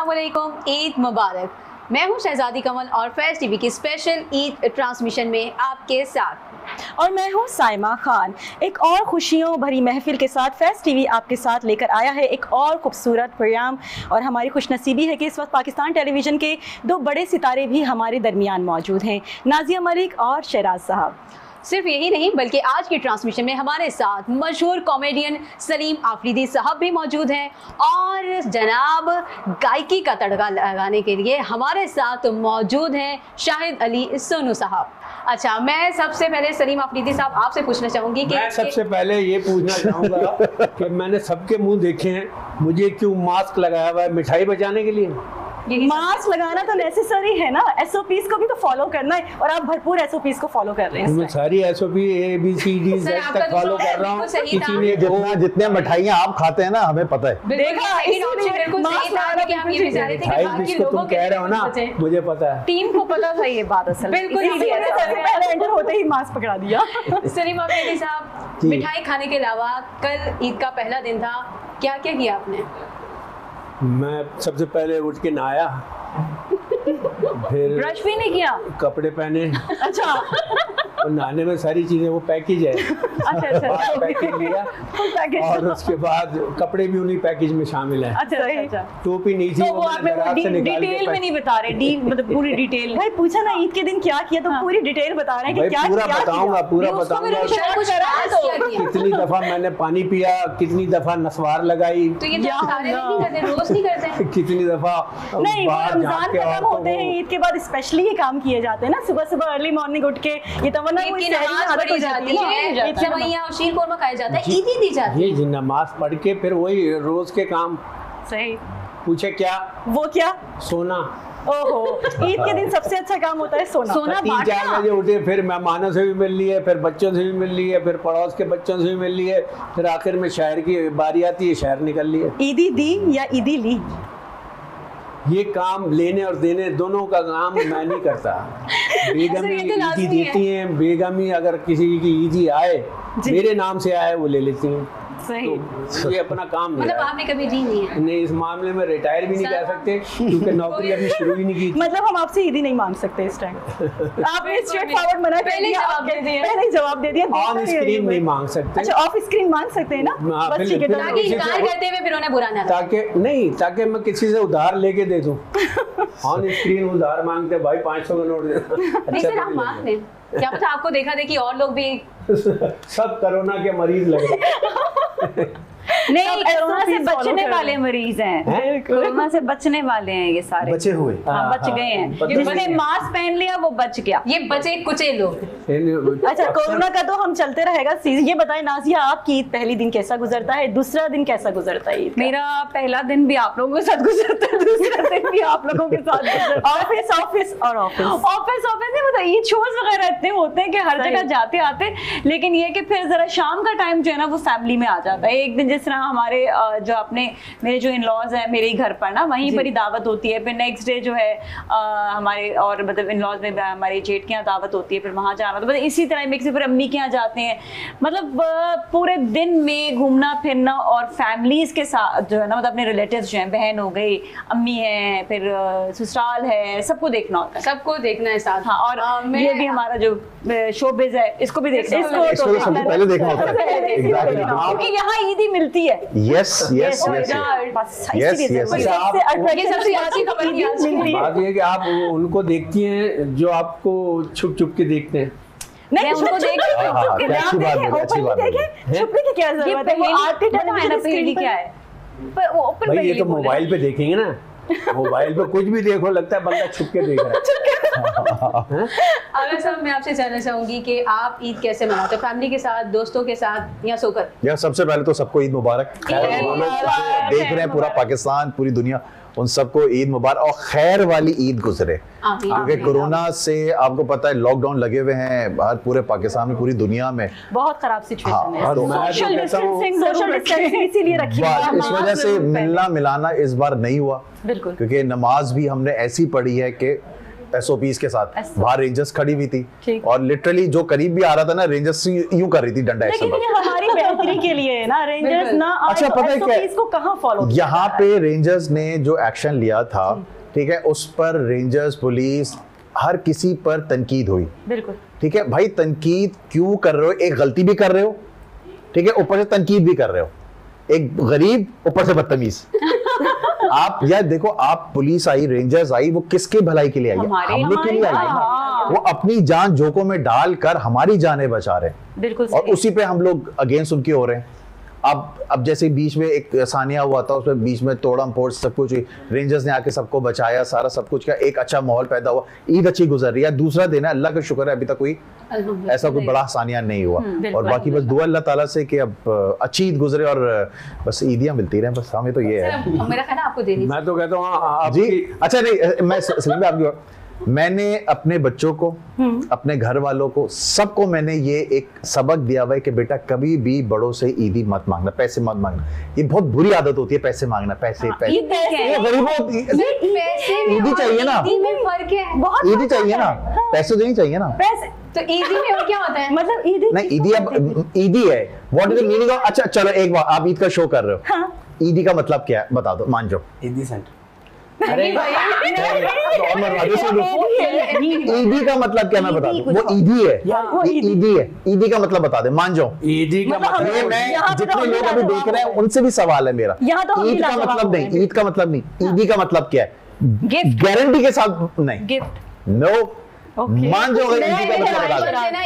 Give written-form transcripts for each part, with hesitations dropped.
अस्सलामुअलैकुम, ईद मुबारक। मैं हूं शहजादी कमल और फैज़ टीवी की स्पेशल ईद ट्रांसमिशन में आपके साथ। और मैं हूं साइमा खान। एक और खुशियों भरी महफिल के साथ फैज़ टीवी आपके साथ लेकर आया है एक और खूबसूरत प्रोग्राम। और हमारी खुशनसीबी है कि इस वक्त पाकिस्तान टेलीविज़न के दो बड़े सितारे भी हमारे दरमियान मौजूद हैं, नाजिया मलिक और शहराज साहब। सिर्फ यही नहीं बल्कि आज की ट्रांसमिशन में हमारे साथ मशहूर कॉमेडियन सलीम आफरीदी साहब भी मौजूद हैं और जनाब गायकी का तड़का लगाने के लिए हमारे साथ मौजूद हैं शाहिद अली सोनू साहब। अच्छा, मैं सबसे पहले सलीम आफरीदी साहब आपसे पूछना चाहूँगी कि मैं सबसे पहले ये पूछना चाहूँगा कि मैंने सबके मुंह देखे हैं, मुझे क्यों मास्क लगाया हुआ है? मिठाई बचाने के लिए? मास्क लगाना तो नेसेसरी है ना, एसओपीज को भी तो फॉलो करना है और आप भरपूर एसओपीज को फॉलो कर रहे हैं। मैं सारी एसओपी ABCD Z तक फॉलो कर रहा हूँ। किसी ने जितने मिठाइयाँ आप खाते हैं ना, हमें पता है। तुम कह रहे हो ना, मुझे पता है। टीम को पता था ये बात, असल बिल्कुल पहले एंटर होते ही मास्क पकड़ा दिया। सलीम आफरीदी साहब, मिठाई खाने के अलावा कल ईद का पहला दिन था, क्या क्या किया आपने? मैं सबसे पहले उठ के नहाया, फिर ब्रश भी नहीं किया, कपड़े पहने। अच्छा। और नहाने में सारी चीजें वो पैकेज है। अच्छा। पैकेज लिया और उसके बाद कपड़े भी उन्हीं पैकेज में शामिल है। अच्छा। टोपी नहीं थी, तो वो आप डिटेल में नहीं बता रहे, मतलब पूरी डिटेल। भाई पूछा ना ईद के दिन क्या किया, तो पूरी डिटेल बता रहे हैं कि क्या पूरा बताऊंगा। कितनी दफा मैंने पानी पिया, कितनी दफा नस्वार लगाई, तो ये तो सारे नहीं करते, रोज नहीं करते। कितनी दफा नहीं, रमजान खत्म होते हैं, ईद के बाद स्पेशली ये काम किए जाते हैं ना, सुबह सुबह अर्ली मॉर्निंग उठ के ये तमन्ना की नमाज पढ़ी जाती है, सेवइयां और शीर कोरमा खाया जाता है, ईद ही दी जाती है। ये नमाज पढ़ के फिर वही रोज के काम। सही। पूछे क्या? वो क्या? सोना। ओहो, ईद के दिन सबसे अच्छा काम होता है सोना। 3-4 बजे उठे, फिर मेहमानों से भी मिल लिए, फिर बच्चों से भी मिल लिए, फिर पड़ोस के बच्चों से भी मिल लिए, फिर आखिर में शहर की बारी आती है, शहर निकल लिए। ईदी दी या ईदी ली? ये काम लेने और देने दोनों का काम मैं नहीं करता। बेगम ईदी देती हैं, बेगम ही अगर किसी की ईदी आए, मेरे नाम से आए, वो ले लेती हैं। सही। तो ये अपना काम नहीं मतलब आपने कभी दी नहीं है? नहीं, इस मामले में रिटायर भी नहीं कह सकते क्योंकि नौकरी अभी शुरू ही नहीं की। मतलब हम आपसे ईदी नहीं मांग सकते इस टाइम। आपने स्ट्रेट फॉरवर्ड मना कर दिया, पहले जवाब दे दिया। ऑन स्क्रीन नहीं मांग सकते। अच्छा, ऑफ स्क्रीन मांग सकते हैं ना, बस ठीक है। ताकि इनकार करते हुए फिर उन्हें बुरा ना लगे, ताकि मैं किसी से उधार लेके दे दूं। ऑन स्क्रीन उधार मांगते, भाई 500 का नोट दे। अच्छा, हम मांग लें, क्या पता आपको देखा देखी और लोग भी सब कोरोना के मरीज लगे। नहीं, कोरोना से बचने वाले मरीज हैं, कोरोना से बचने वाले हैं, ये सारे बचे हुए। हाँ, बच गए हैं। जिसने मास्क पहन लिया वो बच गया, ये बचे कुचे लोग। अच्छा, कोरोना का तो हम चलते रहेगा। ये बताएं नाजिया, आपकी ईद पहली दिन कैसा गुजरता है, दूसरा दिन कैसा गुजरता है? मेरा पहला दिन भी आप लोगों के साथ गुजरता है, दूसरा दिन भी आप लोगों के साथ गुजरता है। ऑफिस नहीं, मतलब ईद शोज वगैरह इतने होते हैं कि हर जगह जाते आते, लेकिन ये कि फिर जरा शाम का टाइम जो है ना वो फैमिली में आ जाता है। एक दिन जिस तरह हमारे जो अपने मेरे जो इन-लॉज हैं, मेरे ही घर पर ना वहीं पर ही दावत होती है, फिर नेक्स्ट डे जो है हमारे और मतलब इन-लॉज में हमारे जेठ के यहाँ दावत होती है, फिर वहाँ जाना, तो मतलब इसी तरह मिक्स। फिर अम्मी के यहाँ जाते हैं, मतलब पूरे दिन में घूमना फिरना और फैमिलीज के साथ जो है ना, मतलब अपने रिलेटिव्स जो हैं, बहन हो गई, अम्मी है, फिर ससुराल है, सबको देखना होता है, सबको देखना है साथ। हाँ, और ये भी हमारा जो शोबिज है, इसको भी देखना है, इसको सबसे पहले देखना होता है, क्योंकि यहाँ ईद ही मिलती है। यस। ये सबसे अच्छी खबर बात ये कि आप उनको देखती हैं जो आपको छुप छुप के देखते हैं। नहीं, उनको देखिए, अच्छी बात है। छुपने की क्या जरूरत है? वो आते टेलीविजन क्या है, भाई ये तो मोबाइल पे देखेंगे ना, मोबाइल पे कुछ भी देखो, लगता है बंदा छुप के देख रहा है। अगर साहब, मैं आपसे जानना चाहूंगी कि आप ईद कैसे मनाते हो, फैमिली के साथ, दोस्तों के साथ या सोकर? यार सबसे पहले तो सबको ईद मुबारक। देख रहे हैं पूरा पाकिस्तान, पूरी दुनिया, उन सबको ईद मुबारक और खैर वाली ईद गुजरे। क्योंकि कोरोना से आपको पता है लॉकडाउन लगे हुए हैं हर पूरे पाकिस्तान में, पूरी दुनिया में बहुत खराब सिचुएशन है। सोशल डिस्टेंसिंग इसीलिए रखी है, इस वजह से मिलना मिलाना इस बार नहीं हुआ। बिल्कुल, क्योंकि नमाज भी हमने ऐसी पढ़ी है कि SOPs के साथ, बाहर रेंजर्स खड़ी हुई थी ठीक। और लिटरली जो करीब भी आ रहा था ना, रेंजर्स यूं कर रही थी डंडा ऐसे। लेकिन ये हमारी बेहतरी के लिए है ना, रेंजर्स ना आए अच्छा, तो पता है क्या? SOPs को कहाँ फॉलो किया यहाँ पे रेंजर्स ने जो एक्शन लिया था, ठीक है, उस पर रेंजर्स, पुलिस, हर किसी पर तनकीद हुई। बिल्कुल ठीक है भाई, तनकीद क्यों कर रहे हो? एक गलती भी कर रहे हो, ठीक है, ऊपर से तनकीद भी कर रहे हो, एक गरीब ऊपर से बदतमीज। आप यार देखो, आप पुलिस आई, रेंजर्स आई, वो किसके भलाई के लिए आई है? हमने के लिए आई है ना। वो अपनी जान जोखों में डालकर हमारी जानें बचा रहे हैं, बिल्कुल और सही। उसी पे हम लोग अगेंस्ट उनके हो रहे हैं। अब जैसे बीच में एक सानिया हुआ था, उसमें बीच में तोड़म फोड़ सब कुछ हुई, रेंजर्स ने आके सबको बचाया, सारा सब कुछ का एक अच्छा माहौल पैदा हुआ, ईद अच्छी गुजर रही है। दूसरा दिन है, अल्लाह का शुक्र है अभी तक कोई ऐसा कोई बड़ा सानिया नहीं हुआ, और बाकी बस दुआ अल्लाह ताला से कि अब अच्छी ईद गुजरे और बस ईदियां मिलती रहें, बस हमें तो ये है। मेरा कहना आपको देनी मैं तो कहता हूँ जी अच्छा, नहीं मैं सलीम भाई आपकी, मैंने अपने बच्चों को, अपने घर वालों को, सबको मैंने ये एक सबक दिया हुआ है कि बेटा कभी भी बड़ों से ईदी मत मांगना, पैसे मत मांगना। ये बहुत बुरी आदत होती है, पैसे मांगना, पैसे पैसे। ये गरीबों ईदी चाहिए ना, ईदी में फर्क है बहुत ईदी चाहिए ना, पैसे देनी चाहिए ना। पैसे तो ईदी में और क्या होता है? मतलब ईदी नहीं, ईदी अब ईदी है, what is the meaning of? अच्छा चलो एक बार, आप ईद का शो कर रहे हो, ईदी का मतलब क्या है बता दो, मान जाओ। ईदी सेंटर। अरे ईदी का मतलब क्या, मैं बता दूं, वो ईदी है, ये ईदी है, ईदी का मतलब बता दे, मान जाओ। ईदी का मतलब मतलब मैं जितने लोग अभी देख रहे हैं उनसे भी सवाल है मेरा, यहाँ तो हम ईद का लाजवाब मतलब नहीं, हो गए। ईद का मतलब नहीं, ईदी का मतलब क्या है? गिफ्ट गारंटी के साथ नहीं, गिफ्ट नो, Okay. मान जाओ, ईदी का मतलब बता दे।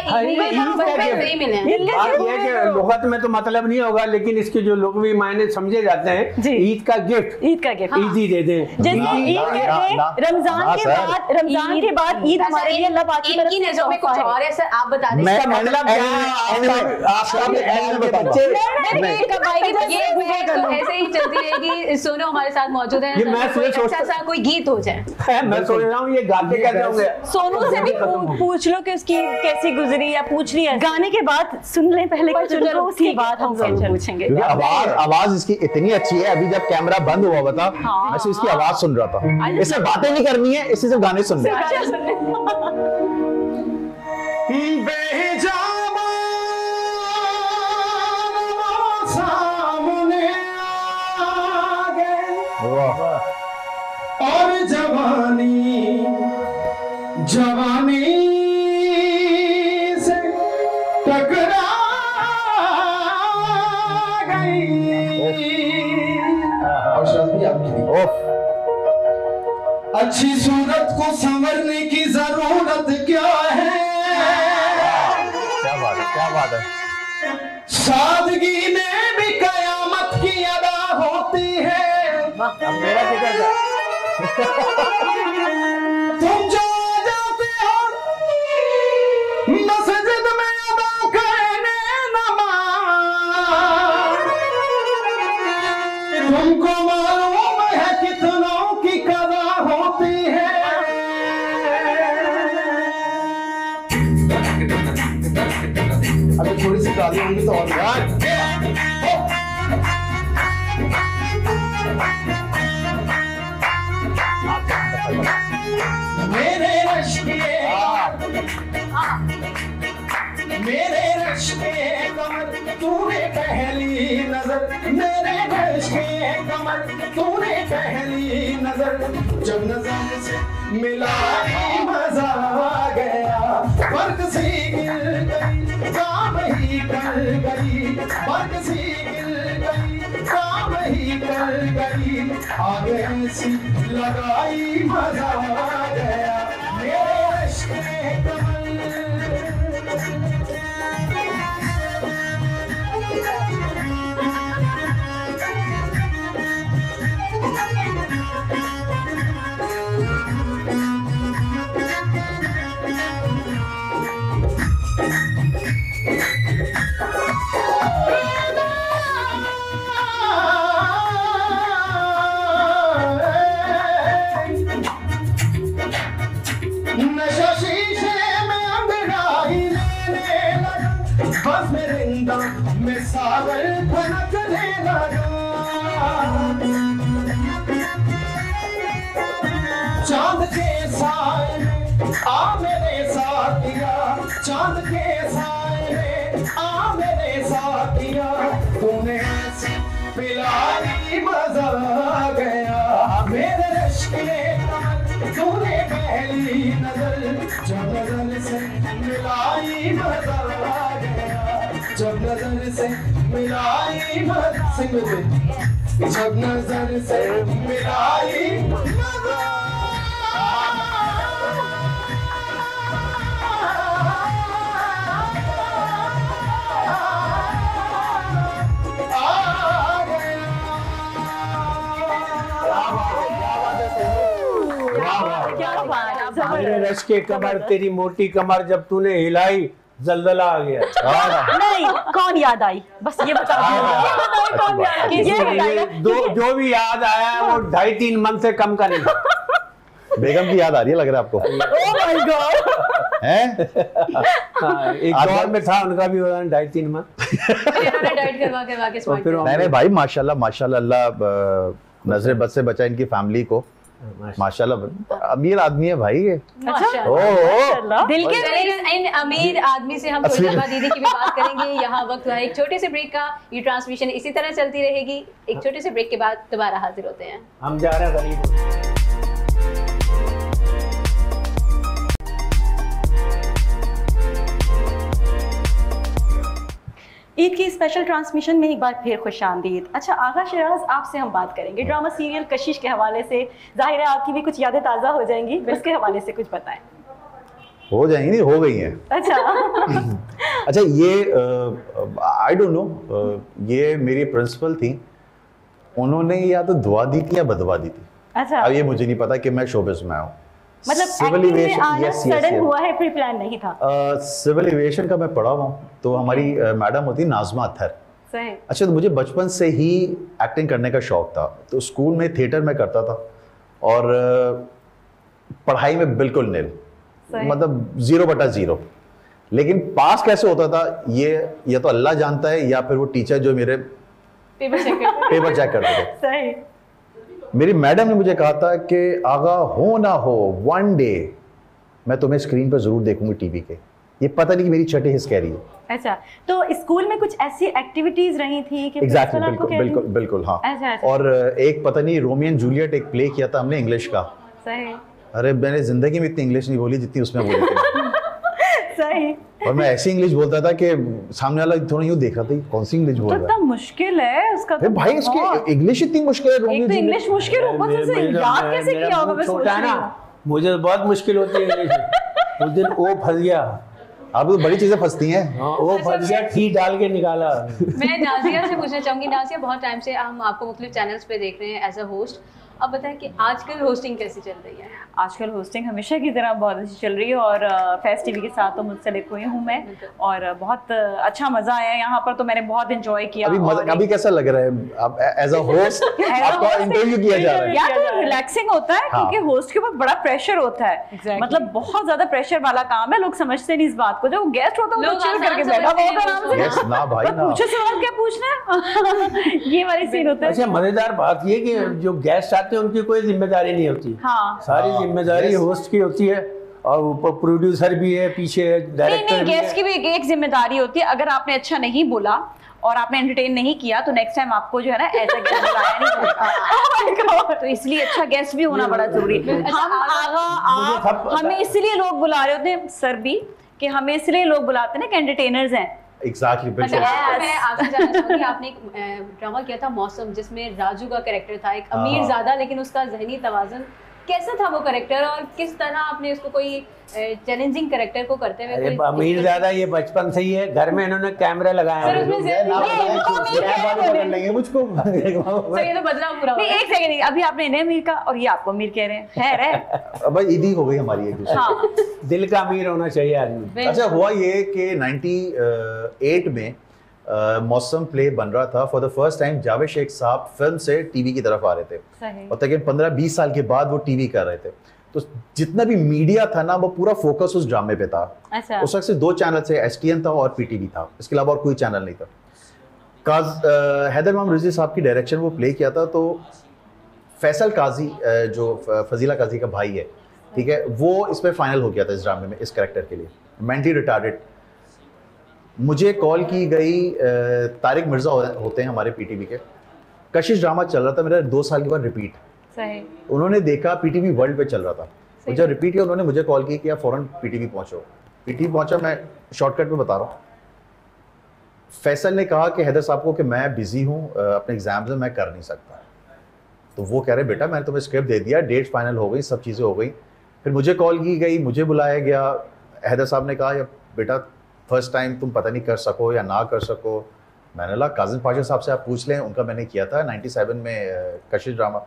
बात ये है कि लुगत में तो मतलब नहीं होगा, लेकिन इसके जो लुग़वी मायने समझे जाते हैं, जी। ईद का गिफ्ट, ईद का गिफ्ट ईदी दे दें। जैसे ना, ईद ना, कहते ना, हैं, रमजान के सर। बाद, रमजान के बाद ईद हमारे लिए अल्लाह पाक की तरफ इनकी से नजरों में कुछ तोहफा और है सर, आप बता दें। मैं इसका मतलब क्या है? ये तो ऐसे ही चलती रहेगी। सोनू हमारे साथ मौजूद है, ये मैं कोई सोचता- अच्छा सा कोई गीत हो जाए। मैं सोच रहा हूँ ये गाते कहते होंगे। सोनू से भी पूछ लो कि उसकी कैसी गुजरी, या पूछ रही है गाने के बाद, सुन ले पहले कुछ उनको, उसके बाद हम सब पूछेंगे। क्योंकि आवाज इसकी इतनी अच्छी है, अभी जब कैमरा बंद हुआ हुआ था, मैं सिर्फ इसकी आवाज सुन रहा था, इससे बातें नहीं करनी है, इससे सिर्फ गाने सुनने हैं। वाह। और जवानी से टकरा गई। और शर्त भी आपकी थी। ओफ, अच्छी सूरत को संवरने की जरूरत क्या है? क्या बात है, क्या बात है। सादगी में भी कयामत की अदा होती है। अब मेरा जिक्र था। तुम जो जाते हो मस्जिद में अदा करने नमाज, तुमको मालूम है कितनों की कदा होती है। अगर थोड़ी सी गाली होगी तो और मेरे रश्के कमर तूने पहली नजर, मेरे रश्के कमर तूने पहली नजर, जब नजर से मिलाई मजा आ गया, फर्क सी गिर गई, काम ही कर गई, फर्क सी गिर गई, काम ही कर गई, आगे सी लगाई मजा आ गया, मेरे रश्के कमर। चांद के साए में आ मेरे साथिया, तूने ऐसी पिलाई मजा आ गया मेरे रश्क में कमर, तूने पहली नजर जब नजर से मिलाई मजा आ गया, जब नजर से मिलाई मजा से जब नजर से मिलाई मजा क्या बात है, मेरे रश के कमर तेरी मोटी कमर जब तूने हिलाई जलजला आ गया। नहीं, कौन याद आई, बस ये बता दो, कौन याद आई, ये बताइए। जो भी याद आया है वो 2.5-3 मन से कम का नहीं। बेगम की याद आ रही है लग रहा है आपको? Oh my God! हाँ, एक दौर में था उनका भी 2.5-3 मन। इन्होंने डाइट करवा के स्मार्ट फिर नहीं भाई, माशाल्लाह माशाल्लाह, अल्लाह नजर बद से बचाए इनकी फैमिली को। माशाल्लाह अमीर आदमी है भाई ये। अच्छा, दिल के इन अमीर आदमी से हम थोड़ी देर दीदी की भी बात करेंगे। यहाँ वक्त हुआ एक छोटे से ब्रेक का। ये ट्रांसमिशन इसी तरह चलती रहेगी। एक छोटे से ब्रेक के बाद दोबारा हाजिर होते हैं। हम जा रहे हैं गरीब। ईद की स्पेशल ट्रांसमिशन में एक बार फिर खुश आमदीद। अच्छा आगा शराज, आपसे हम बात करेंगे ड्रामा सीरियल कशिश के हवाले से। जाहिर है आपकी भी कुछ यादें ताज़ा हो जाएंगी, उसके हवाले से कुछ बताएं। हो जाएंगी, नहीं हो गई हैं। अच्छा अच्छा, ये आई डोंट नो, ये मेरी प्रिंसिपल थी, उन्होंने या तो दुआ दी थी या बदवा दी थी। अच्छा, अब ये मुझे नहीं पता कि मैं शोबिस में हूँ। मतलब सिविल एक्टिंग में एविएशन, आना सडन हुआ है, प्री प्लान नहीं था? सिविल एविएशन का मैं पढ़ा हुआ हूँ, तो हमारी मैडम होती नाजमा अत्थर। सही। अच्छा, तो मुझे बचपन से ही एक्टिंग करने का शौक था, तो स्कूल में थिएटर में करता था और पढ़ाई में बिल्कुल निल, मतलब 0/0। लेकिन पास कैसे होता था ये या तो अल्लाह जानता है या फिर वो टीचर जो मेरे पेपर चेक करते थे। सही। मेरी मैडम ने मुझे कहा था कि आगा हो ना हो, वन डे मैं तुम्हें स्क्रीन पर जरूर देखूंगी टीवी के। ये पता नहीं कि मेरी छठी हिस्स कह रही है। अच्छा, तो स्कूल में कुछ ऐसी एक्टिविटीज रही थी कि एग्जैक्टली, बिल्कुल बिल्कुल हाँ। अच्छा। और एक पता नहीं रोमियो एंड जूलियट एक प्ले किया था हमने इंग्लिश का। सही। अरे मैंने जिंदगी में इतनी इंग्लिश नहीं बोली जितनी उसमें बोली थी। सही। और मैं ऐसी इंग्लिश बोलता था कि सामने वाला थोड़ा यूं देखा था, कौन सी इंग्लिश बोल रहा है। कितना मुश्किल है उसका तो भाई, इसकी इंग्लिश इतनी मुश्किल है। एक तो इंग्लिश मुश्किल, ऊपर से उसे याद कैसे किया होगा, मैं सोच रही हूं। मुझे तो बहुत मुश्किल होती है इंग्लिश। उस दिन ओ फंस गया। आप तो बड़ी चीजें फंसती हैं। ओ फंस गया, ठी डाल के निकाला। मैं नाजिया से पूछना चाहूंगी। नाजिया, बहुत टाइम से हम आपको मुख्तलिफ चैनल्स पे देख रहे हैं एज अ होस्ट। अब बताएं कि आजकल होस्टिंग कैसी चल रही है? आजकल होस्टिंग हमेशा की तरह बहुत अच्छी चल रही है और फेस्ट टीवी के साथ तो मुंसलिक हुई हूँ मैं और बहुत अच्छा मजा आया यहाँ पर, तो मैंने बहुत एंजॉय किया। अभी कैसा लग रहा है आप एज अ होस्ट? आपका इंटरव्यू किया जा रहा है। यार रिलैक्सिंग होता है हाँ। क्योंकि होस्ट के ऊपर बड़ा प्रेशर होता है। मतलब बहुत ज्यादा प्रेशर वाला काम है। लोग समझते नहीं इस बात को। जो गेस्ट होता है वो चिल करके बैठा होता है आराम से। ना भाई ना, पूछे सवाल क्या पूछना है। ये वाली सीन होता है। अच्छा, मजेदार बात ये कि जो गेस्ट आते हैं उनकी कोई जिम्मेदारी नहीं होती। हाँ, सारी जिम्मेदारी होस्ट की होती है और ऊपर प्रोड्यूसर भी है, पीछे डायरेक्टर भी है। गेस्ट की भी एक जिम्मेदारी होती है। अगर आपने अच्छा नहीं बोला और आपने एंटरटेन नहीं किया तो नेक्स्ट टाइम आपको जो है ना ऐसा गेस्ट बुलाया नहीं जाएगा। तो इसलिए अच्छा गेस्ट भी होना बड़ा जरूरी है। हम आप हमें इसलिए लोग बुला रहे होते हैं सर भी, कि हमें इसलिए लोग बुलाते हैं ना कि एंटरटेनर्स हैं। एग्जैक्टली, बिल्कुल। मैं आपसे जानना चाहूंगी, आपने एक ड्रामा किया था मौसम, जिसमें राजू का कैरेक्टर था, एक अमीर ज़्यादा, लेकिन उसका ज़हनी तवाज़ुन कैसा था वो कैरेक्टर और किस तरह आपने उसको कोई चैलेंजिंग कैरेक्टर को करते हुए? अमीर ज़्यादा ये बचपन से ही है। घर में इन्होंने कैमरा लगाया है। मुझको सर, ये तो बदलाव पूरा नहीं, एक सेकंड, अभी आपने इन्हें अमीर का और ये आपको अमीर कह रहे हैं। खैर है, अब ईदी हो गई हमारी एक दूसरे। हाँ, दिल का अमीर होना चाहिए आदमी। अच्छा, हुआ ये कि 98 में मौसम प्ले बन रहा था। For the first time Javed Shaikh साहब फिल्म से टीवी की तरफ आ रहे थे सही। और तकरीबन 15-20 साल के बाद वो टीवी कर रहे थे। तो जितना भी मीडिया था ना, वो पूरा फोकस उस ड्रामे पे था। अच्छा। उस वक्त से 2 चैनल थे, STN था और PTV था, इसके अलावा और कोई चैनल नहीं था। हैदर इमाम रिजवी साहब की डायरेक्शन वो प्ले किया था। तो फैसल काजी जो फजीला काजी का भाई है, ठीक है, वो इस पर फाइनल हो गया था इस ड्रामे में, इस कैरेक्टर के लिए। मेंटली रिटार्डेड मुझे कॉल की गई, तारिक मिर्जा होते हैं हमारे पीटीवी के, कशिश ड्रामा चल रहा था मेरा 2 साल के बाद रिपीट। सही। उन्होंने देखा पीटीवी वर्ल्ड पे चल रहा था, और जब रिपीट किया उन्होंने मुझे कॉल की कि आप फौरन पीटीवी पहुंचो। पीटीवी पहुंचा, मैं शॉर्टकट में बता रहा हूँ। फैसल ने कहा कि हैदर साहब को कि मैं बिजी हूँ अपने एग्जाम्स में, मैं कर नहीं सकता। तो वो कह रहे बेटा मैंने तुम्हें स्क्रिप्ट दे दिया, डेट फाइनल हो गई, सब चीज़ें हो गई। फिर मुझे कॉल की गई, मुझे बुलाया गया। हैदर साहब ने कहा बेटा फर्स्ट टाइम तुम पता नहीं कर सको या ना कर सको। मैंने कहा काजिम पाशा साहब से आप पूछ लें, उनका मैंने किया था 97 में कशिश ड्रामा।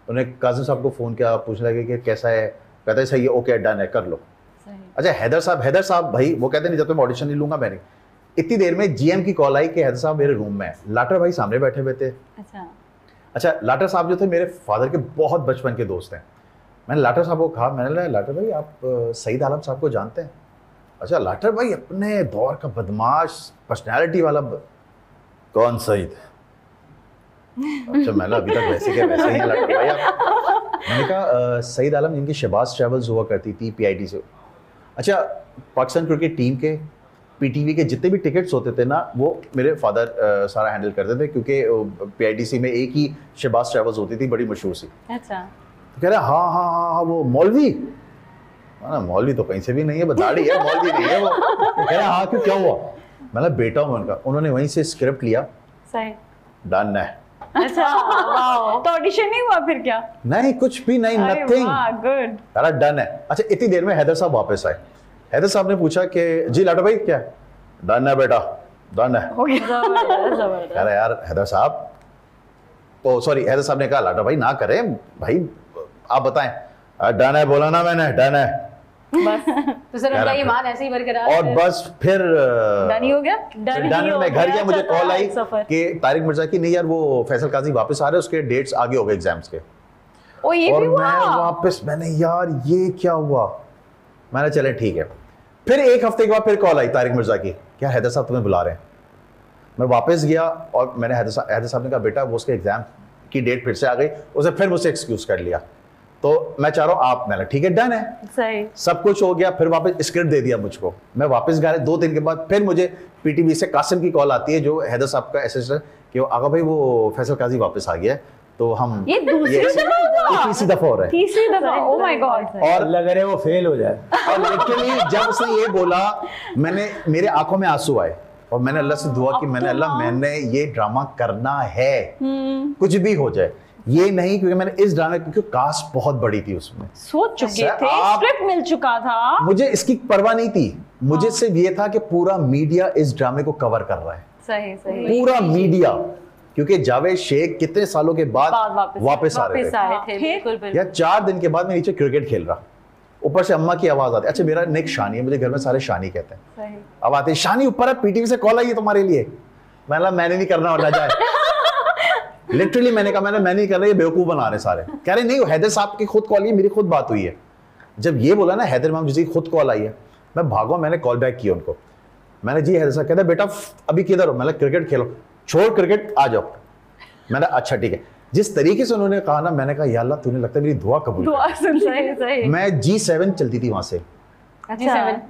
उन्होंने काजिम साहब को फ़ोन किया, पूछने लगे कि कैसा है, कहता है सही है, ओके डन है, कर लो। अच्छा हैदर साहब भाई वो कहते नहीं जब तुम ऑडिशन नहीं लूंगा मैंने। इतनी देर में जीएम की कॉल आई कि हैदर साहब मेरे रूम में है। लाटर भाई सामने बैठे हुए थे। अच्छा लाटर साहब जो थे मेरे फादर के बहुत बचपन के दोस्त हैं। मैंने लाटर साहब को कहा, मैंने कहा लाटर भाई आप सईद आलम साहब को जानते हैं? अच्छा लाटर भाई अपने दौर का बदमाश पर्सनैलिटी वाला कौन सईद? अच्छा मैंने अभी तक वैसे के वैसे ही लाटर भाई आप। मैंने कहा सईद आलम जिनकी शहबाज ट्रैवल्स हुआ करती थी पीआईडी से। अच्छा पाकिस्तान क्रिकेट टीम के पीटीवी के जितने भी टिकट्स होते थे ना वो मेरे फादर सारा हैंडल करते थे, क्योंकि पीआईडीसी में एक ही शहबाज ट्रैवल्स होती थी, बड़ी मशहूर सी। अच्छा तो कह रहा हाँ वो मौलवी, मौलवी तो कहीं से भी नहीं है, दाढ़ी है, मौलवी नहीं है वो। कह रहा हाँ क्यों, क्या हुआ? मतलब बेटा हूँ उनका। उन्होंने वहीं से स्क्रिप्ट लिया, सही डन है। अच्छा तो ऑडिशन नहीं हुआ फिर क्या? नहीं कुछ भी नहीं, नथिंग, गुड, अरे डन है। अच्छा इतनी देर में हैदर साहब वापस आए। हैदर साहब ने पूछा कि जी लाटो भाई क्या डन है बेटा, डन है। कह रहा यार हैदर साहब, तो सॉरी हैदर साहब ने कहा लाटो भाई ना करें भाई, आप बताएं। डन है बोला ना मैंने, डन है बस। तो सर उनका ईमान ऐसे ही बरकरार और बस फिर डन ही हो गया। डन मैं घर गया, मुझे कॉल आई कि तारिक मिर्जा की नहीं यार वो फैसल काजी वापस आ रहे, उसके डेट्स आगे हो गए एग्जाम्स के। ओ ये और भी हुआ? मैं वापस, मैंने यार ये क्या हुआ, मैंने चले ठीक है। फिर एक हफ्ते के बाद फिर कॉल आई तारिक मिर्जा की, क्या हैदर साहब तुम्हें बुला रहे हैं। मैं वापस गया और मैंने हैदर साहब ने कहा बेटा वो उसके एग्जाम की डेट फिर से आ गई, उसे फिर मुझसे एक्सक्यूज कर लिया। तो मैं चाह रहा हूँ आप, मैंने ठीक है डन है, सही सब कुछ हो गया। फिर वापस स्क्रिप्ट दे दिया मुझको, मैं वापस गया। 2 दिन के बाद फिर मुझे पीटीवी से कासिम की कॉल आती है जो हैदर साहब का असिस्टेंट, कि आगा भाई वो फैसल काजी वापस आ गया है, तो हम ये दूसरी दफा हो रहा है, तीसरी दफा। ओह माय गॉड। और लग रहा है वो फेल हो जाए। और लिटरली जब उसने ये बोला मेरे आंखों में आंसू आए और मैंने अल्लाह से दुआ की, मैंने अल्लाह मैंने ये ड्रामा करना है, कुछ भी हो जाए ये नहीं, क्योंकि मैंने इस ड्रामे क्योंकि कास्ट बहुत बड़ी थी उसमें, सोच चुके थे, स्क्रिप्ट मिल चुका था, मुझे इसकी परवाह नहीं थी। मुझे सिर्फ ये था कि पूरा मीडिया इस ड्रामे को कवर कर रहा है, सही सही पूरा मीडिया, क्योंकि जावेद शेख कितने सालों के बाद वापस आ रहे थे। बिल्कुल या 4 दिन के बाद मैं नीचे क्रिकेट खेल रहा, ऊपर से अम्मा की आवाज आती। अच्छा मेरा निक शानी है, मुझे घर में सारे शानी कहते हैं। अब आते शानी ऊपर है, पीटीवी से कॉल आई है तुम्हारे लिए। मैंने नहीं करना और ना जाए। लिटरली मैंने कहा मैं नहीं कर रहा, ये बेवकूफ बना रहे सारे। कह रहे नहीं हैदर साहब की खुद कॉल, मेरी खुद बात हुई है। जब ये बोला ना हैदर इमाम जी की खुद कॉल आई है, मैं भागो, मैंने कॉल बैक किया उनको। मैंने जी हैदर साहब, कहते बेटा अभी किधर हो? मैंने क्रिकेट खेलो, छोड़ क्रिकेट आ जाओ। मैंने अच्छा ठीक है। जिस तरीके से उन्होंने कहा ना, मैंने कहा या अल्लाह तूने लगता है मेरी दुआ कबूल कर। मैं G7 चलती थी वहां से,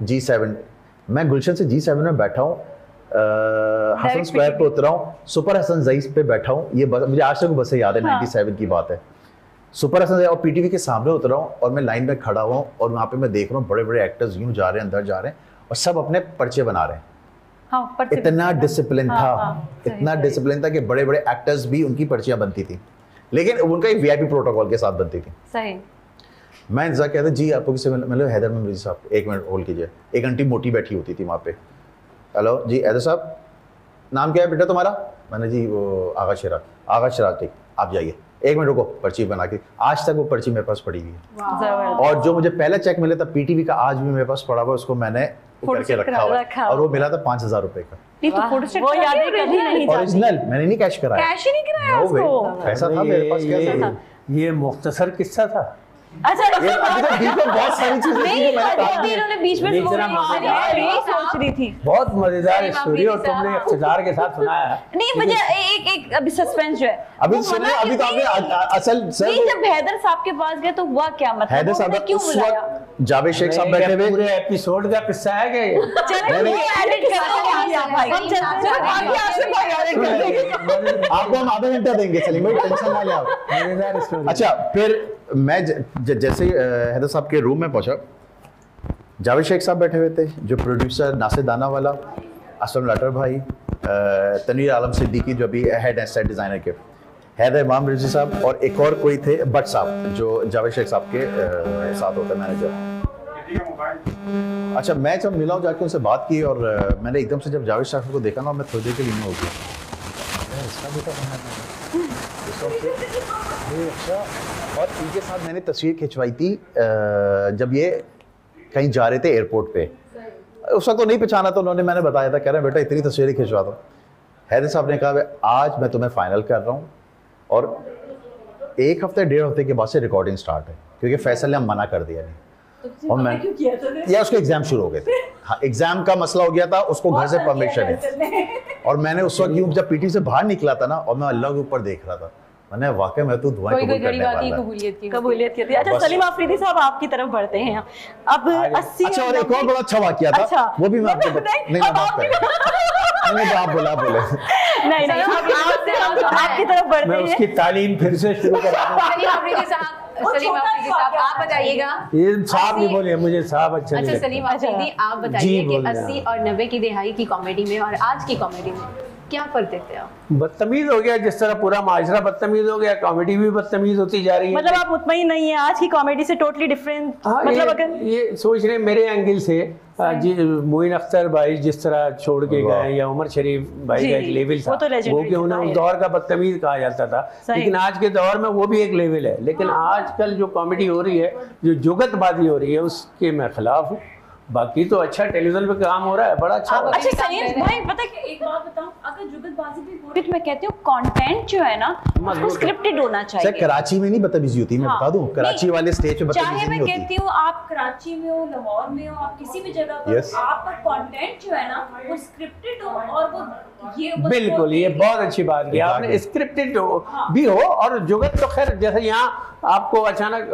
G7 मैं गुलशन से G7 में बैठा हूँ, हसन स्क्वायर पे उतरा हूँ, सुपर हसन ज़ईस पे बैठा हूँ। ये मुझे आज तक बसें याद है, 97 की बात है। सुपर हसन और पीटीवी के सामने उतरा हूँ और मैं लाइन में खड़ा हुआ हूँ और वहाँ पे मैं देख रहा हूँ बड़े बड़े एक्टर्स यूँ जा रहे हैं, अंदर जा रहे हैं और सब अपने पर्चे बना रहे हैं। इतना डिसिप्लिन था, इतना डिसिप्लिन था कि बड़े बड़े एक्टर्स भी उनकी पर्चियां बनती थी, लेकिन उनका एक वीआईपी प्रोटोकॉल के साथ बनती थी। सही। मैं इंतजार कहता जी आपको किसी मतलब हैदर में साहब, 1 मिनट होल्ड कीजिए। एक आंटी मोटी बैठी होती थी वहाँ पे। हेलो जी हैदर साहब, नाम क्या है बेटा तुम्हारा? मैंने जी वो आगा शराब, ठीक आप जाइए, 1 मिनट रुको, पर्ची बना के। आज तक वो पर्ची मेरे पास पड़ी हुई है, और जो मुझे पहले चेक मिला था पीटीवी का आज भी मेरे पास पड़ा हुआ, उसको मैंने करके रखा हुआ और वो मिला था 5000 रुपए का। नहीं तो फोटोस्टेट वो यादें कभी नहीं जाती। ओरिजिनल मैंने नहीं कैश कराया, कैश ही नहीं कराया उसको। पैसा था मेरे पास, कैसा था? ये मुख्तसर किस्सा था। अच्छा ये अभी तो बीच में बहुत सारी चीजें थी जो मैंने कहा नहीं है। इन्होंने बीच में इतना यही सोच रही थी। बहुत मजेदार स्टोरी और तुमने इख्तिसार के साथ सुनाया। नहीं मुझे एक अभी सस्पेंस जो है अभी वो सुनिए, मना अभी तो क्यों आपने नहीं? असल नहीं, जब हैदर साहब के पास गए तो हुआ क्या, मतलब हैदर साहब उन्होंने क्यों उस बुलाया? वक्त जावेद शेख साहब बैठे हुए। पूरे एपिसोड का किस्सा है क्या ये? चलो नहीं, ये एडिट कर दिया भाई, हम चलते हैं आगे आसिफ भाई edit कर देंगे। आपको हम आधा घंटा देंगे सलीम भाई, टेंशन ना ले आप। मजेदार स्टोरी। अच्छा फिर मैं जैसे ही हैदर साहब के रूम में पहुंचा, जावेद शेख साहब बैठे हुए थे, जो प्रोड्यूसर नासिर दाना वाला, असलम लाटर भाई, तनवीर आलम सिद्दीकी जो अभी हेड है सेट डिज़ाइनर के, हैदर इमाम रिजी साहब, और एक और कोई थे भट्ट साहब जो जावेद शेख साहब के साथ होता है मैनेजर। अच्छा मैं जब मिला हूँ जाके उनसे बात की और मैंने एकदम से जब जावेद साहब को देखा ना, मैं थोड़ी देर के लिए हो गया, इसका बेटा अच्छा। और इनके साथ मैंने तस्वीर खिंचवाई थी जब ये कहीं जा रहे थे एयरपोर्ट पे। उस वक्त तो नहीं पहचाना, तो उन्होंने मैंने बताया था, कह रहे हैं बेटा इतनी तस्वीरें खिंचवा दो। हैदर साहब ने कहा आज मैं तुम्हें फाइनल कर रहा हूँ और 1 हफ्ते 1.5 हफ्ते के बाद से रिकॉर्डिंग स्टार्ट है, क्योंकि फैसल ने हम मना कर दिया नहीं। और मैं या उसके एग्जाम शुरू हो गए थे। हाँ एग्जाम का मसला हो गया था, उसको घर से परमिशन है। और मैंने उस वक्त यूं जब पीटी से बाहर निकला था ना, और मैं अल्लाह के ऊपर देख रहा था, मैंने वाकई मैं तो दुआएं कबूल करने वाला है। कबूलियत की थी। अच्छा सलीम आफरीदी साहब आपकी तरफ बढ़ते हैं अब 80। अच्छा और एक और बड़ा अच्छा वाकया था। अच्छा, वो भी मैं आपको नहीं आप बोला बोले नहीं आपकी तरफ बढ़ते मैं हैं। उसकी तालीम फिर से शुरू करा दूं। सलीम अफरीदी साहब आप बताइएगा। ये साहब नहीं बोले, मुझे साहब अच्छा नहीं अच्छा लगता। सलीम अफरीदी आप जी, बताइए कि बोलिए। 80 और 90 की दिहाई की कॉमेडी में और आज की कॉमेडी में क्या फर्क देखते हैं आप? बदतमीज हो गया, जिस तरह पूरा माशरा बदतमीज हो गया, कॉमेडी भी बदतमीज होती जा रही है। मतलब आप मुतमईन नहीं है आज की कॉमेडी से, टोटली डिफरेंट? हाँ, मतलब अगर ये सोच रहे मेरे एंगल से जी मोइन अख्तर भाई जिस तरह छोड़ के गए, या उमर शरीफ भाई जी, का एक लेवल था, वो तो legendary वो कि उन्हें था, उस दौर का बदतमीज कहा जाता था। सही। लेकिन आज के दौर में वो भी एक लेवल है। लेकिन आजकल जो कॉमेडी हो रही है, जो जुगतबाजी हो रही है, उसके मैं खिलाफ हूँ। बाकी तो अच्छा टेलीविजन पे काम हो रहा है, बड़ा अच्छा हो रहा है। अच्छा सलीम भाई पता है एक बात बताऊं, अगर जुगतबाजी भी हो रही तो मैं कहती हूँ कंटेंट जो है ना वो स्क्रिप्टेड होना सर चाहिए। कराची में नहीं बदतमीजी होती, मैं हाँ, बता दूं कराची वाले स्टेज पे चाहे बदतमीजी मैं नहीं कहती होती। हूँ आप कराची में हो, लाहौर में हो, आप किसी भी जगह पर Yes. आपका कंटेंट जो है ना वो स्क्रिप्टेड हो और वो ये बिल्कुल, ये बहुत अच्छी बात की आपने। स्क्रिप्टेड भी हो और जुगत तो खैर जैसे यहाँ आपको अचानक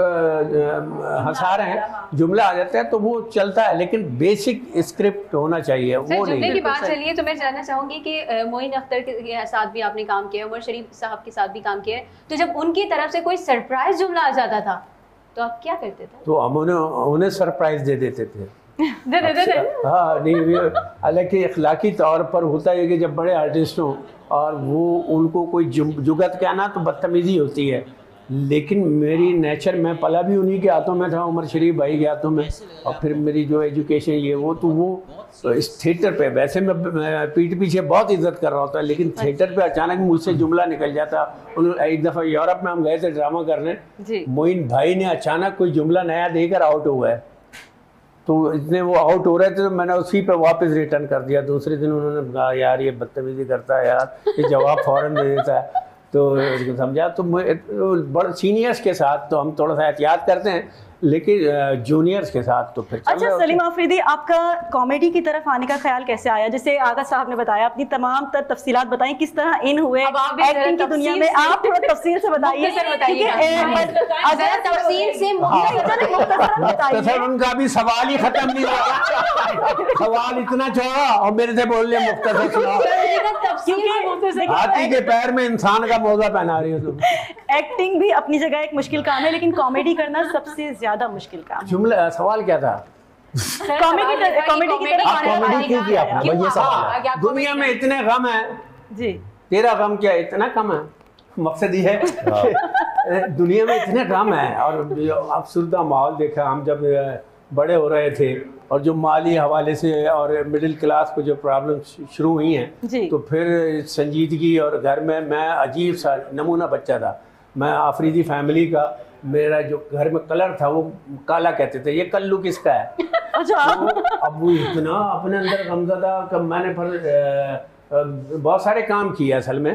हंसा रहे हैं, जुमला आ जाता है तो वो चलता है, लेकिन बेसिक स्क्रिप्ट होना चाहिए, वो जुमले नहीं की है। बात चलिए तो मैं जानना चाहूंगी कि मोइन अख्तर के साथ भी आपने काम किया, उमर शरीफ साहब के साथ भी काम किया है, तो जब उनकी तरफ से कोई सरप्राइज जुमला आ जाता था तो आप क्या करते थे? तो हम उन्हें सरप्राइज दे देते थे। दे दे दे दे। हाँ नहीं, हालांकि अखलाकी तौर पर होता है कि जब बड़े आर्टिस्ट हों और वो उनको कोई जुगत क्या ना तो बदतमीजी होती है, लेकिन मेरी नेचर, मैं पला भी उन्हीं के हाथों में था, उमर शरीफ भाई के हाथों में, और फिर मेरी जो एजुकेशन ये वो, तो वो इस थिएटर पे वैसे मैं पीठ पीछे बहुत इज्जत कर रहा होता, लेकिन थिएटर पे अचानक मुझसे जुमला निकल जाता। एक दफ़ा यूरोप में हम गए थे ड्रामा करने, मोइन भाई ने अचानक कोई जुमला नया देकर आउट हुआ है, तो इतने वो आउट हो रहे थे तो मैंने उसी पे वापस रिटर्न कर दिया। दूसरे दिन उन्होंने कहा यार ये बदतमीजी करता है यार, ये जवाब फ़ौरन दे देता है, तो समझा। तो बड़े सीनियर्स के साथ तो हम थोड़ा सा एहतियात करते हैं, लेकिन जूनियर्स के साथ तो फिर अच्छा सलीम आफरीदी आपका कॉमेडी की तरफ आने का ख्याल कैसे आया? जैसे आगा साहब ने बताया, अपनी तमाम तफसीलात बताएं किस तरह इन हुए एक्टिंग की दुनिया में, आप थोड़ा तफसील से बताइए। मुख्तसर उनका भी सवाल ही खत्म नहीं हुआ, सवाल इतना चौड़ा और मेरे से बोल रहे मुख्तसर सुनाओ। हाथी के पैर में इंसान का मोजा पहना रही हो। एक्टिंग भी अपनी जगह एक मुश्किल काम है, लेकिन कॉमेडी करना सबसे ज्यादा मुश्किल काम है। जुमला सवाल क्या था? कॉमेडी की तरफ कॉमेडी क्यों की आपने? ये सवाल है। दुनिया में इतने गम है जी, तेरा गम क्या इतना कम है? मकसद ये है दुनिया में इतने गम है, और अफसरदा माहौल देखा हम जब बड़े हो रहे थे, और जो माली हवाले से और मिडिल क्लास को जो प्रॉब्लम शुरू हुई हैं, तो फिर संजीदगी, और घर में मैं अजीब सा नमूना बच्चा था, मैं आफरीदी फैमिली का, मेरा जो घर में कलर था वो काला कहते थे, ये कल्लू किसका है? तो अब वो इतना अपने अंदर गमज़दा कि मैंने फिर बहुत सारे काम किए असल में।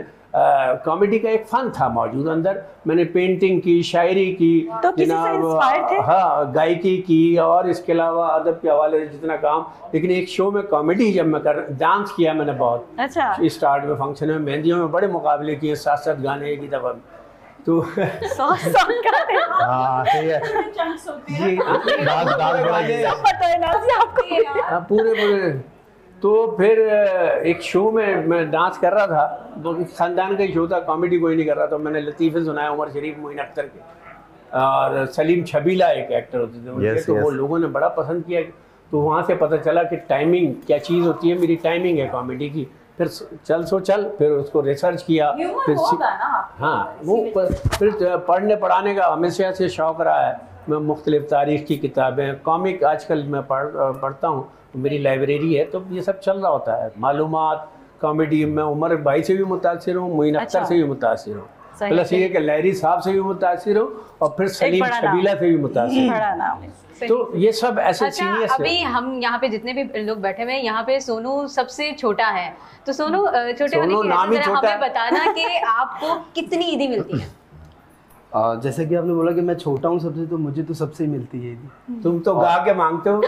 कॉमेडी का एक फन था मौजूद अंदर। मैंने पेंटिंग की, शायरी की, तो किसी से इंस्पायर थे? हाँ, गायकी की, और इसके अलावा अदब के हवाले से जितना काम। लेकिन एक शो में कॉमेडी जब मैं डांस किया मैंने बहुत। अच्छा। स्टार्ट में, फंक्शन में, मेहंदियों में बड़े मुकाबले किए, 7-7 गाने एक ही दफ़ा। तो हाँ सही है जी, पता है ना जी आपको। पूरे तो फिर एक शो में मैं डांस कर रहा था, तो ख़ानदान का ही शो था, कॉमेडी कोई नहीं कर रहा, तो मैंने लतीफ़े सुनाए उमर शरीफ, मोइन अख्तर के, और सलीम छबीला एक एक्टर होते थे उनके। तो वो लोगों ने बड़ा पसंद किया। तो वहाँ से पता चला कि टाइमिंग क्या चीज़ होती है। मेरी टाइमिंग है कॉमेडी की। फिर फिर उसको रिसर्च किया, फिर हाँ वो फिर पढ़ने पढ़ाने का हमेशा से शौक़ रहा है। मैं मुख्तलिफ़ तारीख़ की किताबें, कॉमिक आजकल मैं पढ़ता हूँ, मेरी लाइब्रेरी है, तो ये सब चल रहा होता है। मालूमात, कॉमेडी, मैं उमर भाई से भी मुतासिर हूँ, मोइन अख्तर से भी मुतासिर हूँ, प्लस ये कि लहरी साहब से भी मुतासिर हूँ, और फिर सलीम छबीला से भी मुतासिर हूँ। तो ये सब ऐसे सीनियर्स हैं। अभी हम यहाँ पे जितने भी लोग बैठे हुए हैं, यहाँ पे सोनू सबसे छोटा है। तो सोनू छोटे होने की वजह से हमें बताना कि आपको कितनी ईदी मिलती है। जैसे कि आपने बोला कि मैं छोटा हूँ सबसे, तो मुझे तो सबसे ही मिलती है ईदी। तुम तो गा के मांगते हो।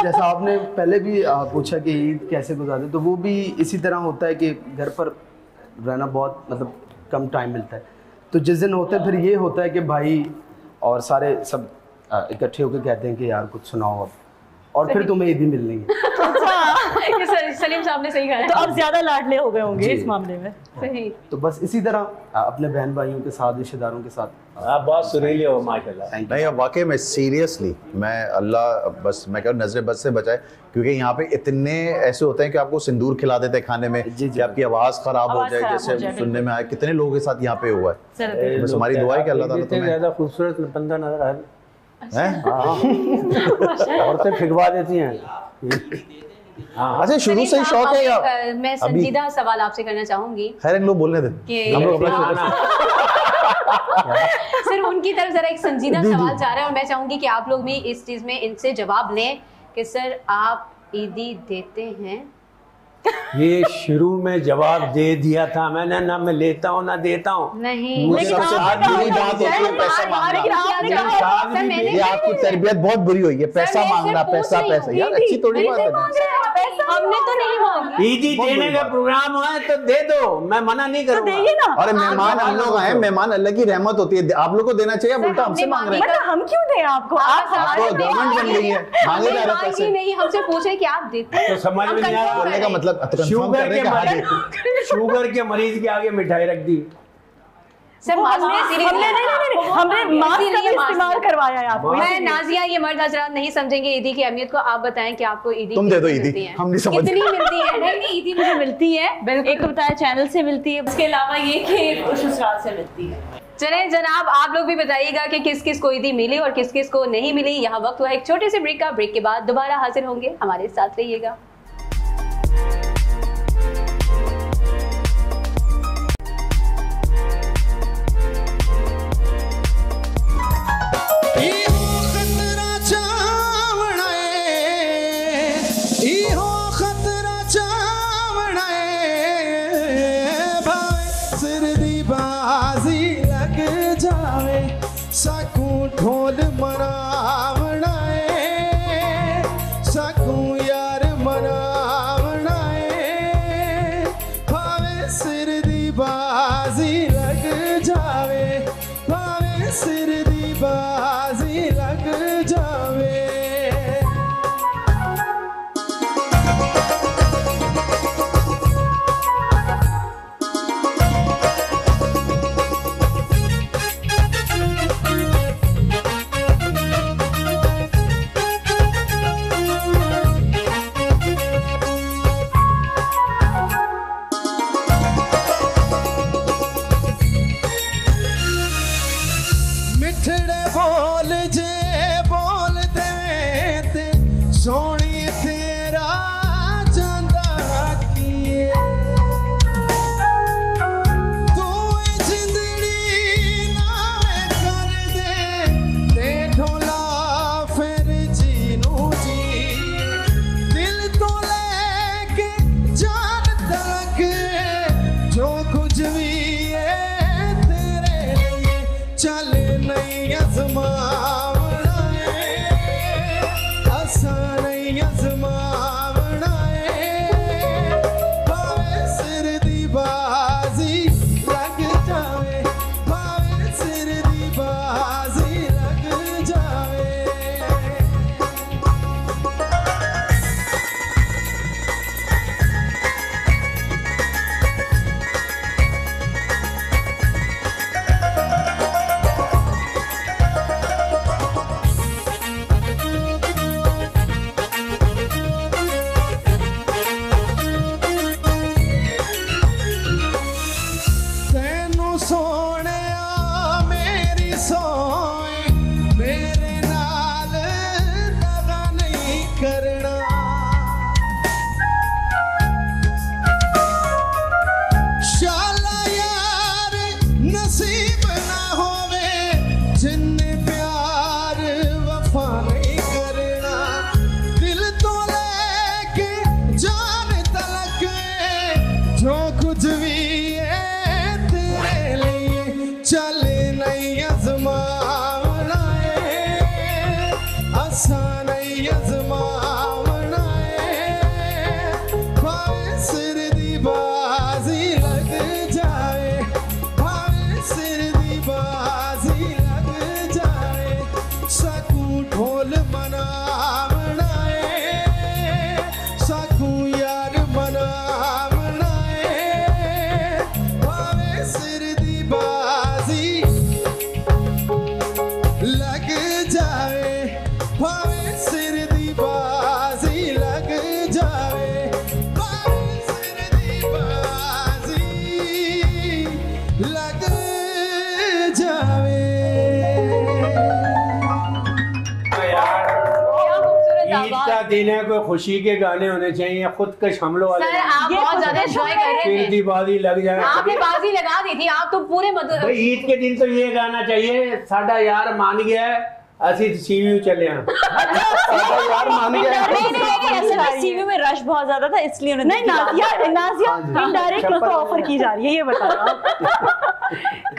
जैसा आपने पहले भी पूछा कि ईद कैसे गुजारते, तो वो भी इसी तरह होता है कि घर पर रहना बहुत मतलब कम टाइम मिलता है। तो जिस दिन होता है फिर ये होता है कि भाई और सारे सब इकट्ठे होकर कहते हैं कि यार कुछ सुनाओ अब, और फिर तुम्हें ईदी मिल लेंगे। सलीम साहब ने सही कहा। तो अब ज्यादा लाडले हो गए होंगे इस मामले में। सही। तो बस इसी तरह अपने बहन भाइयों के साथ, रिश्तेदारों के साथ। आप बहुत सुरीले हो माशाल्लाह। नहीं, अब वाकई में सीरियसली मैं अल्लाह बस मैं कहूँ नजर बद से बचाए, क्योंकि यहाँ पे इतने ऐसे होते हैं कि आपको सिंदूर खिला देते हैं खाने में कि आपकी आवाज़ खराब हो जाए, जैसे सुनने में आया। कितने लोगों के साथ यहाँ पे हुआ है। बस हमारी दुआ है कि अल्लाह ताला तुम्हें ज़्यादा खूबसूरत बंदा नजर आए। औरतें फिगवा देती हैं। अच्छा, शुरू से ही शौक है या मैं संजीदा सवाल आपसे करना चाहूंगी। खैर इन लोग बोलने दे, हम लोग अपना सिर्फ उनकी तरफ जरा एक संजीदा सवाल चाह रहे हैं, और मैं चाहूंगी कि आप लोग भी इस चीज में इनसे जवाब लें कि सर आप ईदी देते हैं। ये शुरू में जवाब दे दिया था मैंने, ना मैं लेता हूँ ना देता हूँ। नहीं, मुझे सबसे बुरी बात होती है पैसा मांगना। ये आपकी तरबियत बहुत बुरी हुई है, पैसा मांगना, पैसा पैसा। यार अच्छी थोड़ी बात है। हमने तो नहीं मांगी। ईदी देने का प्रोग्राम है तो दे दो, मैं मना नहीं करूँगा। अरे मेहमान हम लोग आए, मेहमान अल्लाह की रहमत होती है, आप लोग को देना चाहिए। उल्टा हमसे मांग रहे हैं। हम क्यों दें आपको? आपको गवर्नमेंट बन गई है, मांगे जा रहे पैसे। नहीं, हमसे पूछ रहे कि आप देते हैं। तो समझ में नहीं आया। बोलने का मतलब शुगर के मरीज के आगे मिठाई रख दी। सर हमने मास्क का इस्तेमाल करवाया है आपको। मैं नाजिया, ये मर्द हजरात नहीं समझेंगे ईदी की अहमियत को। आप बताएं कि आपको ईदी तुम दे दो ईदी, हम नहीं समझ। कितनी मिलती है? नहीं, ईदी मुझे मिलती है, एक तो बताया चैनल से मिलती है, उसके अलावा ये कि ससुराल से मिलती है। चलें जनाब, आप लोग भी बताइएगा कि किस किस को ईदी मिली और किस किस को नहीं मिली। यहाँ वक्त हुआ एक छोटे से ब्रेक का। ब्रेक के बाद दोबारा हाजिर होंगे, हमारे साथ रहिएगा। ढोल मरावणाए सकूं यार मरावणाए, भावे सिर दी बाजी लग जावे, भावे सिर दी बाजी लग जावे। नहीं आजमावना है, आसान नहीं आजमावना है, भावे सिर दी बाजी लग जावे, भावे सिर दी बाजी लग जावे। ਤੈਨੂੰ ਸੋਹਣਿਆ ਮੇਰੀ ਸੋਏ ਮੇਰੇ ਨਾਲ ਦਗਾ ਨਹੀਂ ਕਰਨਾ, ਸ਼ਾਲਾ ਯਾਰ ਨਸੀਬ ਨਾ ਹੋਵੇ ਜਿੰਨੇ ਪਿਆਰ ਵਫਾ ਨਹੀਂ ਕਰਨਾ, ਦਿਲ ਤੋਂ ਲੈ ਕੇ ਜਾਨ ਤਲਕ ਜੋ ਕੁਝ ਵੀ चले नहीं आजमावना है, आसान नहीं आजमावना है, भावे सिर दी बाजी लग जाए, भावे सिर दी बाजी लग जाए, सकूं ढोल मनावना है, सकूं यार मनावना है, भावे सिर दी बाजी लग जाए, भावे सिर दी बाजी लग जाए, भावे सिर दी बाजी लग जाए। यार क्या खूबसूरत ईद आवाज। का दिन है, कोई खुशी के गाने होने चाहिए, खुद कश हमलों वाले सर आप ये बहुत ज्यादा खुद एंजॉय कर रहे फिर थे, दी बाजी लग जाए। आपने बाजी लगा दी थी, आप तो पूरे मतलब भाई ईद के दिन तो ये गाना चाहिए, साडा यार मान गया है, ਅਸੀਂ सीयू चले हैं। साडा यार मान गया है। नहीं, असल में सीवी में रश बहुत ज्यादा था इसलिए उन्होंने नहीं नाजिया, नाजिया हाँ जी। इनडायरेक्ट उसको ऑफर की जा रही है, ये बताओ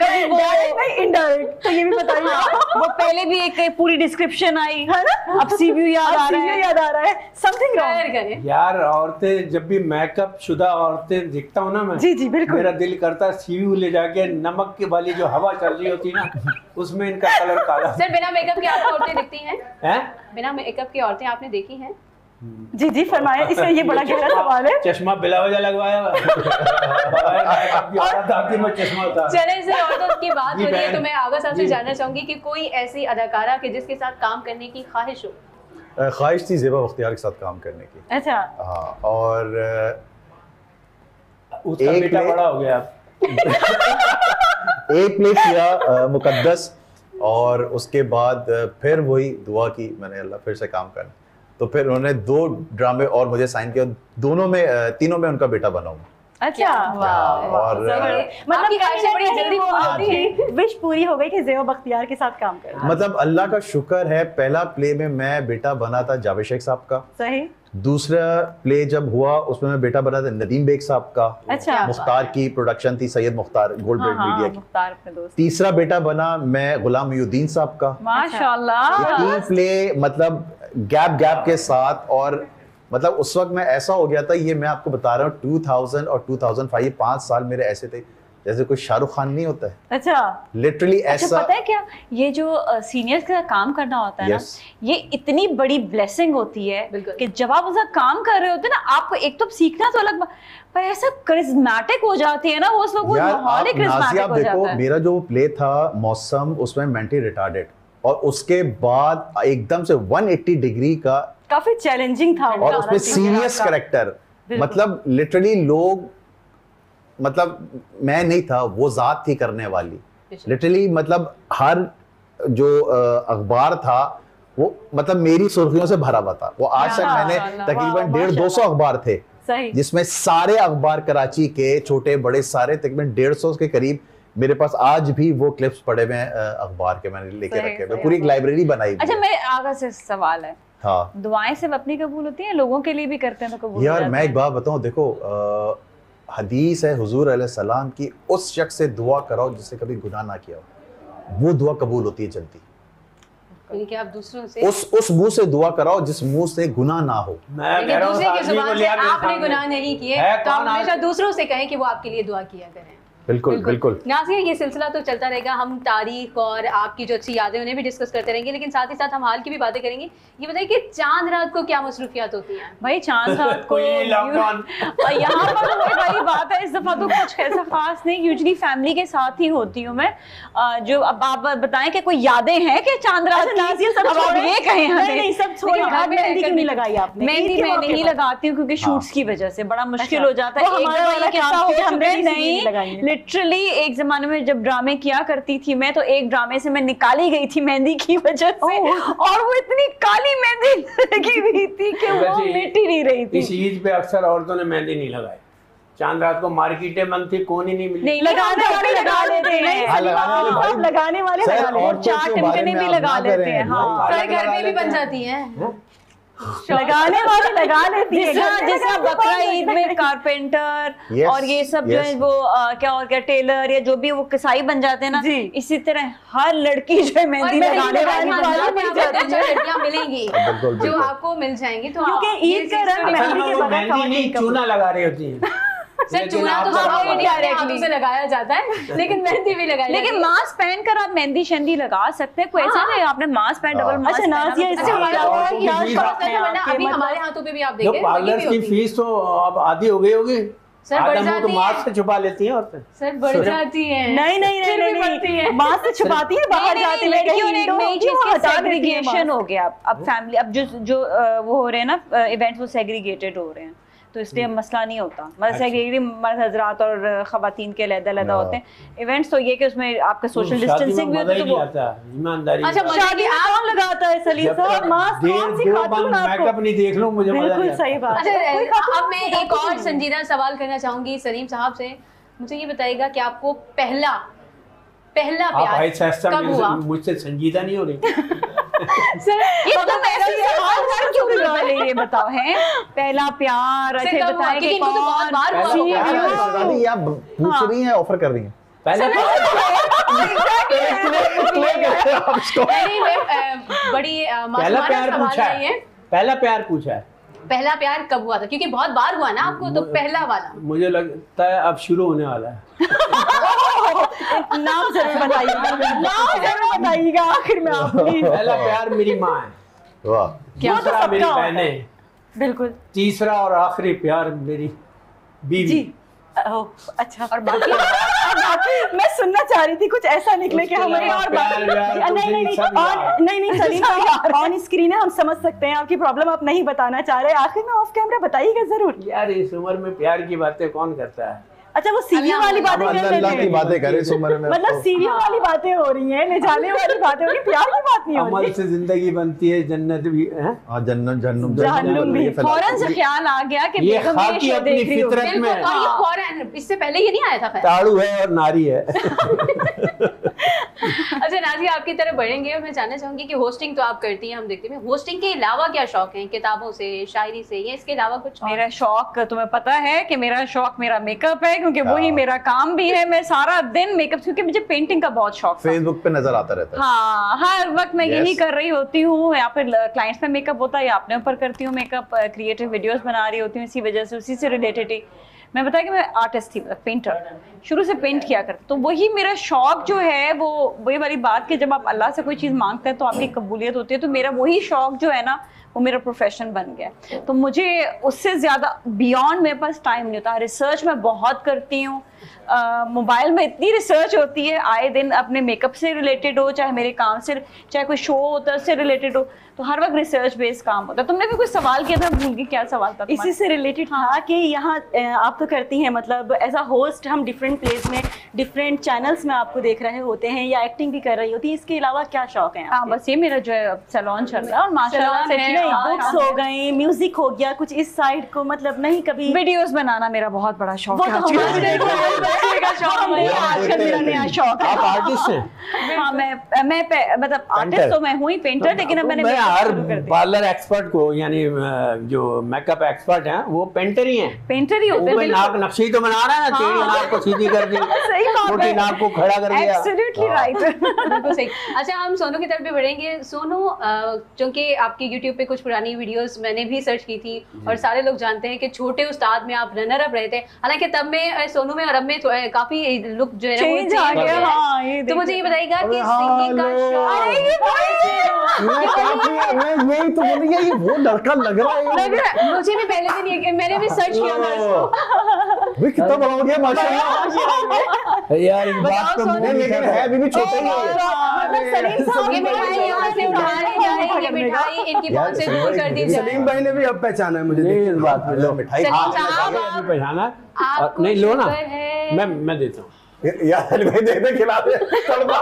कभी वो डायरेक्ट नहीं इनडायरेक्ट, तो ये भी बताइए आप। वो पहले भी एक पूरी डिस्क्रिप्शन आई है ना, अब सीवी याद आ रहा है। याद आ रहा है, समथिंग खैर रॉन्ग। करें। यार औरतें जब भी मेकअप शुदा औरतें दिखता हूँ ना मैं, जी, जी, बिल्कुल। मेरा दिल करता है सीयू ले जाके नमक की वाली जो हवा चल रही होती है ना, उसमें इनका कलर काला सर बिना मेकअप के आपको औरतें दिखती हैं? है। बिना मेकअप की औरतें आपने देखी हैं? जी जी फरमाए, इसमें ये बड़ा गहरा सवाल है। चश्मा बिला वजह लगवाया बगैर मेकअप की औरत आती मैं चश्मा उतार। चले से औरतों की बात जी हो रही है बहन। तो मैं आगा साहब से जी। जानना चाहूंगी कि कोई ऐसी अदाकारा के जिसके साथ काम करने की ख्वाहिश हो? ख्वाहिश थी ज़ेबा बख्तियार के साथ काम करने की। अच्छा, हाँ, और उसका एक बेटा ने- बड़ा हो गया। एक प्ले किया मुकद्दस, और उसके बाद फिर वही दुआ की मैंने, अल्लाह फिर से काम करना, तो फिर उन्होंने 2 ड्रामे और मुझे साइन किया, दोनों में तीनों में उनका बेटा बना हूँ। अच्छा, और मतलब आपकी ख्वाहिशें बड़ी जल्दी पूरी होती हैं। आपकी विश पूरी हो गई कि ज़ेबा बख्तियार के साथ काम करना। मतलब अल्लाह का शुक्र है, पहला प्ले में मैं बेटा बना था जावेद शेख साहब का, सही, दूसरा प्ले जब हुआ उसमें मैं बेटा बना था नदीम बेग साहब का। अच्छा। मुख्तार की प्रोडक्शन थी, सैयद मुख्तार गोल्ड हाँ, ब्रेड हाँ, मीडिया की। मुख्तार अपने दोस्त। तीसरा बेटा बना मैं गुलाम मुहीउद्दीन साहब का। माशाल्लाह। ये 3 प्ले मतलब गैप के साथ, और मतलब उस वक्त मैं ऐसा हो गया था, ये मैं आपको बता रहा हूँ 2000 और 2005 ये 5 साल मेरे ऐसे थे जैसे कोई शाहरुख खान नहीं होता है, अच्छा, लिटरली अच्छा ऐसा। पता है क्या, ये जो सीनियर्स के साथ काम करना होता है Yes. ना, ये इतनी बड़ी ब्लेसिंग होती है बिल्कुल। कि जब आप उसका काम कर रहे होते हैं ना, आपको एक तो सीखना तो अलग पर ऐसा करिश्मेटिक हो जाती है ना वो, उस वक्त वो यार माहौल ही आप नाज़िया करिश्मेटिक आप हो देखो, जाता है। मेरा जो प्ले था मौसम, उसमें मेंटली रिटार्डेड, और उसके बाद एकदम से 180 डिग्री का, काफी चैलेंजिंग था वो और गाना उसमें सीनियर सीरियस का। कैरेक्टर, बिल्कुल। मतलब लिटरली लोग, मतलब मैं नहीं था, वो जात थी करने वाली, लिटरली मतलब हर जो अखबार था वो मतलब मेरी सुर्खियों से भरा हुआ था वो। आज तक मैंने माशाल्लाह, तकरीबन वाह, 150-200 अखबार थे, सही, जिसमें सारे अखबार कराची के छोटे बड़े सारे तकरीबन 150 के करीब मेरे पास आज भी वो क्लिप्स पड़े हुए हैं अखबार के, मैंने लेके सही, रखे हुए, सही, पूरी एक लाइब्रेरी बनाई हुई अच्छा है। मेरे आगे से सवाल है, हाँ दुआएं सिर्फ अपनी कबूल होती हैं, लोगों के लिए भी करते हैं तो कबूल हो यार, जाती मैं एक हैं? बात बताऊं, देखो हदीस है हुजूर अलैहिस्सलाम की, उस शख्स से दुआ कराओ जिससे कभी गुनाह ना किया हो। वो दुआ कबूल होती है जल्दी। कि आप दूसरों से उस मुंह से दुआ कराओ जिस मुंह से गुनाह ना हो। मैं कह रहा हूं दूसरे की आदमी को जुबान से लिया मेरे आपने सामने। गुनाह नहीं किए है तो आप कौन हमेशा आज? दूसरों से कहें कि वो आपके लिए दुआ किया करें। बिल्कुल बिल्कुल। नाज़िया, ये सिलसिला तो चलता रहेगा, हम तारीख और आपकी जो अच्छी यादें उन्हें भी डिस्कस करते रहेंगे, लेकिन साथ ही साथ हम हाल की भी बातें करेंगे। ये बताइए कि चांद रात को क्या मसरूफियात होती हैं? भाई चांद रात को कोई लॉकडाउन। और यहाँ पर वही वाली बात है, इस दफा तो कुछ ऐसा खास नहीं, यूजुअली फैमिली के साथ ही होती हूँ मैं। जो अब आप बताएं कि कोई यादें हैं कि चांद रात की? नाज़िया, सब अब आप छोड़ें। ये कहें हमें। नहीं, सब छोड़ें। लेकिन आप मेहंदी क्यों नहीं लगाई आपने? मेहंदी ईद के मैं मौके नहीं पर। लगाती हूँ क्योंकि शूट्स की वजह से बड़ा मुश्किल अच्छा, हो जाता है। वो एक हमारे दफा वाला ये किस्सा काम हो कि चुका हमने है, इसीलिए नहीं लगाई नहीं है। लिटरली एक जमाने में जब ड्रामे किया करती थी मैं, तो एक ड्रामे से मैं निकाली गई थी मेहंदी की वजह से, और वो इतनी काली मेहंदी लगी हुई थी कि वो वैसे मिट ही नहीं रही थी। इस ईद पे अक्सर औरतों ने मेहंदी नहीं लगाई। चांद रात को मार्केटें बंद थी, कौन ही नहीं मिली। नहीं लगाने वाले लगा लेते हैं। हाँ, लगाने वाले भाई। आप लगाने वाले सर, लगा लेते हैं। औरतों के चार बारे टिमकने में भी आप लगा ना लेते करें। हैं, हाँ। अलग सर घर लगा में भी लेते बन हैं। जाती हैं। लगाने वाले लगा लेती है। जिसका बकरा ईद में कारपेंटर Yes, और ये सब जो है yes. वो क्या टेलर या जो भी वो कसाई बन जाते हैं ना, जी। इसी तरह हर लड़की जो है मेहंदी और लगाने वाली बन खानदान जाती में है। आपको जो लड़कियां मिलेंगी बिल्कुल, जो बिल्कुल। आपको मिल जाएंगी, तो क्योंकि आप ईद का रंग असल मेहंदी में के वो बगैर मेहंदी नहीं, खवातीन चूना लगा रही होती है। सर लेकिन चूना तो आप हमारे बराबर- इंडिया में हाथों से लगाया जाता है, लेकिन मेहंदी भी लगाई लेकिन जाती है। मास्क पहनकर आप मेहंदी शंदी लगा सकते हैं, कोई ऐसा नहीं आपने मास्क पहन डबल मास्क अच्छा, नाज़िया, पहना, इससे तो अच्छा, हाँ, हमारा औरतों की क्या फीस शौक आपके है, वरना आपके अभी मतलब- हमारे हाथों पे भी आप जो देखें लगी पार्लर भी की होती है। फीस तो अब आधी हो गई होगी। सर बढ़ आदम को तो जाती मास्क है, से छुपा लेती हैं औरतें। सर बढ़ जाती है। नहीं नहीं फिर नहीं भी बढ़ती नहीं है। मास्क से छुपाती है, बाहर जाती है लड़कियों ने एक नई चीज की हटा देती है सेग्रीगेशन mask। हो गया। अब फैमिली अब जो वो हो रहे हैं ना इवेंट्स, वो सेग्रीगेटेड हो रहे हैं, तो इसलिए अब मसला नहीं होता। मतलब सेग्रीगेटेड मर्द हजरात और खवातीन के अलग-अलग होते हैं इवेंट्स, तो ये कि उसमें आपका सोशल डिस्टेंसिंग भी होता है, तो वो ईमानदारी। अच्छा, से। मजा शादी में कौन लगाता है सलीम जब साहब? तक मास्क डेढ़ कौन दो सिखाती बार हूँ आपको? मेकअप नहीं देख लूं, मुझे मजा नहीं बिल्कुल आता। सही बात है। कोई अच्छा, खातून अब मैं आपको एक और संजीदा सवाल करना चाहूंगी सलीम साहब से। मुझे ये बताइएगा कि आपको पहला आप प्यार भाई साहब कब हुआ? मुझसे संजीदा नहीं हो रही। सर ये तो ऐसे सवाल कर क्यों रहे हैं, ये बताओ हैं पहला प्यार, सर, अच्छा कब हुआ? बताएं कि क्योंकि इनको तो बहुत कौन बार हुआ पहला होगा। प्यार है। दादी आप पूछ रही हैं, ऑफर कर रही हैं? पहले नहीं, बड़ी पहला मासूमाना प्यार सवाल पूछा नहीं है, है। पहला प्यार पूछा है। पहला प्यार कब हुआ था? क्योंकि बहुत बार हुआ ना आपको, तो पहला वाला। मुझे लगता है अब शुरू होने वाला है। नाम जरूर बताइएगा, नाम जरूर बताइएगा आखिर में आप प्लीज। पहला प्यार मेरी माँ है, वाह, दूसरा मेरी सबका होता है। बहनें, बिल्कुल तीसरा और आखिरी प्यार मेरी बीवी। जी। अच्छा, और बाकी मैं सुनना चाह रही थी कुछ ऐसा निकले कि उसके हमें अलावा और प्यार व्यार कुछ नहीं नहीं, सब यार। नहीं सलीम साहब, ऑन स्क्रीन है, हम समझ सकते हैं आपकी प्रॉब्लम, आप नहीं बताना चाह रहे, आखिर में ऑफ कैमरा बताइएगा जरूर। यार इस उम्र में प्यार की बातें कौन करता है? अच्छा, वो सीवियों वाली बातें कर रहे अल्लाह की थे, बातें करे इस उम्र में। मतलब सीवियों वाली बातें हो रही हैं, ले जाने वाली बातें हो रही, प्यार की बात नहीं हो अमल रही। से जिंदगी बनती है, जन्नत भी है। हाँ, जन्नत जन्नत जहन्नुम भी। फौरन से ख्याल आ गया कि ये बेगम खाकी ये शो अपनी देख रही होगी। फितरत बिल्कुल, में और ये फौरन, इससे पहले ये नहीं आया था खैर। ताड़ू है और नारी है। अच्छा नाज़िया, आपकी तरफ बढ़ेंगे और मैं जानना चाहूंगी कि होस्टिंग तो आप करती हैं, हम देखते हैं, होस्टिंग के अलावा क्या शौक है? किताबों से, शायरी से, या इसके अलावा कुछ और? मेरा शौक तुम्हें पता है कि मेरा शौक मेरा मेकअप है, क्योंकि वही हाँ। मेरा काम भी है। मैं सारा दिन मेकअप, क्योंकि मुझे पेंटिंग का बहुत शौक था। फेसबुक पे नजर आता रहता है। हाँ, हर वक्त मैं यही Yes. कर रही होती हूँ, या फिर क्लाइंट्स पे मेकअप होता है या अपने ऊपर करती हूँ मेकअप, क्रिएटिव वीडियोस बना रही होती हूँ, इसी वजह से, उसी से रिलेटेड ही मैं बताया कि मैं आर्टिस्ट थी, मतलब पेंटर, शुरू से पेंट किया करती, तो वही मेरा शौक जो है वो वही वाली बात कि जब आप अल्लाह से कोई चीज़ मांगते हैं तो आपकी कबूलियत होती है, तो मेरा वही शौक जो है ना वो मेरा प्रोफेशन बन गया। तो मुझे उससे ज़्यादा बियॉन्ड मेरे पास टाइम नहीं होता। रिसर्च मैं बहुत करती हूँ, मोबाइल में इतनी रिसर्च होती है आए दिन, अपने मेकअप से रिलेटेड हो, चाहे मेरे काम से, चाहे कोई शो होता है उससे रिलेटेड हो, तो हर वक्त रिसर्च बेस्ड काम होता है। तुमने भी कोई सवाल किया था, भूल गई क्या सवाल था इसी से रिलेटेड था कि यहाँ आप तो करती हैं, मतलब एज अ होस्ट हम डिफरेंट प्लेस में, डिफरेंट चैनल्स में आपको देख रहे होते हैं, या एक्टिंग भी कर रही होती है, इसके अलावा क्या शौक है? हाँ, बस ये मेरा जो है सैलून चल रहा है, और माशाल्लाह सैलून से है, बुक्स हो गए, म्यूजिक हो गया, कुछ इस साइड को, मतलब नहीं कभी वीडियोस बनाना मेरा बहुत बड़ा शौक वो है। तो हमारे का शौक है, आजकल मेरा नया शौक है। आप आर्टिस्ट हैं? हाँ मैं मतलब आर्टिस्ट तो मैं हूँ ही, पेंटर, लेकिन अब मैंने मैं makeup हर शुरू कर दिया। पार्लर एक्सपर्ट को, यानी जो मेकअप एक्सपर्ट हैं वो पेंटर ही हैं। पेंटर ही होते हैं, ऊपर नाक नक्शे तो बना रहा है ना, टेढ़ी नाक को सीधी कर दी, सही बात छोटी है, नाक को खड़ा कर दिया। Absolutely right. बिल्कुल सही। अच्छा, हम सोनू की तरफ भी बढ़ेंगे। सोनू, क्योंकि आपकी यूट्यूब पे कुछ पुरानी वीडियोस मैंने भी सर्च की थी और सारे लोग जानते हैं कि छोटे उस्ताद में आप रनर अप रहे थे, हालांकि तब में सोनू में और अब में काफी लुक जो है ना वो चेंज आ change हो गया। गया है। हाँ, ये तो मुझे ये बताइएगा कि हाँ, सिंगिंग का लो। शौक, मैं यही तो बोल रही, ये वो लड़का लग रहा है। मुझे भी पहले दिन मैंने भी सर्च किया था इसको। वे कितना बड़ा हो गया माशाल्लाह। यार इस बात को सोनू, लेकिन है अभी भी छोटा ही है। सलीम साहब ये मिठाई यहाँ से उठा ले जाए, ये मिठाई इनकी यार, पहुंच से सलीम दूर भाई कर दी की जाए। सलीम भाई ने भी अब पहचाना है मुझे। नहीं, इस बात में लो मिठाई सलीम हाथ में साहब, लगा के- अभी पहचाना आपको नहीं, लो ना, शुगर है। मैं देता हूँ। यार भाई दे खिला दे तड़पा।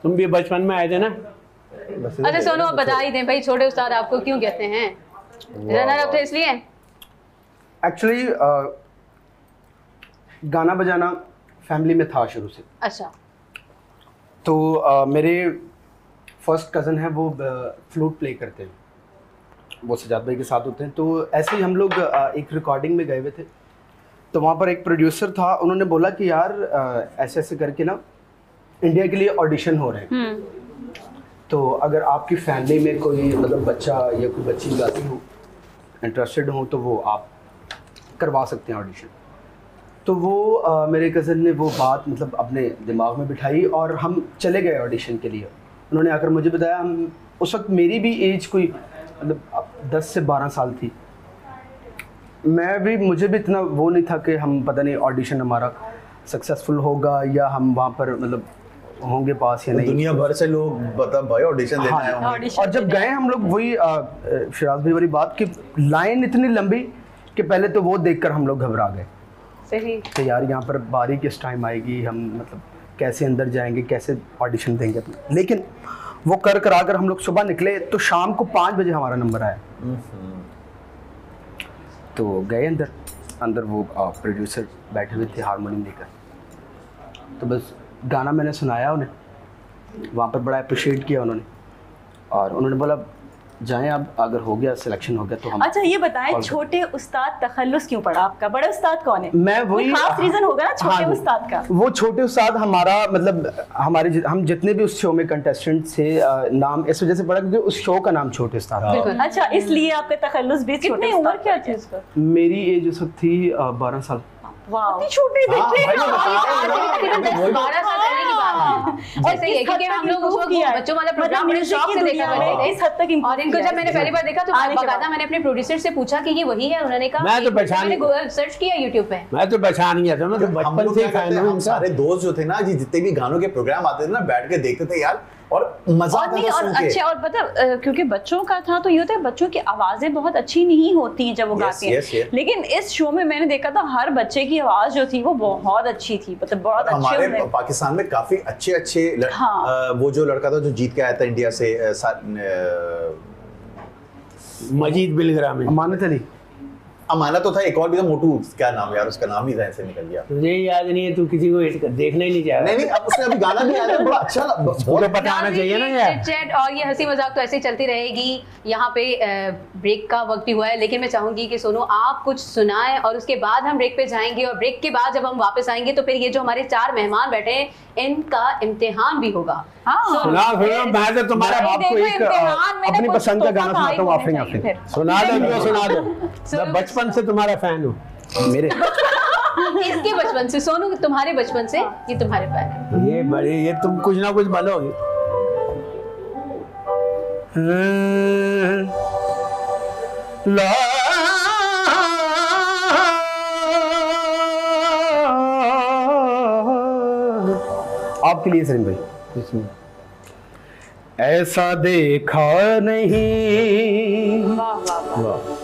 तुम भी बचपन में आए थे ना? अच्छा सोनू, आप बता ही दें भाई, छोटे उस्ताद आपको क्यों कहते हैं? रनर अप थे इसलिए? एक्चुअली गाना बजाना फैमिली में था शुरू से। अच्छा। तो मेरे फर्स्ट कज़न है, वो फ्लूट प्ले करते हैं, वो सजाद भाई के साथ होते हैं। तो ऐसे ही हम लोग एक रिकॉर्डिंग में गए हुए थे, तो वहाँ पर एक प्रोड्यूसर था, उन्होंने बोला कि यार ऐसे ऐसे करके ना इंडिया के लिए ऑडिशन हो रहे हैं, तो अगर आपकी फैमिली में कोई मतलब बच्चा या कोई बच्ची गाती हो, इंटरेस्टेड हो, तो वो आप करवा सकते हैं ऑडिशन। तो वो मेरे कज़न ने वो बात मतलब अपने दिमाग में बिठाई और हम चले गए ऑडिशन के लिए। उन्होंने आकर मुझे बताया, हम उस वक्त मेरी भी एज कोई मतलब 10 से 12 साल थी। मुझे भी इतना वो नहीं था कि हम पता नहीं ऑडिशन हमारा सक्सेसफुल होगा या हम वहाँ पर मतलब होंगे पास या नहीं। दुनिया भर से लोग बता भाई ऑडिशन देना है हमें। और जब गए हम लोग, वही शिराज भाई वाली बात कि लाइन इतनी लंबी कि पहले तो वो देखकर हम लोग घबरा गए सही। कि यार यहाँ पर बारी किस टाइम आएगी, हम मतलब कैसे अंदर जाएंगे, कैसे ऑडिशन देंगे अपना। लेकिन वो कर कर हम लोग सुबह निकले, तो शाम को 5 बजे हमारा नंबर आया। तो गए अंदर वो प्रोड्यूसर बैठे हुए थे हारमोनियम लेकर। तो बस गाना मैंने सुनाया उन्हें, वहाँ पर बड़ा अप्रिशिएट किया उन्होंने, और उन्होंने बोला जाएं अब, अगर हो गया सिलेक्शन हो गया तो हम। अच्छा ये बताएं, कॉल छोटे उस्ताद तखल्लुस क्यों पड़ा आपका? बड़े उस्ताद कौन है? मैं वही कोई खास रीजन होगा ना छोटे हाँ जी। उस्ताद का? वो छोटे उस्ताद हमारा मतलब हम जितने भी उस शो में कंटेस्टेंट थे, नाम इस वजह से पड़ा क्योंकि उस शो का नाम छोटे उस्ताद था। बिल्कुल। अच्छा, इसलिए आपका तखल्लुस भी छोटे कितनी उम्र उस्ताद क्या का थी है। उसका? मेरी एज उस वक्त थी 12 साल। वाह, छोटी हाँ, भाई मैं बता रहा हूँ ना, 12 साल पहले की बात है। और सही है, क्योंकि हम लोग उस वक्त बच्चों वाला प्रोग्राम बड़े शौक से देखा करते थे। इस हद तक और इनको जब मैंने पहली बार देखा तो आने के बाद। बाकायदा मैंने अपने प्रोड्यूसर से पूछा कि ये वही है, उन्होंने कहा मैं तो कि पहचान मैंने सर्च किया यूट्यूब पे। मैं तो पहचान गया था, मैं तो हम बचपन लोग से क्या फैन करते हैं, हूँ हम इनका। सारे दोस्त जो थे ना जी, जितने भी गानों के प्रोग्राम आते थे ना, बैठ के देखते थे यार, और मजा और आता नहीं, था और सुन के। अच्छे, और पता क्योंकि बच्चों का था तो ये होता है बच्चों की आवाजें बहुत अच्छी नहीं होती जब वो Yes, गाते हैं। yes, yes. लेकिन इस शो में मैंने देखा था हर बच्चे की आवाज जो थी वो बहुत अच्छी थी, मतलब बहुत अच्छे हमारे उन्हें- पाकिस्तान में काफी अच्छे हाँ। वो जो लड़का था जो जीत के आया था इंडिया से मजीद बिलग्रामी। अमानत अली। अमाना तो था, एक और भी था मोटू, क्या नाम यार उसका नाम ही जहन से निकल गया। तुझे याद नहीं है, तू किसी को देखना ही नहीं चाह नहीं अब उसने अभी गाना भी आया था, बड़ा अच्छा तो पता आना चाहिए ना यार। चैट और ये हंसी मजाक तो ऐसे ही चलती रहेगी। यहाँ पे ब्रेक का वक्त भी हुआ है, लेकिन मैं चाहूंगी कि सोनू आप कुछ सुनाएं और उसके बाद हम ब्रेक पे जाएंगे, और ब्रेक के बाद जब हम वापस आएंगे तो फिर ये जो हमारे 4 मेहमान बैठे हैं इनका इम्तिहान भी होगा। हाँ। सुना मैं तो तुम्हारा भाई आपको देखो, एक इम्तिहान में ना अपनी कुछ पसंद का तोहफा गाना सुनाता हूँ, होना आफरीन चाहिए आफरीन। फिर। सुना दो। मैं बचपन से तुम्हारा फैन हूँ। मेरे इसके बचपन से, सोनू तुम्हारे बचपन से ये तुम्हारे पैर है। ये बड़े, ये तुम कुछ ना कुछ बनोगे। ला आपके लिए सलीम भाई, इसमें ऐसा देखा नहीं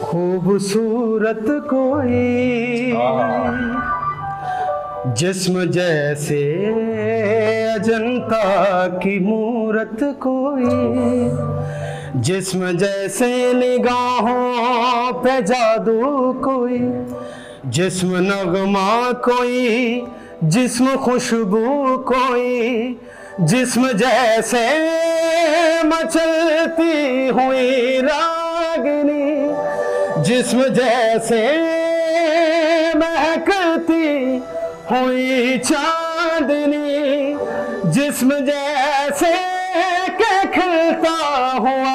खूबसूरत कोई, जिस्म जैसे अजंता की मूरत कोई, जिस्म जैसे निगाहों पे जादू कोई, जिस्म नगमा कोई, जिस्म खुशबू कोई जिस्म जैसे मचलती हुई रागिनी, जिस्म जैसे महकती हुई चांदनी, जिस्म जैसे के खिलता हुआ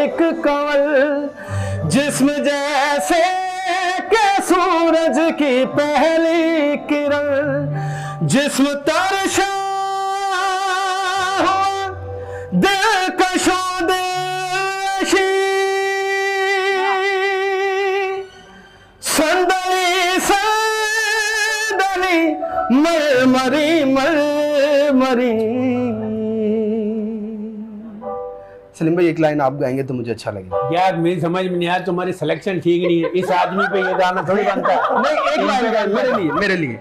एक कंवल, जिस्म जैसे के सूरज की पहली किरण, जिस्म तरशा हुआ दिलकशों देशी, संदली संदली मरमरी मरमरी। सलीम भाई एक लाइन आप गाएंगे तो मुझे अच्छा लगेगा। यार मेरी समझ में नहीं आया, तुम्हारी सिलेक्शन ठीक नहीं है, इस आदमी पे ये गाना थोड़ी बनता है। नहीं एक लाइन गाए मेरे लिए।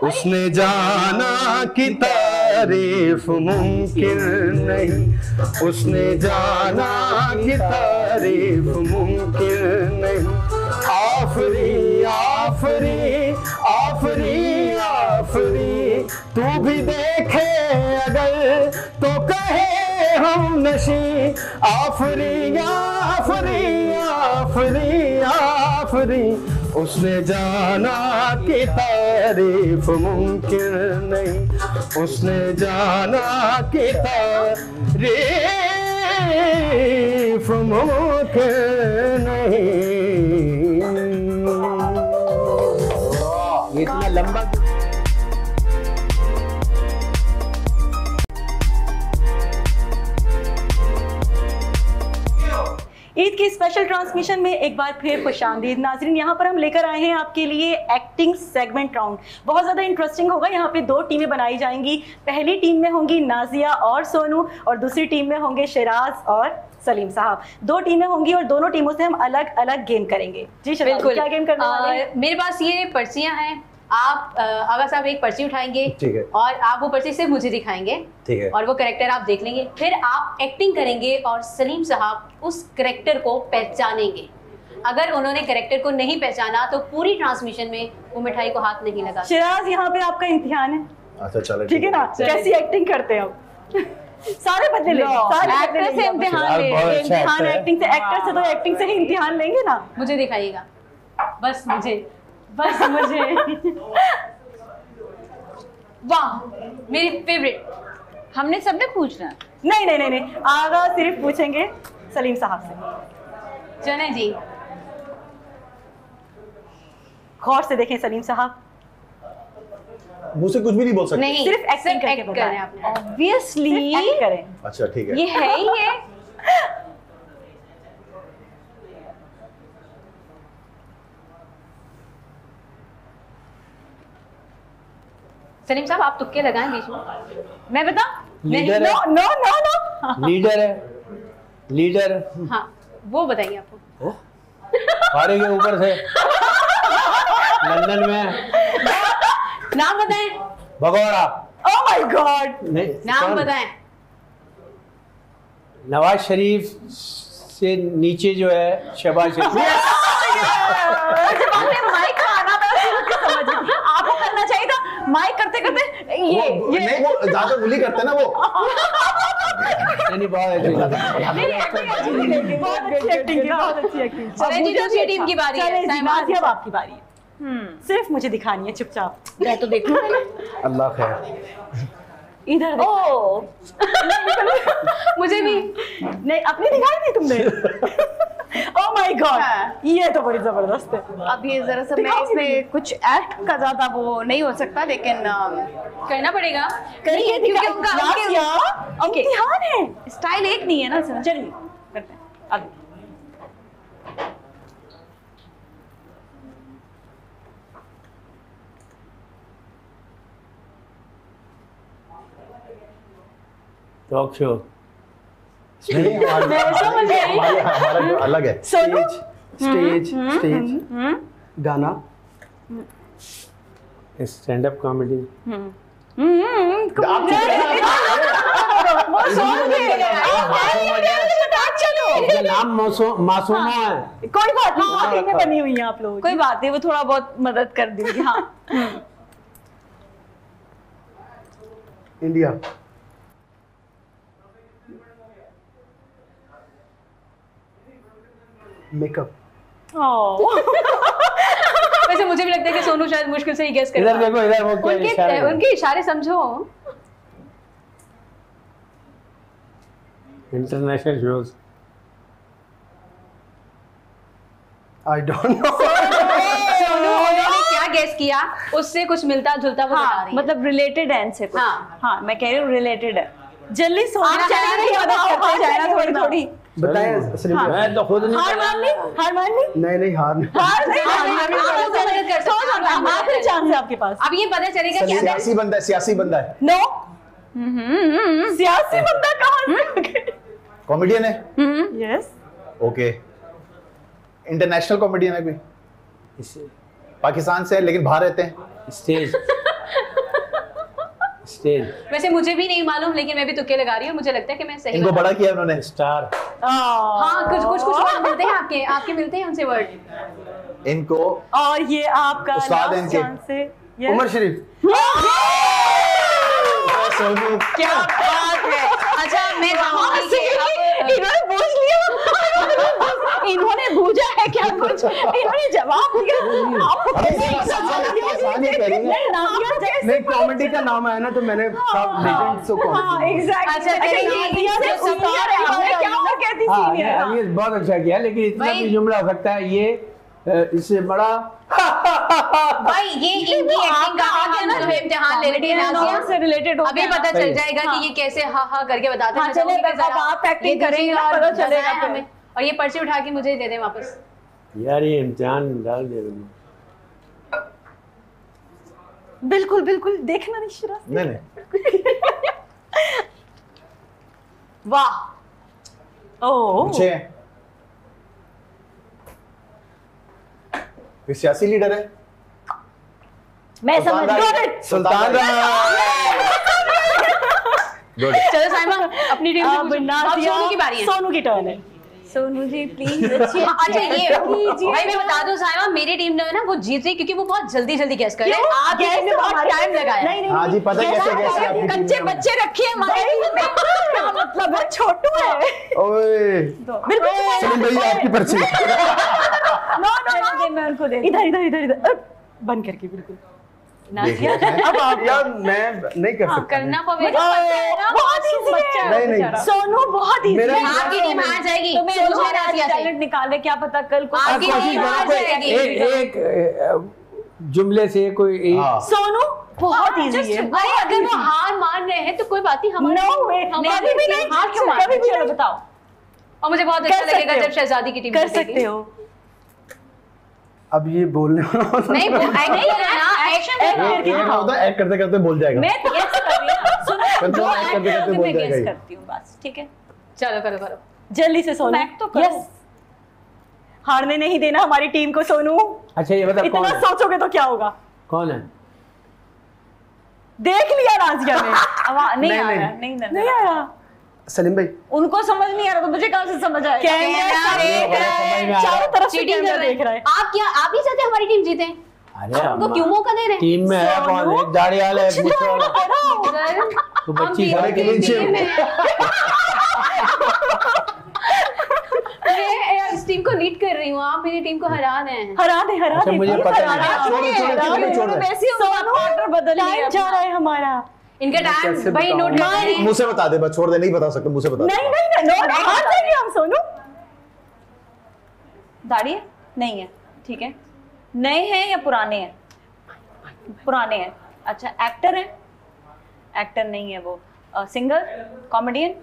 उसने जाना कि तारीफ मुमकिन नहीं, उसने जाना कि तारीफ मुमकिन नहीं, आफरी आफरी आफरी आफरी, तू भी देखे अगर तो कहे हम नशी, आफरी आफरी आफरी आफरी, उसने जाना कि तारीफ मुमकिन नहीं, उसने जाना कि तारीफ मुमकिन नहीं। ये इतना लंबा ईद की स्पेशल ट्रांसमिशन में एक बार फिर खुशामदीद नाज़रीन। यहाँ पर हम लेकर आए हैं आपके लिए एक्टिंग सेगमेंट राउंड। बहुत ज़्यादा इंटरेस्टिंग होगा। यहाँ पे 2 टीमें बनाई जाएंगी। पहली टीम में होंगी नाजिया और सोनू और दूसरी टीम में होंगे शिराज और सलीम साहब। 2 टीमें होंगी और दोनों टीमों से हम अलग अलग गेम करेंगे। जी बिल्कुल, क्या गेम करने वाले हैं? मेरे पास ये पर्चियां हैं। आप आगा साहब एक पर्ची उठाएंगे, ठीक है, और आप वो पर्ची सिर्फ मुझे दिखाएंगे, ठीक है, और वो कैरेक्टर आप देख लेंगे। फिर आप एक्टिंग करेंगे और सलीम साहब उस कैरेक्टर को पहचानेंगे। अगर उन्होंने कैरेक्टर को नहीं पहचाना तो पूरी ट्रांसमिशन में वो मिठाई को हाथ नहीं लगा। शिराज, यहाँ पे आपका इम्तिहान है। अच्छा चलो ठीक है ना, कैसी एक्टिंग करते हैं आप? सारे बदले लेंगे, सारे एक्टर से इम्तिहान ले, इम्तिहान एक्टिंग से, एक्टर से तो एक्टिंग से ही इम्तिहान लेंगे ना। मुझे दिखाइएगा, बस मुझे वाह, मेरी फेवरेट। हमने सबने पूछना? नहीं नहीं नहीं नहीं, आगा सिर्फ पूछेंगे सलीम साहब से। चलें जी, गौर से देखें सलीम साहब, मुंह से कुछ भी नहीं बोल सकते। नहीं, सिर्फ एक्टिंग करके एक्ट करना है आपने। ऑब्वियसली एक्ट करें। अच्छा ठीक है। ये है ही है। सलीम साहब आप तुक्के लगाएं बीच में। मैं बता? लीडर है, नो नो नो, लीडर है, लीडर। हाँ वो बताइए आपको। हारे के ऊपर से लंदन में नाम बताएं। भगोड़ा। ओह माय गॉड, नाम बताएं। नवाज शरीफ से नीचे जो है शहबाज शरीफ। जब आपने माइक आना था समझ आपको करना चाहिए था। माइक करते करते ये नहीं वो ज्यादा बुली करते ना वो। नहीं बहुत बहुत अच्छी एक्टिंग की, बहुत अच्छी एक्टिंग। चलें जी, दूसरी टीम की बारी है। चलें जी, नाज़िया, अब आपकी बारी है। सिर्फ मुझे दिखानी है चुपचाप। मैं तो देखूं। अल्लाह खैर। इधर देखो। ओ मुझे भी नहीं, अपनी दिखाई नहीं तुमने। ओह माय गॉड, ये तो बड़ी जबरदस्त है। अब ये जरा सा मैं इसमें कुछ एक्ट का ज्यादा वो नहीं हो सकता, लेकिन करना पड़ेगा करिए, क्योंकि उनका इम्तिहान है। स्टाइल एक नहीं है ना सर। चलिए करते हैं अब। टॉक शो हमारा जो अलग है। सोनू, स्टेज स्टेज गाना, स्टैंड अप कॉमेडी। उसका नाम मासूमा है। कोई बात नहीं, टीमें बनी हुई हैं आप लोग। कोई बात नहीं, वो थोड़ा बहुत मदद कर देंगे। हाँ इंडिया। मेकअप। वैसे मुझे भी लगता है कि सोनू शायद मुश्किल से ही गेस कर इधर देखो, इधर वो क्या इशारा है? उनके इशारे समझो। International shows. I don't know. Sonu उन्होंने क्या गेस किया उससे कुछ मिलता जुलता वो बता रही है। मतलब रिलेटेड है इनसे कुछ। हाँ। हाँ मैं कह रही हूँ रिलेटेड है। जल्दी सोना आप चले नहीं बताओ जाना थोड़ी थोड़ी। बताएं सलीम भाई। मैं तो खुद नहीं हार माननी, हार माननी, नहीं नहीं हार नहीं। हार नहीं, आखिरी चांस है आपके पास। अब ये पता चलेगा कि सियासी बंदा है, सियासी बंदा है, नो, सियासी बंदा कहाँ से? कॉमेडियन है। यस, ओके, इंटरनेशनल कॉमेडियन है कोई, पाकिस्तान से है लेकिन बाहर रहते हैं। स्टेज वैसे मुझे भी नहीं मालूम लेकिन मैं भी तुक्के लगा रही हूँ। मुझे लगता है कि मैं सही इनको बता बड़ा किया उन्होंने। स्टार। हाँ कुछ वर्ड मिलते हैं आपके मिलते हैं उनसे वर्ड। इनको और ये आपका उस्ताद last इनके। chance है। Yes. उमर शरीफ। सोनू। क्या बात है। अच्छा मैं चाहूंगी कि इन्होंने पूछ लिया, इन्होंने पूछा है क्या कुछ, इन्होंने जवाब दिया। आपको आसानी करेंगे। नहीं कॉमेडी का नाम आया ना तो मैंने सब लेजेंड्स को कॉमेडी। अच्छा करेंगे हाँ ये बहुत अच्छा किया, लेकिन इतना भी जुमला हो सकता है ये इससे बड़ा। भाई ये इनकी एक्टिंग का है ना, जो इम्तिहान ले रही है नाज़िया से रिलेटेड हो अभी पता चल जाएगा कि ये कैसे हा हा करके बताते हैं। चले अब आप एक्टिंग करेंगे ना पता चलेगा हमें। और ये पर्ची उठा के मुझे दे दें वापस। यार ये इम्तिहान डाल दे रही। बिल्कुल बिल्कुल देखना नहीं शुरू। नहीं वाह, ओह पूछे कोई सियासी लीडर है। मैं समझ गई। सुल्तान गुड। चलो साइमा अपनी टीम से अब पूछो। अब नाज़िया, सोनू की बारी है। सोनू की टर्न है। सोनू जी प्लीज अच्छा ये भाई मैं बता दूं साइमा, मेरी टीम ने है ना वो जीत रही क्योंकि वो बहुत जल्दी जल्दी गैस कर रहे हैं। आप Guess ने बहुत हमारे- टाइम लगाया। नहीं हाँ जी, पता है कैसे कैसे आपकी टीम कच्चे में- बच्चे रखे हमारे क्या मतलब है, छोटू है। ओए बिल्कुल सलीम भाई आपकी पर्ची। मैं उनको दे इधर इधर इधर इधर बंद करके बिल्कुल। देखिए अब आप यार मैं नहीं कर सकता। करना पड़ेगा। बहुत इजी है। नहीं नहीं सोनू बहुत इजी मेरा- है। आपकी टीम हार जाएगी। तो मैं सोनू है नाज़िया से। टैलेंट निकाले क्या पता कल को आपकी टीम हार जाएगी। एक जुमले से कोई हाँ सोनू बहुत इजी है। भाई अगर वो हार मान रहे हैं तो कोई बात नहीं। No way, कभी भी नहीं, हार क्यों मान कभी भी चलो नहीं। बताओ। और मुझे बहुत अच्छा कर सकते लगेगा हो। जब शहजादी की टीम कर जीतेगी। सकते हो। अब ये बोलने नहीं नहीं ना एक्शन एक होता है ऐड करते करते बोल जाएगा। मैं तो गेस कर रही हूँ। सुनो कंट्रोल जो ऐड act करते करते करोगे बोल मैं जाएगा गेस ये। करती हूँ बस ठीक है। चलो करो करो। जल्दी से सोनू। मैं तो करूँ। Yes. हारने नहीं देना हमारी टीम को सोनू। अच्छा ये बता कौन इतना है? सोचोगे तो क्या होगा। कौन है? देख लिया नाज़िया ने। नहीं नहीं, आ रहा नहीं। नहीं आया। सलीम भाई उनको समझ नहीं आ रहा तो मुझे कहाँ से समझ आएगा। कैमरा देख रहा है, चारों तरफ से चीटिंग कैमरा कर रहे देख रहा है। हैं। आप क्या आप ही चाहते हैं हमारी टीम जीते? अरे उनको क्यों मौका दे रहे हैं? टीम में है कौन? एक दाढ़ी वाला है, मूंछ वाला। अगर तो हम बच्ची तीनों सारे की clean sheet। टीम है। मैं इस टीम को लीड कर रही हूँ। आप मेरी टीम को हरा रहे हैं। हरा दे हरा अच्छा, दे। मुझे please पता हरा नहीं। दे। छोड़ दे, छोड़ दे, वैसे ही उनका पार्टनर बदल लिया टाइम जा रहा है हमारा। इनका टाइम कैसे भाई बताऊं? नोट कर रहे मुंह से बता दे, बस छोड़ दे, नहीं बता सकते, मुंह से बता दे। नहीं नहीं नहीं हार जाएंगे हम सोनू। दाढ़ी है? नहीं है ठीक है। नए हैं या पुराने हैं? पुराने हैं। अच्छा एक्टर है? एक्टर नहीं है वो। Singer? Comedian?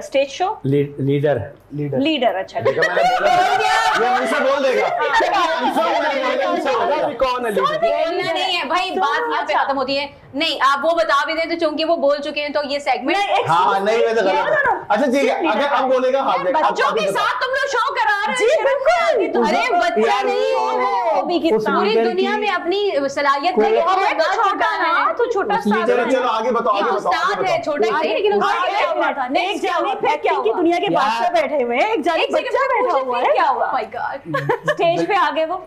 Stage show? Leader. Leader? अच्छा देखा मैंने बोला था। ये मुंह से बोल देगा। कौन है लीडर? बोलना नहीं है भाई। बात यहाँ पे खत्म होती है। नहीं आप वो बता भी दें तो चूंकि वो बोल चुके हैं तो ये सेगमेंट हाँ नहीं वैसे गलत है। अच्छा ठीक है, अगर अब बोलेगा हाथ देख। बच्चों के साथ तुम लोग शो करा रहे हो। जी बिल्कुल। अरे बच्चा यार, नहीं है वो भी कितना पूरी लीडर दुनिया की- में अपनी सलाहियत कोई- नहीं और है। तो छोटा है तो छोटा सा चलो चलो आगे बताओ, एक आगे बताओ, उस्ताद आगे है बताओ। छोटा ही सही लेकिन उस्ताद क्या हुआ था? एक Next क्या जाने हुआ? पे क्या की हुआ? दुनिया के यार। बादशाह बैठे हुए हैं, एक जाने एक सेकंड बच्चा बैठा हुआ है। क्या हुआ? My God. स्टेज पे आ गए वो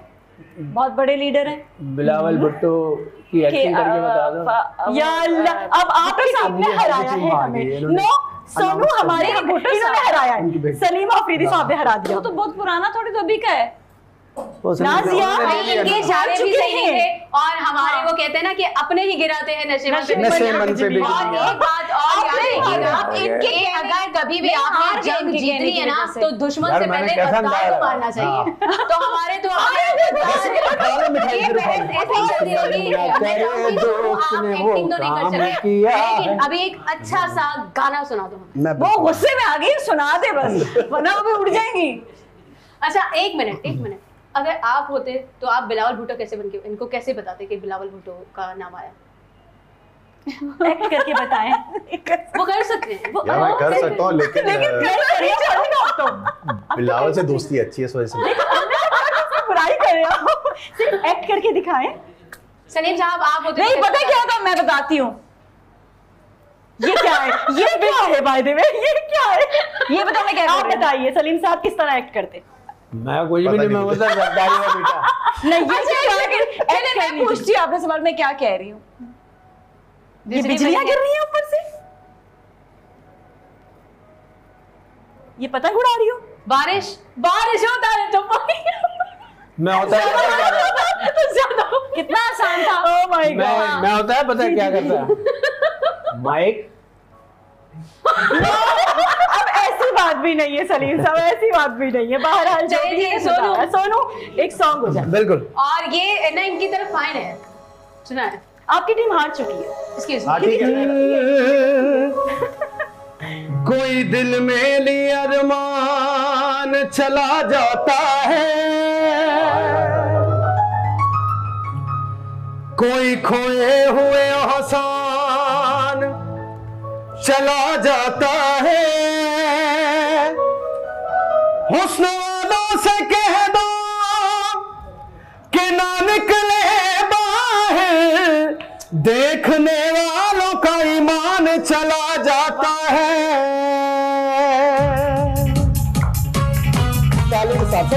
बहुत बड़े लीडर हैं। बिलावल भुट्टो की एक्टिंग करके बता दो। या अल्लाह, अब आपके सामने हराया है हमें। नो, सोनू हमारे इन्होंने हराया है, सलीम अफरीदी साहब ने हरा दिया। वो तो बहुत पुराना, थोड़ी तो अभी का है। नाज़िया इनके इशारे भी सही थे और हमारे वो कहते हैं ना कि अपने ही गिराते हैं नशे मन पे भी। और एक बात और याद रखिएगा, अगर कभी भी आपने जंग जीतनी है ना तो दुश्मन से पहले गद्दार को मारना चाहिए। तो हमारे तो ये बहस ऐसे ही चलती रहेगी। मैं चाहूंगी तो आप एक्टिंग तो नहीं कर सकते, लेकिन अभी एक अच्छा सा गाना सुना दो। वो गुस्से में आ गई, सुना दे बस, वरना वो भी उड़ जाएंगी। अच्छा एक मिनट, अगर आप होते तो आप बिलावल भुट्टो कैसे बन के इनको कैसे बताते कि बिलावल भुट्टो का नाम आया? एक्ट करके बताएं। वो कर सकते हैं, वो मैं कर सकता हूँ, लेकिन तो बिलावल से दोस्ती अच्छी है, इस वजह से बुराई कर रहे हो, सिर्फ एक्ट करके दिखाएं। सलीम साहब आप होते नहीं पता क्या था, मैं बताती हूँ। ये क्या है, ये क्या है बाय द वे, ये क्या है, ये बताओ मैं क्या। आप बताइए सलीम साहब किस तरह एक्ट करते? मैं कुछ भी नहीं, मैं बोलता गद्दारी का बेटा। नहीं ये मैं पूछती हूँ आपने सवाल, मैं क्या कह रही हूँ? ये बिजलियां गिर रही हैं ऊपर से, ये पतंग उड़ा रही हो। बारिश होता है तो मैं होता है कितना आसान था। ओह माय गॉड। मैं होता है पता है क्या करता? माइक। अब ऐसी बात भी नहीं है सलीम साहब, ऐसी बात भी नहीं है। बहरहाल चलिए सोनू एक सॉन्ग हो जाए। बिल्कुल। और ये ना इनकी तरफ फाइन है, सुना है? आपकी टीम हार चुकी है। Excuse ठीक है। कोई दिल में लिए अरमान चला जाता है, कोई खोए हुए हसान चला जाता है। हुस्न वालों से कह दो कि ना निकले बाहर, देखने वालों का ईमान चला जाता है। ताली के साथ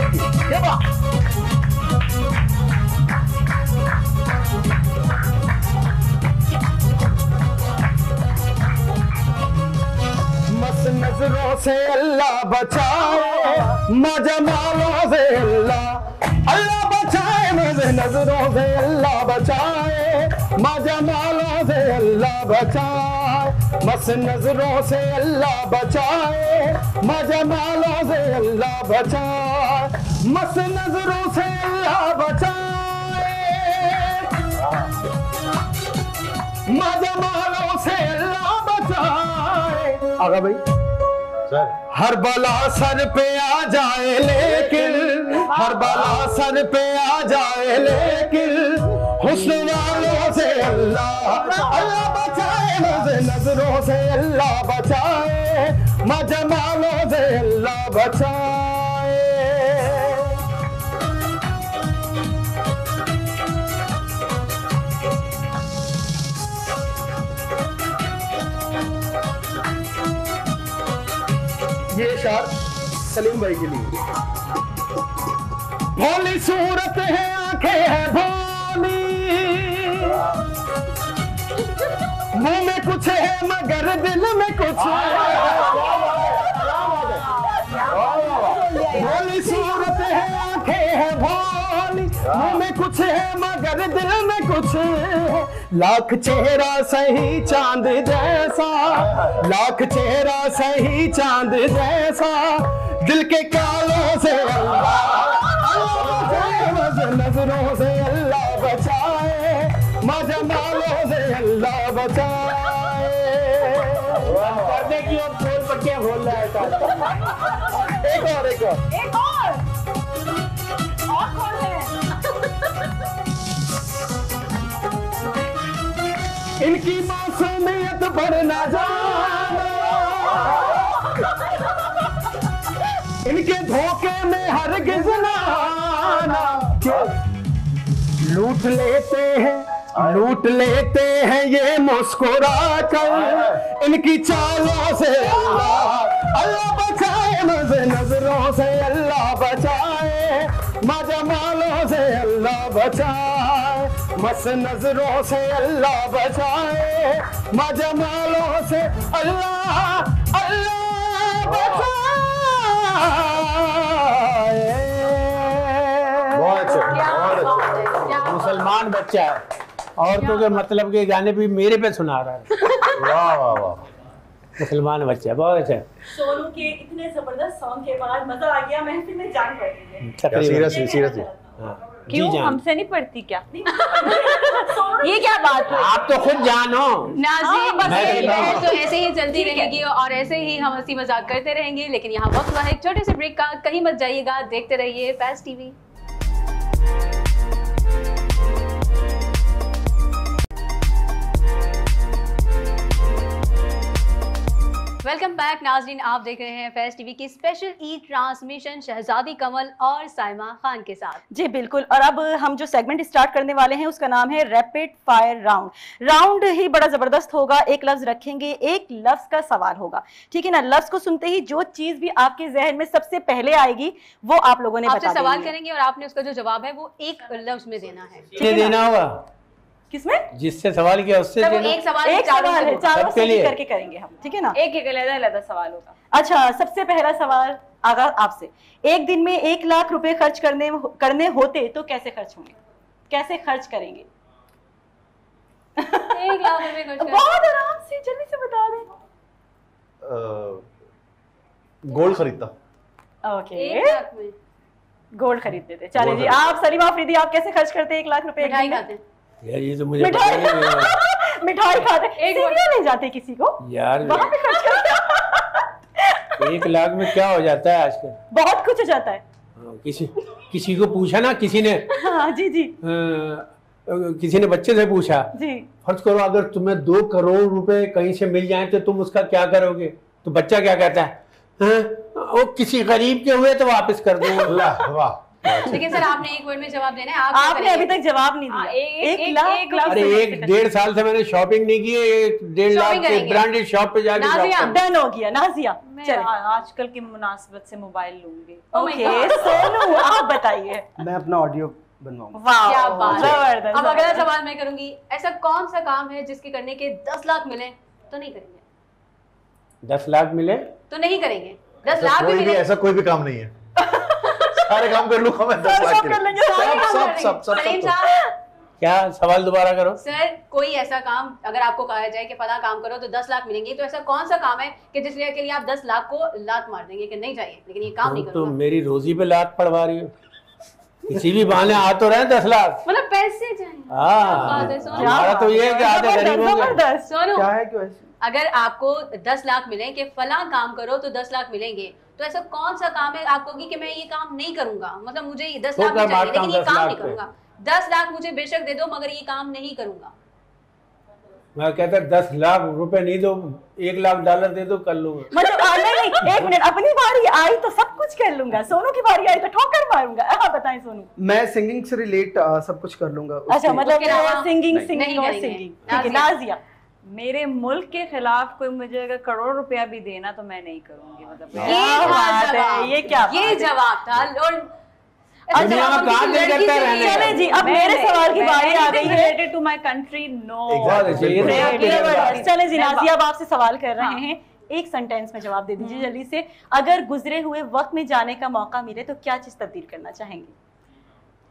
नजरों से अल्लाह बचाए, मजमालों से अल्लाह बचाए, मुझे नजरों से अल्लाह बचाए, मजमालों से अल्लाह बचाए, मस नजरों से अल्लाह बचाए, मजमालों से अल्लाह बचाए, मस नजरों से अल्लाह बचाए, मजमालों से अल्लाह बचाए। आगा भाई सर, हर बला सर पे आ जाए लेकिन, हर बला सर पे आ जाए लेकिन, हुस्न वालों से अल्लाह बचाए, मुझे नजरों से अल्लाह बचाए, मजमालों से अल्लाह बचाए। ये शार सलीम भाई के लिए। भोली सूरत है, आंखें है भोली, मुंह में कुछ है मगर दिल में कुछ है। भोली सूरत है, आंखें है भोली, मुंह में कुछ है मगर दिल में कुछ है। लाख चेहरा सही चांद जैसा, लाख चेहरा सही चांद जैसा, दिल के कालों से नजरों से अल्लाह बचाए, मजमालों से अल्लाह बचाए। पर्दे की ओर खोल पट्टियां खोल रहा है। एक और खोल रहे हैं। इनकी मासूमियत पर ना जाना, इनके धोखे में हरगिज़ ना आना। लूट लेते हैं ये मुस्कुरा कर, इनकी चालों से अल्लाह बचाए, मुझे नजरों से अल्लाह बचाए, मजमालों से अल्लाह अल्लाह बचाए, मस नजरों से अल्लाह बचाए, मजमालों से अल्लाह अल्लाह बचाए। बहुत अच्छा। मुसलमान बच्चा है, औरतों के मतलब के गाने भी मेरे पे सुना रहा है। वाह वाह वाह, मुसलमान बच्चा, बहुत अच्छा। सोनू के इतने जबरदस्त सॉन्ग के बाद मजा आ गया, महफिल में जान पड़ गई है। सीरियसली सीरियसली क्यों हमसे नहीं पढ़ती क्या? ये क्या बात है? आप तो खुद जानो। नाज़रीन, बस ये यही बहस तो ऐसे ही चलती रहेगी और ऐसे ही हम हंसी मजाक करते रहेंगे, लेकिन यहाँ वक्त हुआ है एक छोटे से ब्रेक का। कहीं मत जाइएगा, देखते रहिए फैज़ टीवी। वेलकम बैक नाज़रीन, आप देख रहे हैं फैज़ टीवी की स्पेशल ईद ट्रांसमिशन शहजादी कमल और साइमा खान के साथ। जी बिल्कुल, और अब हम जो सेगमेंट स्टार्ट करने वाले हैं उसका नाम है रैपिड फायर राउंड। राउंड ही बड़ा जबरदस्त होगा, एक लफ्ज रखेंगे, एक लफ्ज का सवाल होगा, ठीक है ना। लफ्ज को सुनते ही जो चीज भी आपके जहन में सबसे पहले आएगी वो आप लोगों ने आपसे बता सवाल देनी है। करेंगे और आपने उसका जो जवाब है वो एक लफ्ज में देना है। ये देना होगा, किसमें? जिससे सवाल किया उससे तो वो देना। एक सवाल एक सवाल है, चारों सबके से लिए करके करेंगे हम, ठीक है ना। एक एक अलग-अलग सवाल होगा। अच्छा, सबसे पहला सवाल आगाज आपसे। एक दिन में 1 लाख रुपए खर्च करने होते तो कैसे खर्च होंगे, कैसे खर्च करेंगे? 1 लाख रुपए खर्च कर। बहुत आराम से, जल्दी से बता दें। गोल्ड खरीदता। ओके, 1 लाख में गोल्ड खरीदते थे। चलिए जी, आप सलीमा अफरीदी, आप कैसे खर्च करते हैं 1 लाख रुपए? मिठाई खाते हैं। यार ये तो मुझे पता ही नहीं है। मिठाई खाते, सीरियल नहीं जाते किसी को यार। वहां पे खर्च करते 1 लाख में क्या हो जाता है आजकल? बहुत कुछ हो जाता है। हाँ, किसी को पूछा ना, किसी ने हाँ जी जी किसी ने बच्चे से पूछा, जी, फर्ज करो अगर तुम्हें 2 करोड़ रुपए कहीं से मिल जाए तो तुम उसका क्या करोगे? तो बच्चा क्या कहता है? हाँ, वो किसी गरीब के हुए तो वापस कर दूंगा। वाह। लेकिन सर आपने 1 वर्ड में जवाब देना है। आपने अभी तक जवाब नहीं दिया। एक लाख अरे 1-1.5 साल से मैंने शॉपिंग नहीं की है, 1-1.5 लाख के ब्रांडेड शॉप पे जाके नाज़िया, डन हो गया। नाज़िया, मैं आजकल की मुनासिबत से मोबाइल लूंगी। ओके, सोनू आप बताइए। मैं अपना ऑडियो बनवाऊंगा। वाह, क्या बात है। जबरदस्त। अब अगला सवाल मैं करूंगी, ऐसा कौन सा काम है जिसके करने के 10 लाख मिले तो नहीं करेंगे? 10 लाख मिले तो नहीं करेंगे। 10 लाख भी मिले ऐसा कोई भी काम नहीं है। सारे काम कर लूंगा मैं 10 लाख के लिए। सब सलीम साहब, क्या? सवाल दोबारा करो। सर कोई ऐसा काम अगर आपको कहा जाए कि फला काम करो तो 10 लाख मिलेंगे, तो ऐसा कौन सा काम है कि जिसके के लिए आप 10 लाख को लात मार देंगे कि नहीं चाहिए, लेकिन ये काम नहीं तो करूंगा? मेरी रोजी पे लात पड़वा रही हो। किसी भी बहाने आ तो रहे 10 लाख। मतलब पैसे चाहिए। हाँ, बात है, सोनू। हमारा तो ये है कि आधे गरीब हो गए। जबरदस्त। सोनू, क्या है, क्यों ऐसे? अगर आपको 10 लाख मिले कि फला काम करो तो 10 लाख मिलेंगे, तो ऐसा कौन सा काम है आपको कि मैं ये काम नहीं करूंगा, मतलब मुझे ये 10 लाख ठोकर नहीं चाहिए मारता लेकिन हूं ये 10 काम लाख नहीं पे। करूंगा। 10 लाख मुझे बेशक दे दो मगर ये काम नहीं करूंगा। मैं कहता 10 लाख रुपए नहीं दो, $1 लाख दे दो, कर लूंगा। मतलब नहीं, एक मिनट, अपनी बारी आई तो सब कुछ कर लूंगा, सोनू की बारी आई तो ठोकर मारूंगा। हाँ बताएं सोनू। मैं सिंगिंग से रिलेट सब कुछ कर लूंगा। अच्छा, मतलब उसके अलावा सिंगिंग नहीं और करेंगे। सिंगिंग, ठीक है। नाज़िया, मेरे मुल्क के खिलाफ कोई मुझे अगर करोड़ रुपया भी देना तो मैं नहीं करूंगी। मतलब ये बात है, ये क्या बात ये है? जवाब था लॉर्ड। दुनिया में कहाँ दिल करता है रहने का? चले जी, अब मेरे सवाल की बारी आ गई है। Related to my country, no. चले जी, नाज़िया अब आपसे सवाल कर रहे हैं, एक सेंटेंस में जवाब दे दीजिए जल्दी से। अगर गुजरे हुए वक्त में जाने का मौका मिले तो क्या चीज तब्दील करना चाहेंगी?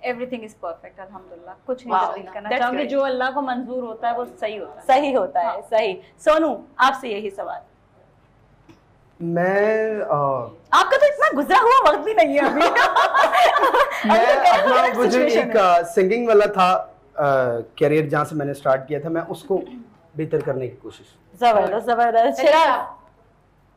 एवरीथिंग इज परफेक्ट, अल्हम्दुलिल्लाह। कुछ नहीं Wow, तब्दील करना that's चाहूंगी। great. जो अल्लाह को मंजूर होता है वो सही होता है। सही होता है, सही। सोनू आपसे यही सवाल। मैं आपका तो इतना गुजरा हुआ वक्त भी नहीं है अभी। अपना वो जो एक सिंगिंग वाला था कैरियर जहाँ से मैंने स्टार्ट किया था, मैं उसको बेहतर करने की कोशिश। जबरदस्त जबरदस्त। चिराग,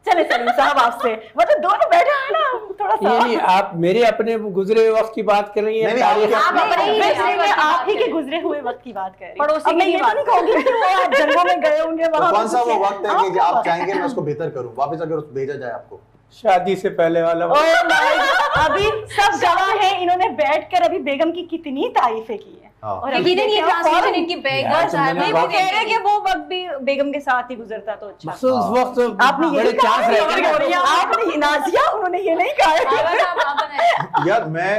चले सलीम साहब आपसे, मतलब दोनों बैठे हैं ना, थोड़ा सा ये नहीं, आप मेरे अपने गुजरे हुए वक्त की बात कर रही हैं। नहीं, तारीख- आप अपने ही आप ही के गुजरे हुए वक्त की बात कर रही हूं। पड़ोसी अब मैं की ये तो बात नहीं कहूंगी कि वो आप जंगलों में गए होंगे तो वहां कौन सा वो कुछ- वक्त है कि आपका आप वक्त। चाहेंगे मैं उसको बेहतर करूं, वापस अगर उसको भेजा जाए आपको? शादी से पहले वाला Oh my God, अभी सब गवाह हैं, इन्होंने बैठकर अभी बेगम की कितनी तारीफें की है। हाँ। और यकीनन ये क्या ट्रांसलेशन फौरन- इनकी बेगम यार, साहब तुमने ने वो बात- कह रहे हैं कि वो वक्त भी बेगम के साथ ही गुजरता तो अच्छा। बस उस वक्त आपने बड़े यही कहा चांस रहते हैं ना। आपने नाज़िया, उन्होंने ये नहीं कहा है। आगा साहब, आप बताएं। यार मैं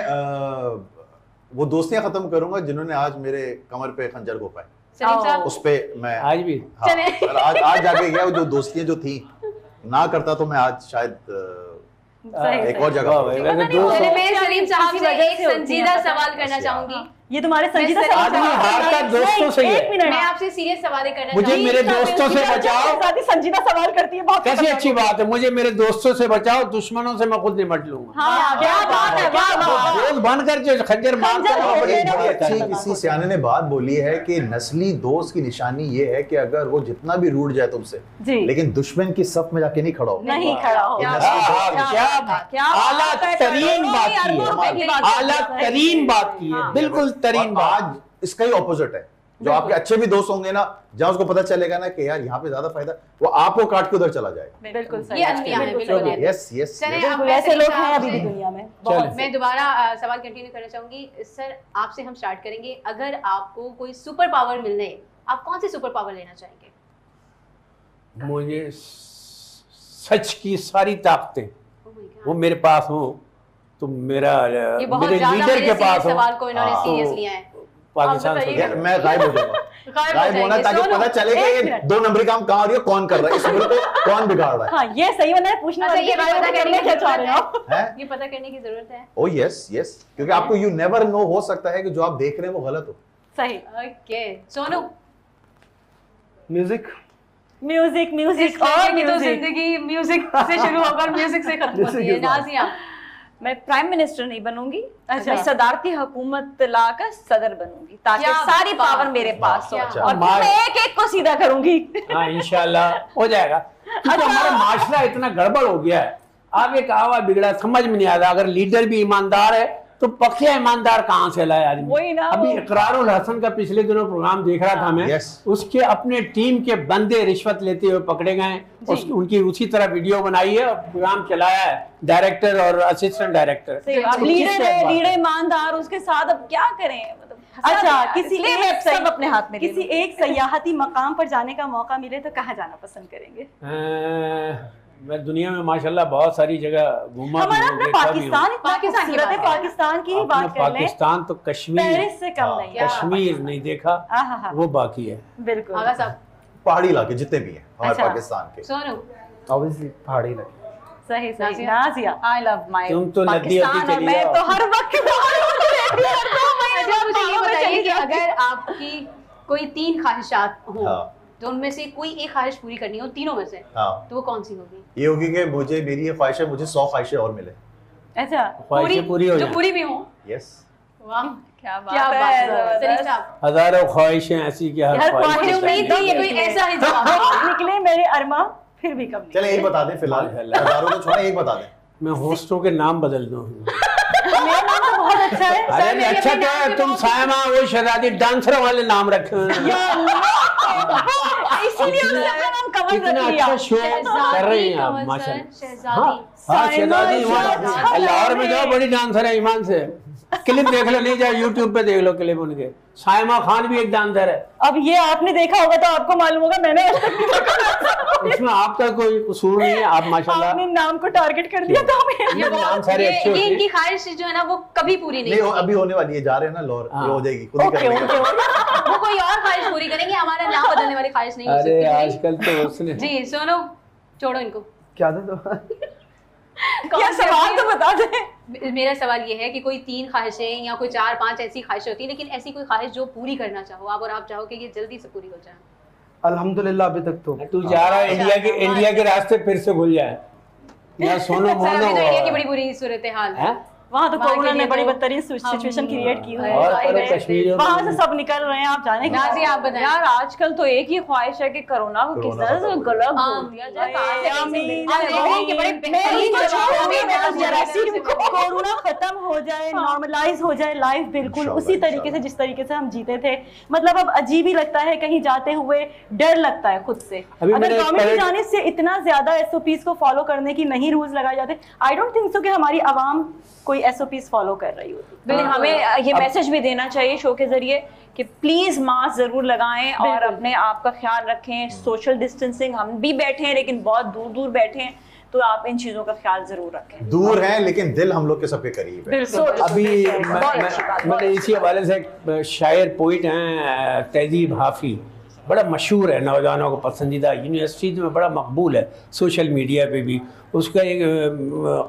वो दोस्तियां खत्म करूंगा जिन्होंने आज मेरे कमर पे खंजर घोपा है, सलीम साहब उस पे मैं आज भी हाँ, और आज जाके गया, जो दोस्तियां जो थी ना करता तो मैं आज शायद एक और जगह पर होता। मैं सलीम साहब से एक संजीदा सवाल करना चाहूंगी। ये तुम्हारे संजीदा आदमी हारता दोस्तों से ही है। एक मिनट मैं आपसे सीरियस सवाल करना मुझे चाहूंगी। मेरे दोस्तों से बचाओ। साथ ही संजीदा सवाल करती है, बहुत कैसी अच्छी बात है, मुझे मेरे दोस्तों से बचाओ, दुश्मनों से मैं खुद निपट लूंगा। हाँ, क्या बात है, क्या बात है। दोस्त बनकर जो खंजर मारता है, बड़ी बड़ी बड़ी अच्छी अच्छी किसी सियाने ने बात बोली है कि नस्ली दोस्त की निशानी ये है कि अगर वो जितना भी रूठ जाए तुमसे, जी। लेकिन दुश्मन की सफ में जाके नहीं खड़ा हो। नहीं खड़ा हो। क्या आला तरीन बात की है, आला तरीन बात की है, बिल्कुल तरीन बात। आज इसका ही ऑपोजिट है, जो आपके अच्छे भी दोस्त होंगे ना, जहाँ उसको पता चलेगा ना कि यार यहाँ पे ज्यादा फायदा, वो आपको काट के उधर चला जाएगा। बिल्कुल सही। ये अनमियां है, बिल्कुल। यस यस चलें, यस। अब ऐसे मैं लोग सलीम हैं अभी साहब भी से- दुनिया में। बहुत। मैं दोबारा सवाल कंटिन्यू करना चाहूंगी। सर आपसे हम स्टार्ट करेंगे, अगर आपको कोई सुपर पावर मिलने, आप कौन सी सुपर पावर लेना चाहेंगे? मुझे सच की सारी ताकतें वो मेरे पास हो, तो मेरा ये बहुत मेरे ज्यादा लीडर के पास हो, सवाल को इन्होंने हाँ। सीरियस लिया है। पाकिस्तान आप से बताइए। मैं गायब हो जाऊंगा, गायब होना, ताकि पता चले कि ये 2 नंबरी काम कहाँ हो रही है, कौन कर रहा है, इस मुल्क को कौन बिगाड़ रहा है। हाँ, ये सही बना है, पूछना अच्छा, ये पता करने की क्या चाह रहे हो जरूरत आप? हैं? ये पता करने की जरूरत है। ओ यस यस, क्योंकि आपको यू नेवर नो, हो सकता है कि जो आप देख रहे हैं वो गलत हो। सही। Okay Sonu, music music music और और तो म्यूजिक। जिंदगी म्यूजिक से शुरू होकर म्यूजिक से खत्म होती है। नाजिया, मैं प्राइम मिनिस्टर नहीं बनूंगी, अच्छा। मैं सदारती हुकूमत लाकर सदर बनूंगी, ताकि क्या सारी बात पावर मेरे पास हो, क्या और बात। फिर मैं एक एक को सीधा करूंगी। हाँ इंशाल्लाह हो जाएगा, क्योंकि हमारा माशरा इतना गड़बड़ हो गया है, आगे कहावा बिगड़ा समझ में नहीं आता। अगर लीडर भी ईमानदार है तो पक्का ईमानदार कहाँ से लाए आदमी? वही ना, अभी वो- इकरारुल हसन का पिछले दिनों प्रोग्राम देख रहा था मैं, Yes. उसके अपने टीम के बंदे रिश्वत लेते हुए पकड़े गए, उनकी उसी तरह वीडियो बनाई है और प्रोग्राम चलाया है डायरेक्टर और असिस्टेंट डायरेक्टर। अब लीडर है, लीडर ईमानदार, उसके साथ अब क्या करें? मतलब हंसा अच्छा, यार, किसी इसलिए एक मैं सब अपने हाथ में ले किसी लूंगी। एक सयाहती मकाम पर जाने का मौका मिले तो कहाँ जाना पसंद करेंगे? मैं दुनिया में माशाल्लाह बहुत सारी जगह घूमा भी हमारा हूँ, अपना देखा भी हूँ। पाकिस्तान इतना पाकिस्तान की खूबसूरत है, बात है। पाकिस्तान की ही अपना बात कर लें, पाकिस्तान तो कश्मीर, पेरिस से कम नहीं है। कश्मीर नहीं देखा, आहा, वो बाकी है। बिल्कुल। आगा साहब, पहाड़ी इलाके जितने भी हैं हमारे अच्छा। पाकिस्तान के, सोनू, ऑब्वियसली पहाड़ी लगे। सही सही। Nazia? Nazia, I love my तुम तो नदी पाकिस्तान, होती और चली मैं जाओ। तो हर वक्त अच्छा मुझे ये बताइए कि अगर आपकी कोई 3 ख्वाहिशात हों, हाँ। तो उनमें से कोई एक ख्वाहिश पूरी करनी हो तीनों में से, हाँ, तो वो कौन सी होगी? ये होगी कि मुझे, मेरी ये ख्वाहिश है, मुझे 100 ख्वाहिशें और मिले। अच्छा, ख्वाहिशें पूरी हो जो जाए, पूरी भी हो। यस, वाह, क्या क्या बात बात है, है। सलीम साहब, हजारों ख्वाहिशें ऐसी कि हर हर ख्वाहिश मुझे ख्वाहिश उम्मीद थी ये कोई ऐसा ही जवाब होगा। निकले मेरे अरमा, फिर भी कम नहीं। चले एक बता दें फिलहाल, माशाल्लाह। हजारों तो छोड़े, एक बता दें। मैं होस्टों के नाम बदल दूं। मेरा नाम तो बहुत अच्छा है। अरे नहीं, अच्छा क्या है, तुम सायमा वो शहजादी डांसर वाले नाम रखे हुए हैं। इसीलिए उसने अपना नाम कमल रख कितना लिया। अच्छा शो कर रही हैं आप शहजादी, माशाल्लाह। शहजादी। हाँ शहजादी ईमान, अच्छा लाहौर में जाओ, बड़ी डांसर है ईमान से, क्लिप देख लो, नहीं जाओ यूट्यूब पे देख लो क्लिप उनके। सायमा खान भी एक डांसर है, अब ये आपने देखा होगा तो आपको मालूम होगा, मैंने आज तक नहीं देखा। इसमें आपका कोई कसूर नहीं है, आप माशाल्लाह। आपने नाम को टारगेट कर दिया तो हमें ये नाम सारे अच्छे ये होते इनकी हैं। ख्वाहिश जो है ना वो कभी पूरी नहीं नहीं होगी। अभी होने वाली है, जा रहे हैं ना लाहौर, हाँ। ये हो जाएगी, खुद ही कर ओके लेंगे। ओके। वो कोई और ख्वाहिश पूरी करेंगे, हमारा नाम बदलने वाली ख्वाहिश नहीं हो अरे सकती। आजकल तो उसने जी सोनू, छोड़ो इनको। क्या था तो क्या सवाल तो बता दे। मेरा सवाल ये है कि कोई 3 ख्वाहिशें या कोई 4-5 ऐसी ख्वाहिशें होती हैं, लेकिन ऐसी कोई ख्वाहिश जो पूरी करना चाहो आप, और आप चाहो कि ये जल्दी से पूरी हो जाए। अल्हम्दुलिल्लाह अभी तक तो तू जा रहा है इंडिया के रास्ते फिर से भूल जाए या सोनो सर अभी तो मोनो इंडिया की बड़ी बुरी सूरत हाल है। हैं? वहाँ तो वहाँ के कोरोना ने लिए बड़ी तो बदतरीन सिचुएशन क्रिएट की हुई और है। करो कश्मीरियों वहाँ में। से सब निकल रहे हैं, आप जाने नाज़िया आप बताएं। यार आजकल तो एक ही ख्वाहिश है कि कोरोना को किस कोरोना तरह से खत्म हो गला जाए। घोल दिया जाए, कहाँ से आमीन। कैसे आप देख रहे हैं कि बड़े बेहतरीन मैं जवाब छोड़ूंगी, होंगे, मैं मैं जरा जरा सी सी कोरोना खत्म हो जाए, नॉर्मलाइज हो जाए लाइफ, बिल्कुल इंशाल्लाह, उसी तरीके से इंशाल्लाह। जिस तरीके से हम जीते थे। मतलब अब अजीब ही लगता है, कहीं जाते हुए डर लगता है खुद से। अभी अगर मैंने गवर्नमेंट की पहले- जानिब से इतना ज्यादा एसओपीज को फॉलो करने की नहीं रूल्स लगाए जाते, आई डोंट थिंक सो कि हमारी आवाम कोई एसओपीज फॉलो कर रही होती। लेकिन हमें ये मैसेज भी देना चाहिए शो के जरिए कि प्लीज मास्क जरूर लगाएं और अपने आप का ख्याल रखें, सोशल डिस्टेंसिंग, हम भी बैठे हैं लेकिन बहुत दूर दूर बैठे हैं, तो आप इन चीज़ों का ख्याल ज़रूर रखें। दूर हैं लेकिन दिल हम लोग के सबके करीब है। अभी मैंने इसी हवाले से एक शायर पोइट हैं तहजीब हाफी, बड़ा मशहूर है, नौजवानों को पसंदीदा, यूनिवर्सिटी में बड़ा मकबूल है, सोशल मीडिया पे भी। उसका एक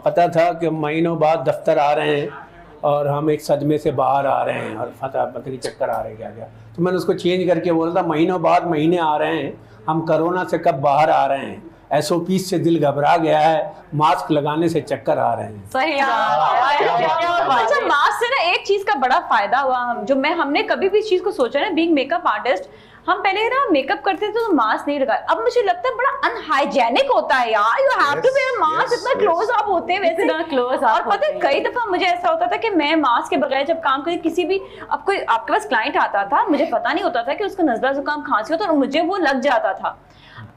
कथा था कि महीनों बाद दफ्तर आ रहे हैं और हम एक सदमे से बाहर आ रहे हैं और फतह पता नहीं चक्कर आ रहे हैं क्या क्या। तो मैंने उसको चेंज करके बोला था महीनों बाद महीने आ रहे हैं, हम कोरोना से कब बाहर आ रहे हैं, SOP से दिल घबरा गया है, मास्क लगाने से चक्कर आ रहे हैं। सही अच्छा, मास्क से ना एक चीज का बड़ा फायदा हुआ, हमने कभी भी इस चीज को सोचा ना, बीइंग मेकअप आर्टिस्ट, हम पहले ना मेकअप करते थे तो मास्क नहीं लगाए, अब मुझे लगता है बड़ा अनहाइजेनिक होता है यार, you have to wear mask, इतना क्लोज अप होते हैं वैसे ना क्लोज। और पता है कई दफा मुझे ऐसा होता था कि मैं मास्क के बगैर जब काम करती, किसी भी आपके पास क्लाइंट आता था, मुझे पता नहीं होता था कि उसको नजला जुकाम खांसी हो, तो मुझे वो लग जाता था।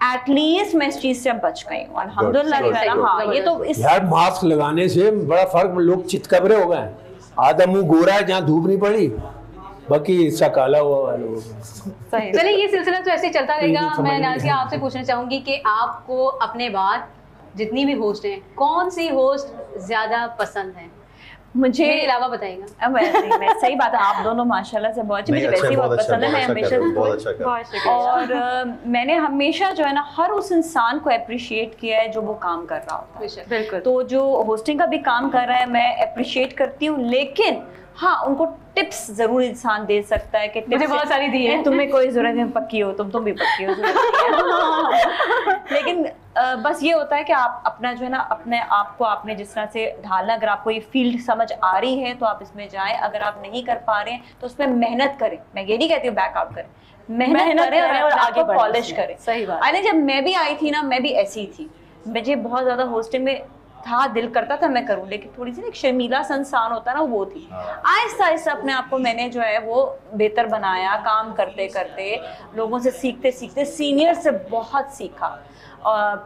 एटलीस्ट मैं इस चीज से बच गई हूँ अल्हम्दुलिल्लाह। हाँ, ये तो इस यार मास्क लगाने से बड़ा फर्क, लोग चितकबरे हो गए, आधा मुंह गोरा है जहाँ धूप नहीं पड़ी, बाकी इसका काला हुआ है लोग। चलिए ये सिलसिला तो ऐसे चलता रहेगा। मैं नाज़िया आपसे पूछना चाहूंगी कि आपको अपने बाद जितनी भी होस्ट हैं, कौन सी होस्ट ज्यादा पसंद है? मुझे मेरे अलावा बताइएगा। मैं सही बात है, आप दोनों माशाल्लाह से बहुत, मुझे वैसे ही बहुत पसंद है। मैं हमेशा और मैंने हमेशा जो है ना हर उस इंसान को अप्रिशिएट किया है जो वो काम कर रहा होता है। बिल्कुल। तो जो होस्टिंग का भी काम कर रहा है मैं अप्रिशिएट करती हूँ, लेकिन हाँ उनको टिप्स जरूर इंसान दे सकता है कि मुझे बहुत सारी दी है, तुम्हें कोई जरूरत नहीं, पक्की हो तुम भी पक्की हो लेकिन बस ये होता है कि आप अपना जो है ना अपने आप को आपने जिस तरह से ढालना, अगर आपको ये फील्ड समझ आ रही है तो आप इसमें जाएं, अगर आप नहीं कर पा रहे हैं तो उसमें मेहनत करें। मैं ये नहीं कहती हूँ बैक आउट करें, मेहनत करें और आगे पॉलिश करें। सही बात। अरे जब मैं भी आई थी ना, मैं भी ऐसी ही थी, मुझे बहुत ज्यादा होस्टिंग में था, दिल करता था मैं करूं, लेकिन थोड़ी सी ना एक शर्मीला संसान होता ना, वो थी। आहिस्ता आहिस्ता अपने आप को मैंने जो है वो बेहतर बनाया, काम करते करते, लोगों से सीखते सीखते, सीनियर से बहुत सीखा।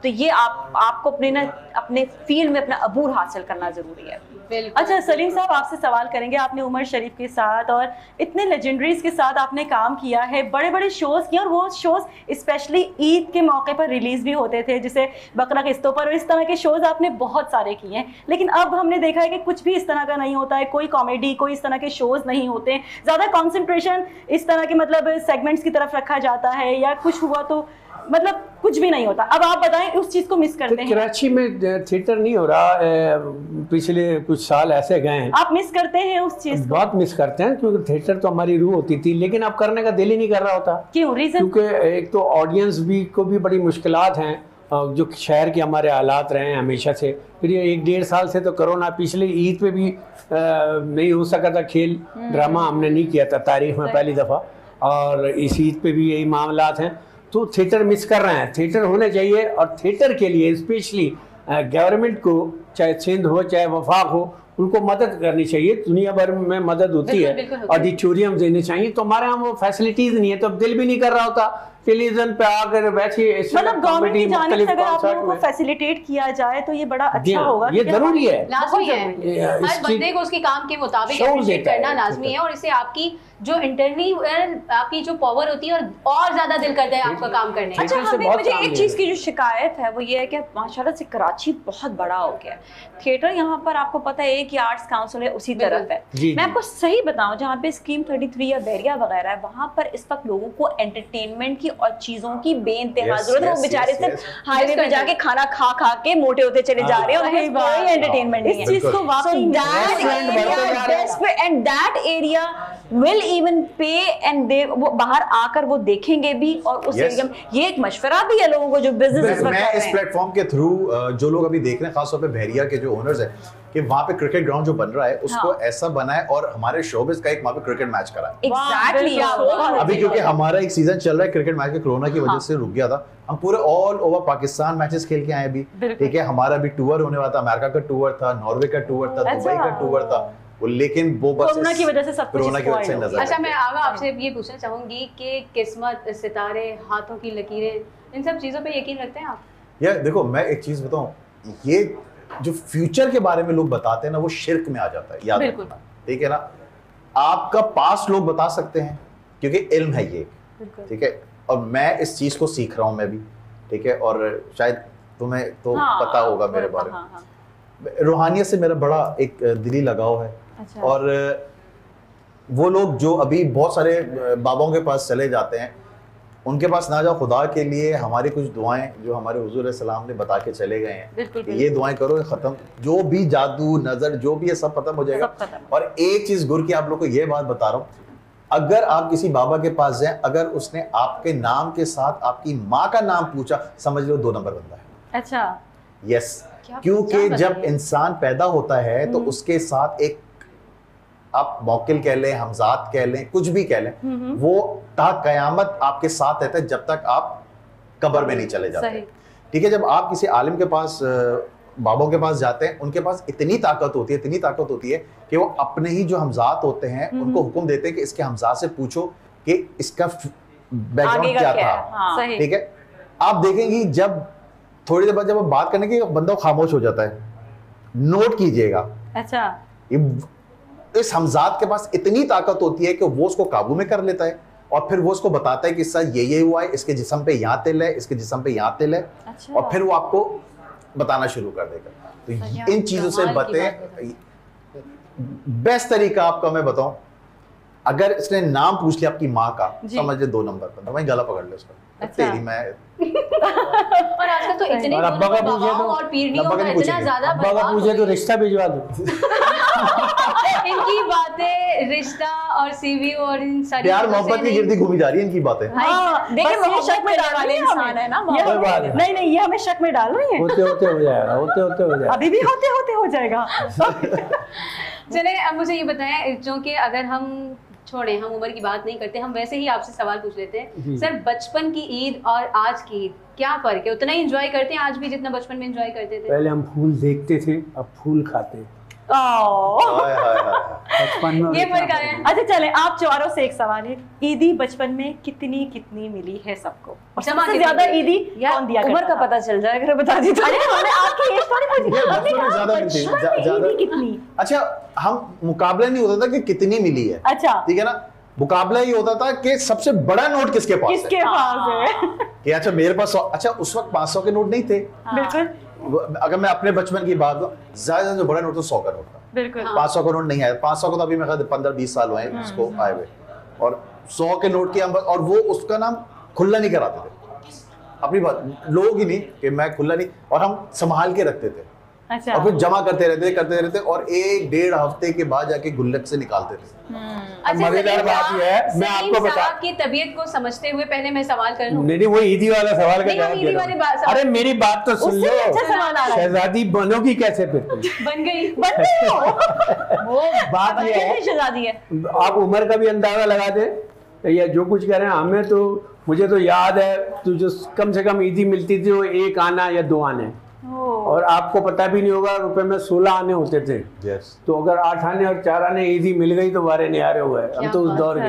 तो ये आपको अपने फील्ड में अपना अबूर हासिल करना जरूरी है। अच्छा सलीम साहब, आपसे सवाल करेंगे, आपने उमर शरीफ के साथ और इतने लेजेंडरीज के साथ आपने काम किया है, बड़े बड़े शोज किए, और वो शोज स्पेशली ईद के मौके पर रिलीज भी होते थे, जैसे बकरा किस्तों पर, और इस तरह के शोज आपने बहुत सारे किए हैं। लेकिन अब हमने देखा है कि कुछ भी इस तरह का नहीं होता है, कोई कॉमेडी, कोई इस तरह के शोज नहीं होते, ज़्यादा कॉन्सेंट्रेशन इस तरह के मतलब सेगमेंट्स की तरफ रखा जाता है, या कुछ हुआ तो मतलब कुछ भी नहीं होता। अब आप बताएं, उस चीज को मिस करते हैं? कराची में थिएटर नहीं हो रहा, पिछले कुछ साल ऐसे गए हैं। आप मिस करते हैं उस चीज को? बहुत मिस करते हैं, क्योंकि थिएटर तो हमारी रूह होती थी, लेकिन अब करने का दिल ही नहीं कर रहा होता। क्यों? रीजन? क्योंकि एक तो ऑडियंस भी को भी बड़ी मुश्किलात हैं, जो शहर के हमारे हालात रहे हैं हमेशा से, फिर ये 1-1.5 साल से तो कोरोना, पिछले ईद पे भी नहीं हो सका था खेल ड्रामा, हमने नहीं किया था तारीख में पहली दफ़ा, और इस ईद पे भी यही मामलात हैं। तो थिएटर मिस कर रहे हैं, थिएटर होने चाहिए, और थिएटर के लिए स्पेशली गवर्नमेंट को, चाहे सिंध हो चाहे वफाक हो, उनको मदद करनी चाहिए। दुनिया भर में मदद होती है, ऑडिटोरियम देने चाहिए, तो हमारे यहाँ वो फैसिलिटीज नहीं है, तो अब दिल भी नहीं कर रहा होता टेलीविजन पे आकर बैठे। मतलब गवर्नमेंट की जानिब से अगर आप लोगों को फैसिलिटेट किया जाए तो ये बड़ा अच्छा होगा। ये जरूरी है, लाजमी है, हर बंदे को उसके काम के मुताबिक अप्रिशिएट करना लाजमी है, और इससे आपकी जो इंटरनली आपकी जो पावर होती है और ज्यादा दिल करता है आपका काम करने। अच्छा, मुझे एक चीज की जो शिकायत है वो ये है कि माशाल्लाह से कराची बहुत बड़ा हो गया, थिएटर यहाँ पर आपको पता है कि आर्ट्स काउंसिल है उसी तरफ है। मैं आपको सही बताऊं, जहाँ पे स्कीम 33 या बैरिया वगैरह है, वहाँ पर इस वक्त लोगों को एंटरटेनमेंट की और चीजों की बेइंतहा जरूरत है। वो बेचारे सिर्फ हाईवे पे जाके खाना खा के मोटे होते चले जा रहे हैं, और कोई एंटरटेनमेंट नहीं है। इस चीज को वाकई and that area will even पे, एंड दे वो बाहर आकर वो देखेंगे भी, और उस एरिया में ये एक मशवरा भी है लोगों को जो बिजनेस। मैं इस प्लेटफॉर्म के थ्रू जो लोग अभी देख रहे हैं, खासतौर पे बहरिया के जो ओनर्स हैं, कि वहाँ पे क्रिकेट ग्राउंड जो बन रहा है उसको ऐसा बनाए, और हमारे शोबिस का एक वहाँ पे क्रिकेट मैच कराए। एग्जैक्टली। अभी क्योंकि हमारा एक सीजन चल रहा है क्रिकेट मैच के, कोरोना की वजह से रुक गया था, हम पूरे ऑल ओवर पाकिस्तान मैचेस खेल के आए अभी, ठीक है। हमारा भी टूर होने वाला था, अमेरिका का टूर था, नॉर्वे का टूर था, दुबई का टूर था, लेकिन वो बस कोरोना की वजह से सब कुछ नजर। अच्छा, मैं आगा आपसे ये पूछना चाहूंगी कि किस्मत, सितारे, हाथों की लकीरें, इन सब चीजों पे यकीन रखते हैं आप? यार देखो, मैं एक चीज बताऊं, ये जो फ्यूचर के बारे में लोग बताते हैं ना, वो शिर्क में आ जाता है, याद रखना, ठीक है ना। आपका पास्ट लोग बता सकते हैं क्योंकि इल्म है ये, ठीक है, और मैं इस चीज को सीख रहा हूं मैं भी, ठीक है, और शायद तुम्हें तो पता होगा मेरे बारे में। रूहानियत से मेरा बड़ा एक दिली लगाव है। अच्छा। और वो लोग जो अभी बहुत सारे बाबाओं के पास चले जाते हैं, उनके पास ना जाओ, खुदा के लिए हमारी कुछ दुआएं जो हमारे हुजूर सलाम ने बता के चले गए हैं, ये दुआएं करो, ये खत्म, जो भी जादू नजर जो भी है सब खत्म हो जाएगा। और एक चीज गुर की आप लोग को ये बात बता रहा हूँ, अगर आप किसी बाबा के पास जाएं, अगर उसने आपके नाम के साथ आपकी माँ का नाम पूछा, समझ लो 2 नंबर बंदा है। अच्छा। यस, क्योंकि जब इंसान पैदा होता है तो उसके साथ एक, आप मौकिल कह लें, हमजाद कह लें, कुछ भी कह लें, वो ता कयामत आपके साथ रहता है जब तक आप कब्र में नहीं चले जाते। ठीक है, जब आप किसी आलिम के पास, बाबों के पास जाते हैं, उनके पास इतनी ताकत होती है, इतनी ताकत होती है कि वो अपने ही जो हमजाद होते हैं उनको हुक्म देते हैं कि इसके हमजाद से पूछो कि इसका बैकग्राउंड क्या था। ठीक है, आप देखेंगे जब थोड़ी देर बाद जब आप बात करने की, बंदा खामोश हो जाता है। नोट कीजिएगा। अच्छा। इस हमजाद के पास इतनी ताकत होती है कि वो उसको काबू में कर लेता है और फिर वो उसको बताता है कि इसका ये हुआ है, इसके जिस्म पे यहाँ तिल है, इसके जिस्म पे यहाँ तिल है। अच्छा। और फिर वो आपको बताना शुरू कर देगा। तो इन चीजों से बतें। बेस्ट तरीका आपका मैं बताऊं, अगर इसने नाम पूछ लिया आपकी माँ का, समझ ले 2 नंबर पर, वहीं गला पकड़ ले उसका। अच्छा। तेरी मैं और आजकल तो इतने और अब्बा का पूछे तो, और पीढ़ियों में इतना ज्यादा अब्बा का पूछे तो रिश्ता भिजवा दो। इनकी बातें, रिश्ता और सीवी और इन सारी प्यार मोहब्बत की गिरदी घूमी जा रही है इनकी बातें। देखिए वो शक में डाल वाले इंसान है ना। नहीं ये हमें शक में डाल रही है। होते होते हो जाएगा, होते होते हो जाएगा, अभी भी होते होते हो जाएगा। चले, अब मुझे ये बताएं, जो कि अगर हम छोड़ें, हम उम्र की बात नहीं करते, हम वैसे ही आपसे सवाल पूछ लेते हैं। सर, बचपन की ईद और आज की ईद क्या फर्क है? उतना ही एंजॉय करते हैं आज भी जितना बचपन में एंजॉय करते थे? पहले हम फूल देखते थे, अब फूल खाते। बचपन में ये फर्क आया। अच्छा चले, आप चारों से एक सवाल है, ईदी बचपन में कितनी कितनी मिली है सबको? और सबसे ज्यादा ईदी कौन दिया? उम्र का पता चल जाएगा, बता दीजिए। अरे हमने आपकी एज थोड़ी पूछी, ईदी कितनी। अच्छा, हम मुकाबला नहीं होता था कि कितनी मिली है। अच्छा, ठीक है ना, मुकाबला ये होता था कि सबसे बड़ा नोट किसके पास है। कि अच्छा मेरे पास, अच्छा उस वक्त 500 के नोट नहीं थे। बिल्कुल। अगर मैं अपने बचपन की बात करूं, ज्यादा जो बड़ा नोट तो 100 का नोट था। बिल्कुल। 500 का नोट नहीं आया। 500 का तो अभी मेरे 15-20 साल हुए हैं उसको आए हुए, और 100 के नोट की हम, और वो उसका नाम खुला नहीं कराते थे। अपनी बात, लोग ही नहीं कि मैं खुला नहीं, और हम संभाल के रखते थे। अच्छा। और फिर जमा करते रहते और 1-1.5 हफ्ते के बाद जाके गुल्लक से निकालते थे। मजेदार बात यह है, मैं आपको बता, आपकी तबीयत को समझते हुए पहले मैं सवाल कर लूं। नहीं, वो ईदी वाला सवाल का जवाब दे रहा हूं। अरे मेरी बात तो सुन लो। अच्छा सवाल आ रहा है, शहजादी बनोगी कैसे फिर? बन गई हो। वो बात ये है, शहजादी है। आप उम्र का भी अंदाजा लगा दे या जो कुछ कह रहे हैं। हमें तो, मुझे तो याद है तो जो कम से कम ईदी मिलती थी वो 1 आना या 2 आने, और आपको पता भी नहीं होगा, रुपए में 16 आने होते थे। तो अगर 8 आने और 4 आने ईदी मिल गई तो बारे न्यारे हुए। हम तो उस दौर के।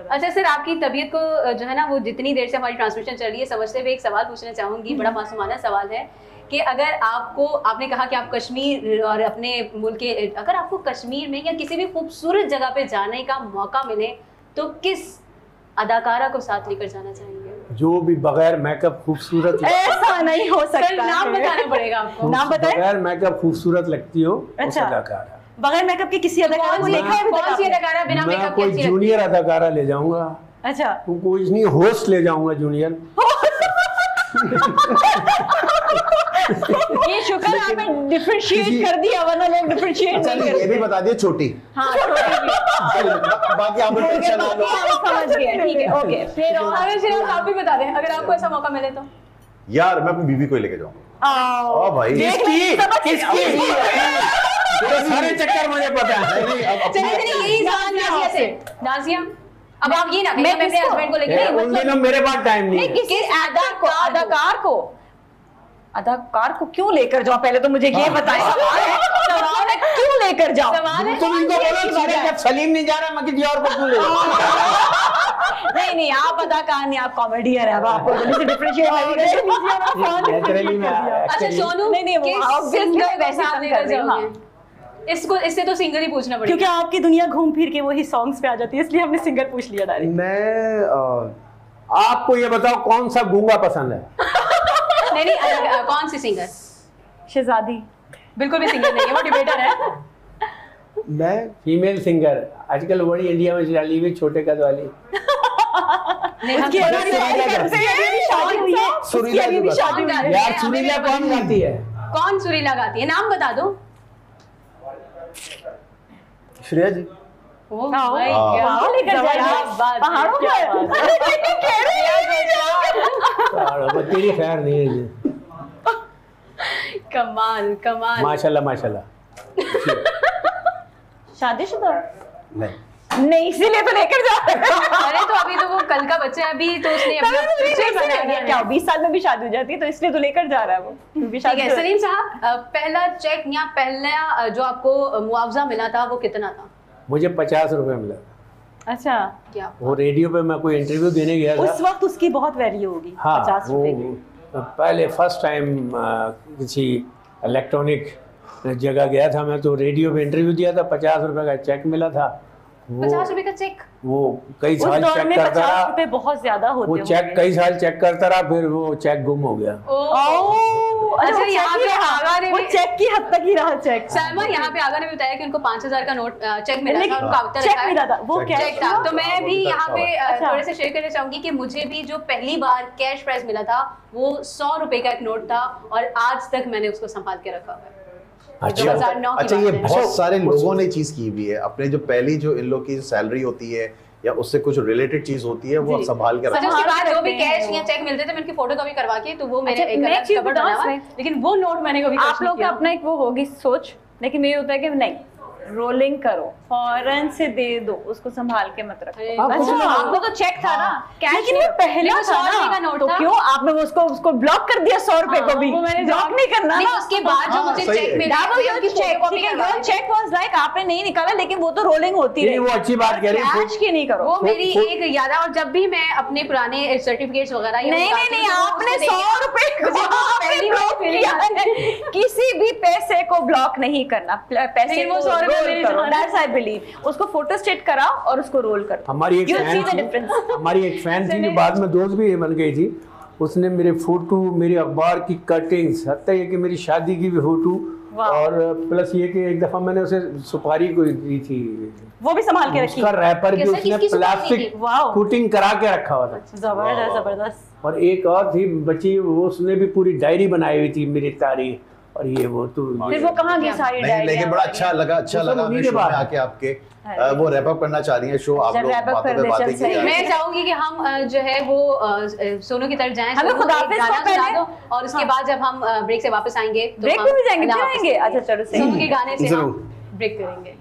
अच्छा सर, आपकी तबीयत को जो है ना, वो जितनी देर से हमारी ट्रांसमिशन चल रही है, समझते हुए एक सवाल पूछना चाहूंगी। बड़ा मासूमाना सवाल है कि अगर आपको, आपने कहा कि आप कश्मीर और अपने मुल्क के, अगर आपको कश्मीर में या किसी भी खूबसूरत जगह पे जाने का मौका मिले तो किस अदाकारा को साथ लेकर जाना चाहेंगे? जो भी बगैर मेकअप खूबसूरत। ऐसा नहीं हो सकता। नाम बताना पड़ेगा आपको। नाम बताएं। बगैर मेकअप खूबसूरत लगती हो। अच्छा। अदाकारा बगैर मेकअप की किसी अदाकारा को देखा है? कौन सी अदाकारा बिना मेकअप के? कोई जूनियर अदाकारा ले जाऊंगा। अच्छा। कोई नहीं, होस्ट ले जाऊंगा जूनियर। ये शुक्र आपने डिफरेंशिएट कर दिया, वरना लोग डिफरेंशिएट नहीं करते। ये भी बता दिए छोटी। हाँ, छोटी भी। बाकी आप टेंशन ना लो। समझ गए, ठीक है, ओके। फिर आप भी बता दें, अगर आपको ऐसा मौका मिले तो। यार मैं अपनी बीवी को ही लेके जाऊंगा। ओ भाई, किसकी सारे चक्कर मुझे पता है। चलिए यही नाज़िया से। नाज़िया, अब आप ये ना कहिए मैं अपने हस्बैंड को लेके, उन दिनों मेरे पास टाइम नहीं है। किस अदाकार को क्यों लेकर जाओ? पहले तो मुझे ये बताएं। सवाल है क्यों लेकर जाओ? तुम इनको बोलो जब सलीम नहीं जा रहा, मैं किसी और को क्यों ले जाऊं? नहीं, आप अदाकार नहीं, आप कॉमेडियन है। अब आपको जल्दी से डिफरेंशिएट अच्छा सोनू, नहीं इससे तो सिंगर ही पूछना पड़ेगा, क्योंकि आपकी दुनिया घूम फिर के वही सॉन्ग्स पे आ जाती है, इसलिए हमने सिंगर पूछ लिया डायरेक्ट। मैं आपको ये बताओ कौन सा गूंगा पसंद है? नहीं, कौन सी सिंगर? शहजादी। बिल्कुल भी सिंगर नहीं है, वो डिबेटर है। मैं फीमेल सिंगर आजकल बड़ी इंडिया में चली हुई, छोटे कद वाली। नहीं, उसकी अभी भी शादी हुई है, उसकी अभी भी शादी हुई है। यार सुरीला कौन गाती है? कौन सुरीला गाती है? नाम बता दो। श्रेया जी। ओह माय गॉड, वहाँ लेकर जाएंगे पहाड़ों पर। तेरी खैर नहीं है जी। कमाल कमाल। माशाल्लाह माशाल्लाह। शादीशुदा नहीं, इसीलिए तो लेकर जा रहे हैं। अरे तो अभी तो वो कल का बच्चा है, अभी तो उसने अपना फ्यूचर बना लिया। क्या 20 साल में भी शादी हो जाती है, तो इसलिए तो लेकर जा रहा है वो। ठीक है सलीम साहब, पहला चेक या पहला जो आपको मुआवजा मिला था वो कितना था? मुझे 50 रुपए मिला। अच्छा, क्या? वो रेडियो पे मैं कोई इंटरव्यू देने गया था। उस वक्त उसकी बहुत वैल्यू होगी। हाँ, 50 रुपए की। वो पहले फर्स्ट टाइम किसी इलेक्ट्रॉनिक जगह गया था मैं, तो रेडियो पे इंटरव्यू दिया था, 50 रुपए का चेक मिला था। 50 रुपए का चेक? वो कई उस साल दौर चेक में करता 50 रहा, रुपए बहुत ज्यादा होते वो चेक कई साल चेक करता रहा, फिर वो चेक गुम हो गया। अच्छा, यहाँ पे आगा ने वो चेक की हद तक ही रहा चेक। सलमा, यहाँ पे आगा ने भी बताया कि उनको 5000 का नोट चेक मिला था, उनका अवतार चेक रखा है। मिला था, वो चेक कैश चेक था। तो मैं भी यहाँ पे अच्छा। थोड़े से शेयर करना चाहूंगी कि मुझे भी जो पहली बार कैश प्राइज मिला था वो 100 रुपए का एक नोट था, और आज तक मैंने उसको संभाल के रखा है। अच्छा 2009 की अच्छा, ये बात है। बहुत सारे लोगों ने चीज की हुई है अपने, जो पहली जो इन लोग की सैलरी होती है या उससे कुछ रिलेटेड चीज होती है, वो आप संभाल के अच्छा, रखते उसके बाद जो भी रखते हैं कैश या चेक मिलते थे मैं उनकी फोटो कॉपी करवा के, तो वो मेरे अच्छा, एक मैं एक चीज कबर्ड बताऊं बना हुआ है, इसमें? लेकिन वो नोट मैंने कभी आप लोग का अपना एक वो होगी सोच, लेकिन ये होता है कि नहीं, रोलिंग करो, फौरन से दे दो, उसको संभाल के मत रखो। अच्छा, आप लोग तो चेक था ना, कैश लेकिन ये पहला वो 100 था रुपए ना, का नोट तो था। क्यों आपने उसको ब्लॉक कर दिया 100 रुपए को भी? वो मैंने ब्लॉक नहीं करना नहीं, ना। उसके बाद जो हाँ, मुझे सही चेक है। मिला That was your check, ठीक है, your check was like आपने नहीं निकाला, लेकिन वो तो रोलिंग होती नहीं, रही। वो अच्छी बात कह रही है। कैश की नहीं करो। वो मेरी एक याद है, और जब भी मैं अपने पुराने सर्टिफिकेट्स वगैरह या नहीं निकालती नहीं हूँ, तो आपने उसको 100 रुपए को मुझे वो आपने पहली बार ब्लॉक feeling किया आती है। किसी भी पैसे को ब्लॉक नहीं करना, पैसे लेकिन वो को 100 रुपए रोल मेरे करो, जमाने में- दैट्स आई बिलीव। उसको फोटो स्टेट कराओ और उसको रोल करो। हमारी एक You'll see the फैन थी, difference. हमारी एक फैन थी जो बाद में दोस्त भी बन गई थी, उसने मेरे फोटो, मेरे अखबार की कटिंग्स, हत्ता ये कि मेरी शादी की भी फोटो, और प्लस ये कि एक दफा मैंने उसे सुपारी को दी थी, वो भी संभाल के रखी। उसका रैपर भी कैसे, उसने किसकी सुपारी प्लास्टिक थी? वाओ। कोटिंग करा के रखा हुआ था। जबरदस्त जबरदस्त। और एक और थी बच्ची, वो उसने भी पूरी डायरी बनाई हुई थी मेरी तारीख, और ये वो तो फिर वो कहाँ गई सारी नहीं, डायरी? लेकिन बड़ा अच्छा लगा वो सब हमें उन्हीं के शो में बाद। आके आपके वो रैप अप करना चाह रही हैं शो, आप चल, लोग wrap up बातों कर पे दे, बातें चल, की सही। जा रही मैं हैं। चाहूंगी कि हम जो है वो सोनू की तरफ जाएं, हमें सोनू खुदाफिज एक गाना को पहले- सुना दो, और उसके बाद जब हम ब्रेक से वापस आएंगे तो ब्रेक हम पे भी जाएंगे, अल्लाह क्यों हाफिज आएंगे? करेंगे। अच्छा, चलो, सही। सोनू के गाने से जरूर। हम ब्रेक करेंगे।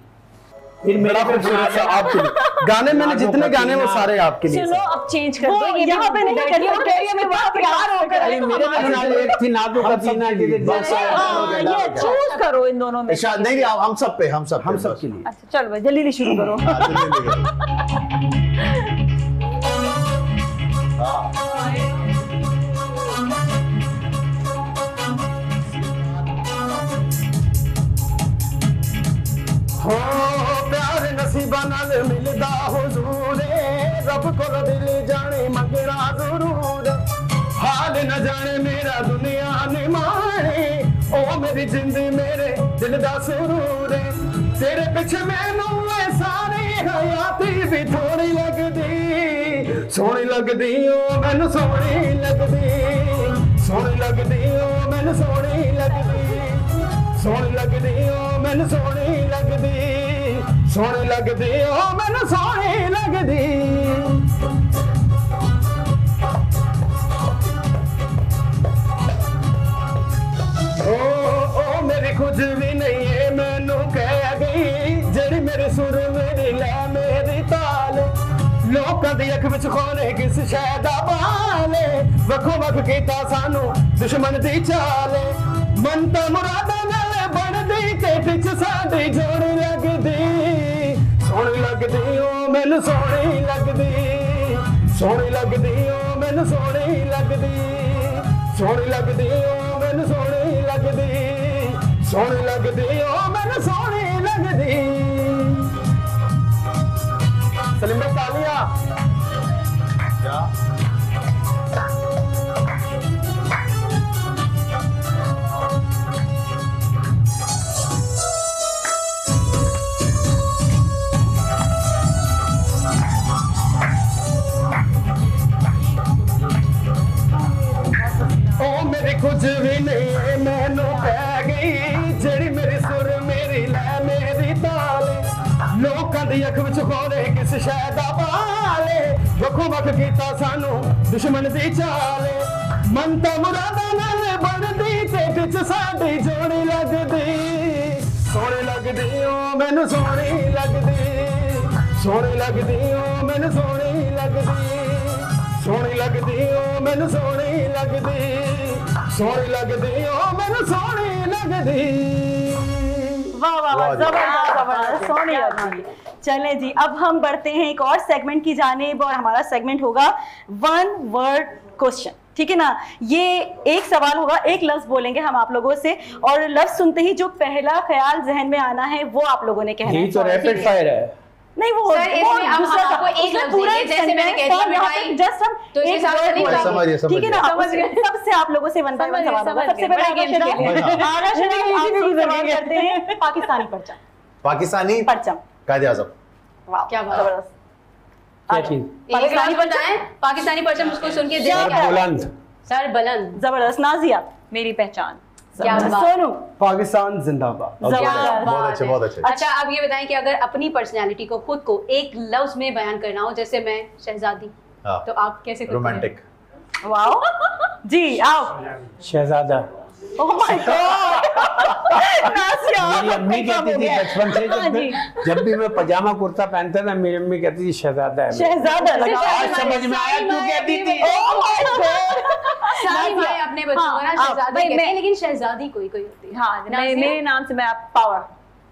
फिर मेरे बड़ा खूबसूरत सा आपके लिए गाने, मैंने जितने गाने वो सारे आपके लिए सुनो, अब चेंज कर दो, यहाँ पे नहीं करनी, और कह रही है मैं वहाँ प्यार होकर अरे मेरे नाम एक थी नादो का तीना के लिए बस, हाँ, ये चूज करो इन दोनों में। इरशाद, नहीं नहीं, हम सब पे हम सब बस। के लिए। अच्छा चलो भाई, जल्दी शुरू करो। हाँ, जल्दी जल्दी। हो प्यार नसीबा नाल मिलदा हुजूर रब को दिल जाने मंगना जरूर हाल न जाने मेरा दुनिया ने माने ओ मेरी जिंद मेरे दिल दा सुरूर तेरे पिछे मैनू सारे हयाती भी थोड़ी लगदी सोहनी लगदी ओ मैनू सोहनी लगदी सोहनी लगदी ओ मैनू सोहनी लगदी सोहनी लगदी ओ मैनू सोहनी लगदी सोहनी लगदी ओ मैनू सोहनी लगदी ओ मेरी कुछ भी नहीं है मैनू कह गई जड़ी मेरे सुर मेरी लै मेरी ताल लोकां दी अख विच खोने किस शै दा बाले वखो वख कीता सानू दुश्मन दी चाल मन तां मुरादां नाल बनदी ते पिछ साडी जोड़ी लगदी सोहनी लगदी ओ मैनू सोहनी लगदी सोहनी लगदी ओ मैनू सोहनी लगदी सोहनी लगदी ओ मैनू सोहनी लगदी सोहनी लगदी ओ मैनू सोहनी लगदी सलीम भाई तालियां भी नहीं मैनू पै गई जेड़ी मेरी सुर मेरी लै मेरी ताल लोकां दी अख विच खोले किस शै दा भाले वखो वख कीता सानू दुश्मन दी चाल मन तां मुरादा नाल बनदी ते विच साडी जोड़ी लगदी सोहणी लगदी ओ मैनू सोहणी लगदी सोहणी लगदी ओ मैनू सोहणी लगदी सोहनी लगदी ओ मैनू सोहनी लगदी सोहनी लगदी ओ मैनू सोहनी लगदी। वाह वाह वाह, जबरदस्त जबरदस्त, सोहनी लगदी। चले जी, अब हम बढ़ते हैं एक और सेगमेंट की जानिब और हमारा सेगमेंट होगा वन वर्ड क्वेश्चन, ठीक है ना। ये एक सवाल होगा, एक लफ्ज बोलेंगे हम आप लोगों से और लफ्ज सुनते ही जो पहला ख्याल जहन में आना है वो आप लोगों ने कहना है। ये तो रैपिड फायर है। नहीं वो सर, इसमें हम आपको एक लफ्ज पूरा देंगे, जैसे मैंने कह दिया मिठाई, जस्ट हम तो इस एक हिसाब से word नहीं बोलेंगे। समझिए, ठीक है ना, समझ गए। सबसे आप लोगों से वन बाय वन सवाल होगा। सबसे पहले बड़े गेम खेलेंगे। सवाल करते हैं पाकिस्तानी परचम। पाकिस्तानी परचम, कायदे आज़म। वाह क्या बात। जबरदस्त। क्या चीज? पाकिस्तानी बताएं, पाकिस्तानी परचम उसको सुन के क्या देखिए। बुलंद। सर बुलंद। जबरदस्त। नाजिया, मेरी पहचान। क्या बात। सोनू, पाकिस्तान जिंदाबाद। जबरदस्त। बहुत अच्छे, बहुत अच्छे। अच्छा, अब ये बताएं कि अगर अपनी पर्सनैलिटी को खुद को एक लफ्ज में बयान करना हो, जैसे मैं शहजादी, हाँ। तो आप कैसे खुद को रोमांटिक। वाओ जी, आओ। शहजादा। Oh my God. नाजिया, मेरी अम्मी कहती थी बचपन से, जब भी मैं पजामा कुर्ता पहनता था मेरी अम्मी कहती थी शहजादा है। शहजादा लगा। आज समझ में आया क्यों कहती थी। ओह माय गॉड। सारी माएं अपने बच्चों को ना शहजादी कहती हैं, लेकिन शहजादी कोई कोई होती है। हाँ, नाज़िया? मेरे नाम से मैं आप power.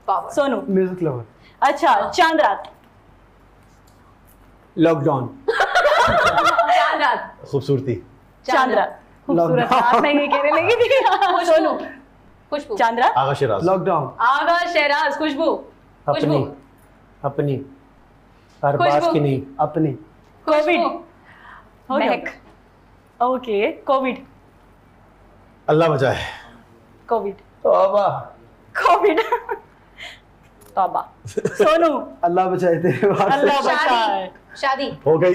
Power. Sonu, music lover. अच्छा। चांद रात, लॉकडाउन। चांद रात। खूबसूरती। चांद रात, खूबसूरत रात मैं ये कहने लगी थी। सोनू। खुशबू। चांद रात, आगा शिराज। लॉकडाउन। आगा शहराज। खुशबू। अपनी अपनी हर खुशबू। बात की नहीं। अपनी। कोविड, हो गया। महक। ओके, कोविड, अल्लाह बचाए। कोविड, तौबा। कोविड। तौबा। सोनू, अल्लाह बचाए तेरे बात से। अल्लाह बचाए। शादी। शादी। हो गई।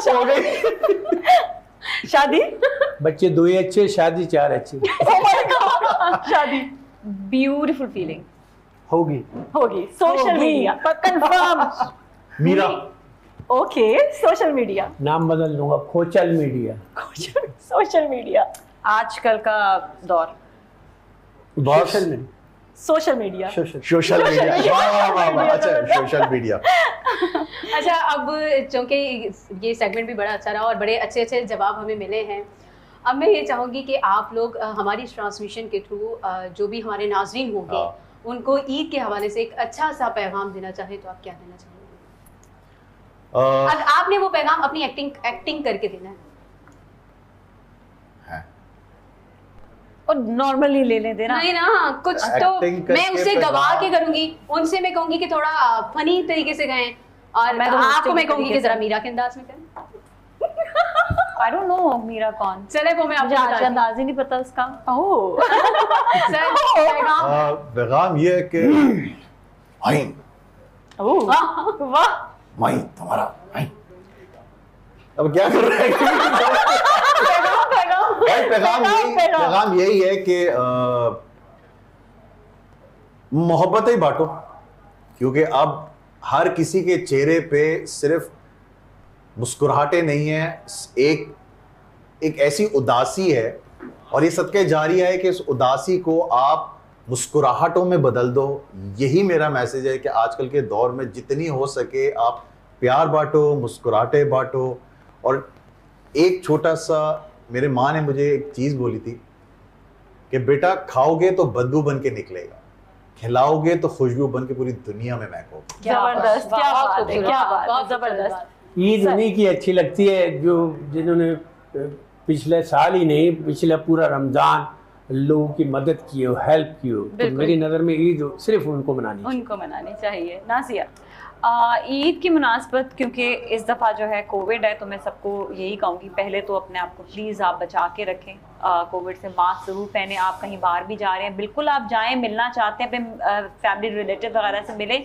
हो गई। शादी, बच्चे दो ही अच्छे, शादी चार अच्छी। oh my God, शादी ब्यूटीफुल फीलिंग। होगी। होगी। Social media, confirm. Meera. Okay, social media, नाम बदल दूंगा, खोचल मीडिया। सोशल मीडिया, आजकल का दौर। बहुत social media. Social media, social media. वाह वाह वाह वाह, अच्छा सोशल मीडिया। अच्छा, अब चूंकि ये सेगमेंट भी बड़ा अच्छा रहा और बड़े अच्छे अच्छे जवाब हमें मिले हैं, अब मैं ये चाहूँगी कि आप लोग हमारी इस ट्रांसमिशन के थ्रू जो भी हमारे नाजरीन होंगे हाँ। उनको ईद के हवाले से एक अच्छा सा पैगाम देना चाहे तो आप क्या देना चाहेंगे? अब आपने वो पैगाम अपनी एक्टिंग करके देना है। और नॉर्मली ले लें देना। नहीं ना, कुछ तो Acting मैं करके उससे गवा पैगाम। के करूंगी, उनसे मैं कहूंगी कि थोड़ा फनी तरीके से गाएं और मैं तो आपको मैं hosting कहूंगी कि तरीके जरा से। मीरा के अंदाज में करें। आई डोंट नो मीरा कौन। चले वो मैं आपको मुझे आज बताती हूँ। अंदाज ही नहीं पता उसका। ओह, सर, पैगाम। पैगाम ये है कि आई ओह, वाह, वही तुम्हारा आई। अब क्या कर रहे हैं? भाई पैगाम यही है कि मोहब्बत ही बांटो, क्योंकि अब हर किसी के चेहरे पे सिर्फ मुस्कुराहटें नहीं है, एक ऐसी उदासी है और ये सदके जारिया है कि इस उदासी को आप मुस्कुराहटों में बदल दो। यही मेरा मैसेज है कि आजकल के दौर में जितनी हो सके आप प्यार बांटो, मुस्कुराहटें बांटो। और एक छोटा सा, मेरे माँ ने मुझे एक चीज़ बोली थी कि बेटा खाओगे तो बदबू बन के निकलेगा, खिलाओगे तो खुशबू बन के पूरी दुनिया में महकोगे। जबरदस्त, क्या बहुत बात है, खूबसूरत, क्या बात है, बहुत जबरदस्त। ईद उन्हीं की अच्छी लगती है जो जिन्होंने पिछले साल ही नहीं, पिछला पूरा रमज़ान लोगों की मदद की हो, हेल्प की हो। तो मेरी नज़र में ईद सिर्फ उनको मनानी चाहिए। उनको मनानी चाहिए। नासिया, ईद की मुनासबत क्योंकि इस दफ़ा जो है कोविड है, तो मैं सबको यही कहूँगी पहले तो अपने आप को प्लीज़ आप बचा के रखें। कोविड से मास्क ज़रूर पहने। आप कहीं बाहर भी जा रहे हैं, बिल्कुल आप जाएं, मिलना चाहते हैं अपने फैमिली रिलेटिव वगैरह से मिलें,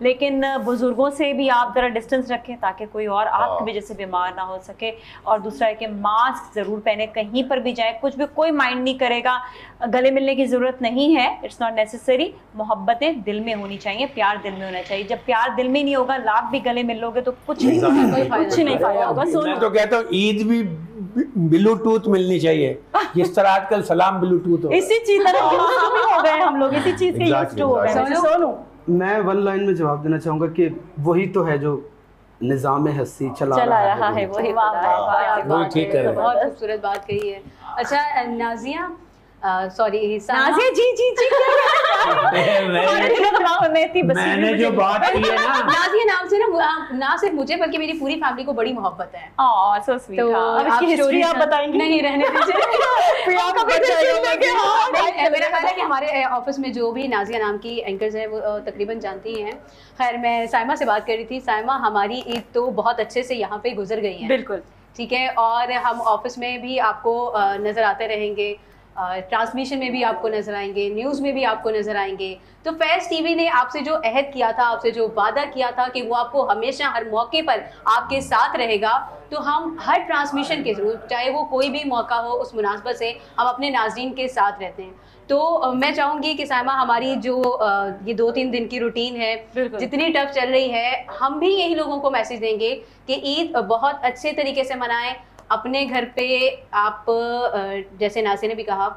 लेकिन बुजुर्गों से भी आप ज़रा डिस्टेंस रखें ताकि कोई और आपकी वजह से बीमार ना हो सके। और दूसरा है कि मास्क ज़रूर पहने, कहीं पर भी जाए कुछ भी कोई माइंड नहीं करेगा। गले मिलने की ज़रूरत नहीं है, इट्स नॉट नेसेसरी। मोहब्बतें दिल में होनी चाहिए, प्यार दिल में होना चाहिए। जब प्यार दिल में नहीं होगा, लाख भी गले मिल लोगे तो कुछ नहीं फायदा होगा। मैं तो कहता हूँ ईद भी ब्लूटूथ मिलनी चाहिए, जिस तरह आजकल सलाम ब्लूटूथ हो। इसी चीज तरह हो गए हम लोग, इसी चीज के यूज्ड हो गए। सोनू, मैं वन लाइन में जवाब देना चाहूँगा कि वही तो है जो निज़ाम हस्ती चला रहा है, वही ठीक है, बहुत खूबसूरत बात कही है। अच्छा नाजिया, सॉरी नाजिया जी मैंने जो बात की है ना, नाजिया नाम से ना सिर्फ मुझे बल्कि मेरी पूरी फैमिली को बड़ी मोहब्बत है। So sweet. तो आप स्टोरी आप बताएंगे? नहीं, रहने दीजिए। मेरा ख्याल है कि हमारे ऑफिस में जो भी नाजिया नाम की एंकर्स हैं वो तकरीबन जानती हैं। खैर, मैं साइमा से बात कर रही थी। साइमा, हमारी ईद तो बहुत अच्छे से यहाँ पे गुजर गई है। बिल्कुल ठीक है, और हम ऑफिस में भी आपको नज़र आते रहेंगे, ट्रांसमिशन में भी आपको नजर आएंगे, न्यूज़ में भी आपको नजर आएंगे। तो फैज़ टीवी ने आपसे जो अहद किया था, आपसे जो वादा किया था कि वो आपको हमेशा हर मौके पर आपके साथ रहेगा, तो हम हर ट्रांसमिशन के थ्रू, चाहे वो कोई भी मौका हो, उस मुनासबत से हम अपने नाज़रीन के साथ रहते हैं। तो मैं चाहूँगी कि साइमा, हमारी जो ये 2-3 दिन की रूटीन है, जितनी टफ चल रही है, हम भी यही लोगों को मैसेज देंगे कि ईद बहुत अच्छे तरीके से मनाएं। अपने घर पे आप जैसे नाज़िया ने भी कहा,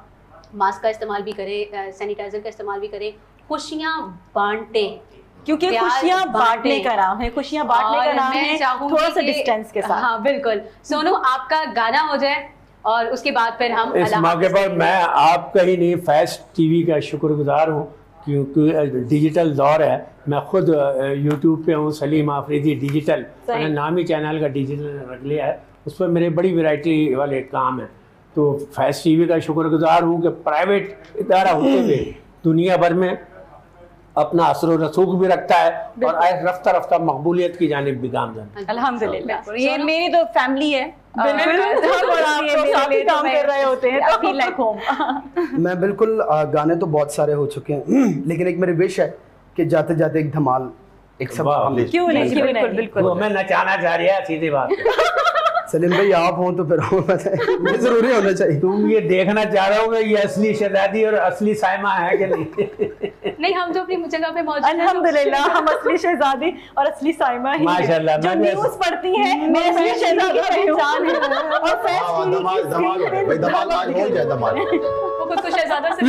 मास्क का इस्तेमाल भी करें, सैनिटाइजर का इस्तेमाल भी करें, खुशियाँ बांटें, क्योंकि खुशियाँ बांटने का नाम है, खुशियाँ बांटने का नाम है, थोड़ा सा डिस्टेंस के साथ। हाँ बिल्कुल। सोनू, आपका गाना हो जाए और उसके बाद फिर हम इस मौके पर मैं आपका ही नहीं, फैज़ टीवी का शुक्रगुजार हूँ, क्योंकि डिजिटल दौर है। मैं खुद यूट्यूब पे हूँ, सलीम आफरीदी डिजिटल, मैंने नाम ही चैनल का डिजिटल रख लिया है। उस पर मेरे बड़ी वैरायटी वाले काम हैं। तो फैज़ टीवी का शुक्रगुजार हूँ कि प्राइवेट इदारा होते हुए दुनिया भर में अपना असर व रसूख भी रखता है और आज रफ्ता रफ्ता मकबूलियत की जानिब भी गामजन। अल्हम्दुलिल्लाह। ये मेरी तो फैमिली है, काम कर रहे होते हैं, तो फील लाइक होम। मैं बिल्कुल, गाने तो बहुत सारे हो चुके हैं, लेकिन एक मेरी विश है कि जाते जाते एक धमाल, एक सब क्यों नहीं, बिल्कुल मैं नचाना चाह रही है, सीधी बात। सलीम भाई आप हो तो फिर ये जरूरी होना चाहिए। तुम ये देखना चाह रहे हो ये असली शहजादी और असली साइमा है कि नहीं? नहीं, हम तो अपनी जगह पे मौजूद हैं। अल्हम्दुलिल्लाह, हम असली शहजादी और असली साइमा ही माशाल्लाह। जो न्यूज़ पढ़ती हैं, मैं असली शहजादी का पहचान है। और फैज़ टीवी धमाल हो जाए, धमाल वो खुद को शहजादा से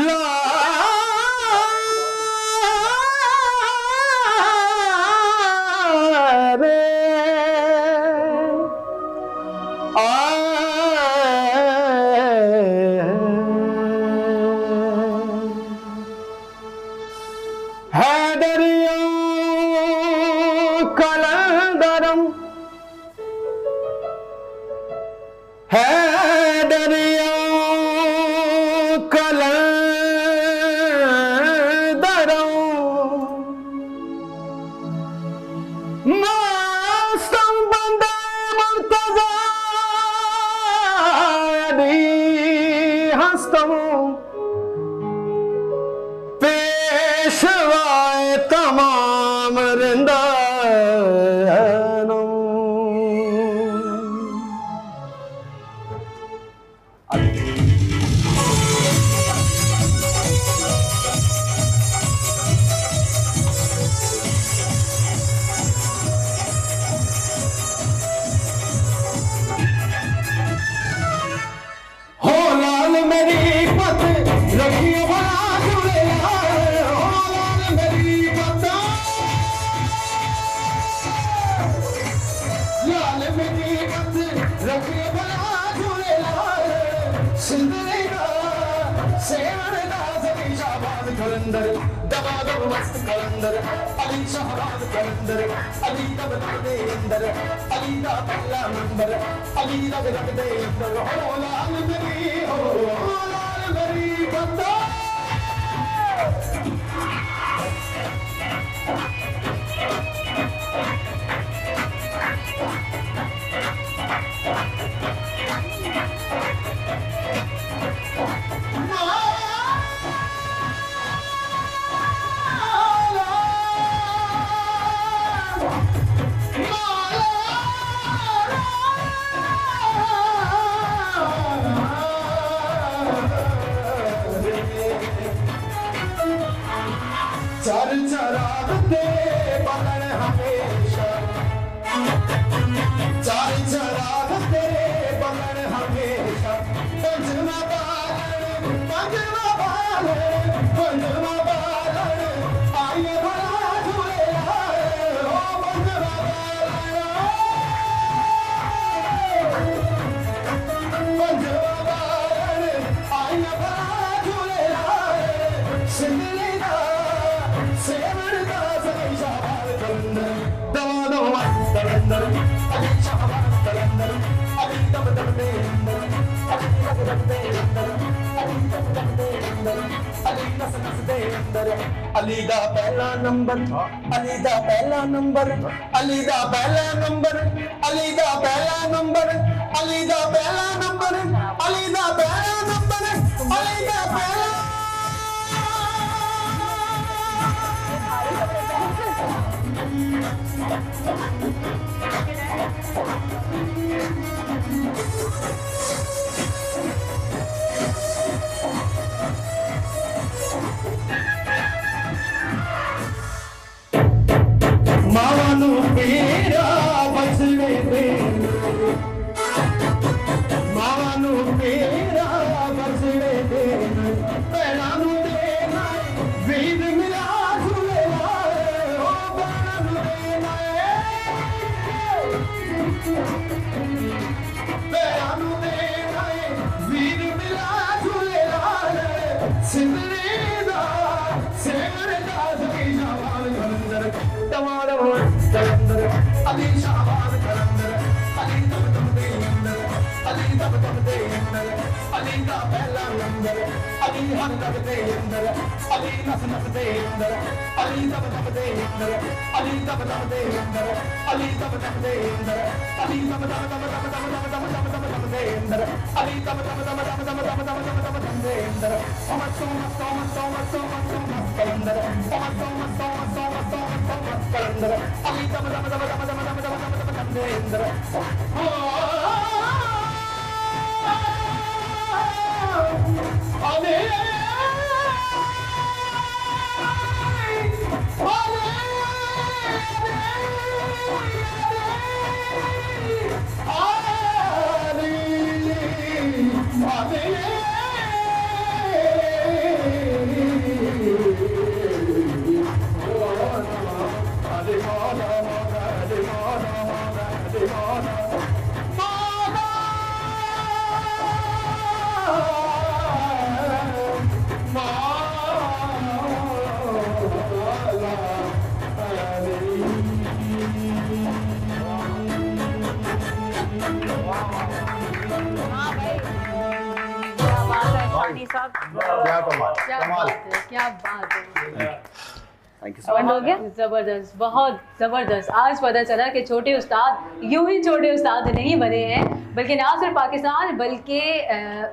पेशवाए तमाम रिंदा हो लाल मेरी पत रखियो बना जुड़े हो लाल मेरी पत लाल मेरी पत रखियो बना जुड़े सिंदरेगा सेवरदा सभी शाबाद कलंदर दबा दब मस्त कलंदर अली शहबाद कलंदर अली दब दे अंदर अली दा पहला नंबर अली रग रग दे अंदर हो लाल मेरी बंदा अली शाहबाज कलंदर, अली दब दब दे अंदर, अली दब दब दे अंदर, अली दब दब दे अंदर, अली नस नस दे अंदर। अली दा पहला नंबर, अली दा पहला नंबर, अली दा पहला नंबर, अली दा पहला नंबर, अली दा पहला नंबर, अली दा पहला नंबर, अली दा पहला। मावानू पेरा बचड़े दे, मावानू पेरा बचड़े दे, पैरानू देना वीर मिला झूले लाए, ओ पैरानू देना पैरानू देना वीर मिला झूले लाए। सिमरेदा सिमरेदा अली शाहबाज कलंदर, तमारा कलंदर, अली शाहबाज कलंदर, अली दब दब दे अंदर, अली दब दब दे अंदर, अली दा पहला नंबर, अली हर दब दे अंदर, अली नस नस दे अंदर, अली दब दब दे अंदर, अली दब दब दे अंदर, अली दब दब दे अंदर, अली दब दब दब दब दब दब दब दब दब दब दे अंदर, अली दब दब दब दब दब दब दब दब दब दब दे अंदर। सोमत सोमत सोमत सोमत सोमत सोमत कलंदर, सोमत सोमत सोमत सोमत सोमत सोमत कलंदर, अली दब दब दब दब दब दब दब दब दब दे अंदर। अली क्या कमाल, कमाल। क्या बात है। थैंक यू बंद हो गया। जबरदस्त, बहुत जबरदस्त। आज पता चला कि छोटे उस्ताद यूं ही छोटे उस्ताद नहीं बने हैं, बल्कि ना सिर्फ पाकिस्तान बल्कि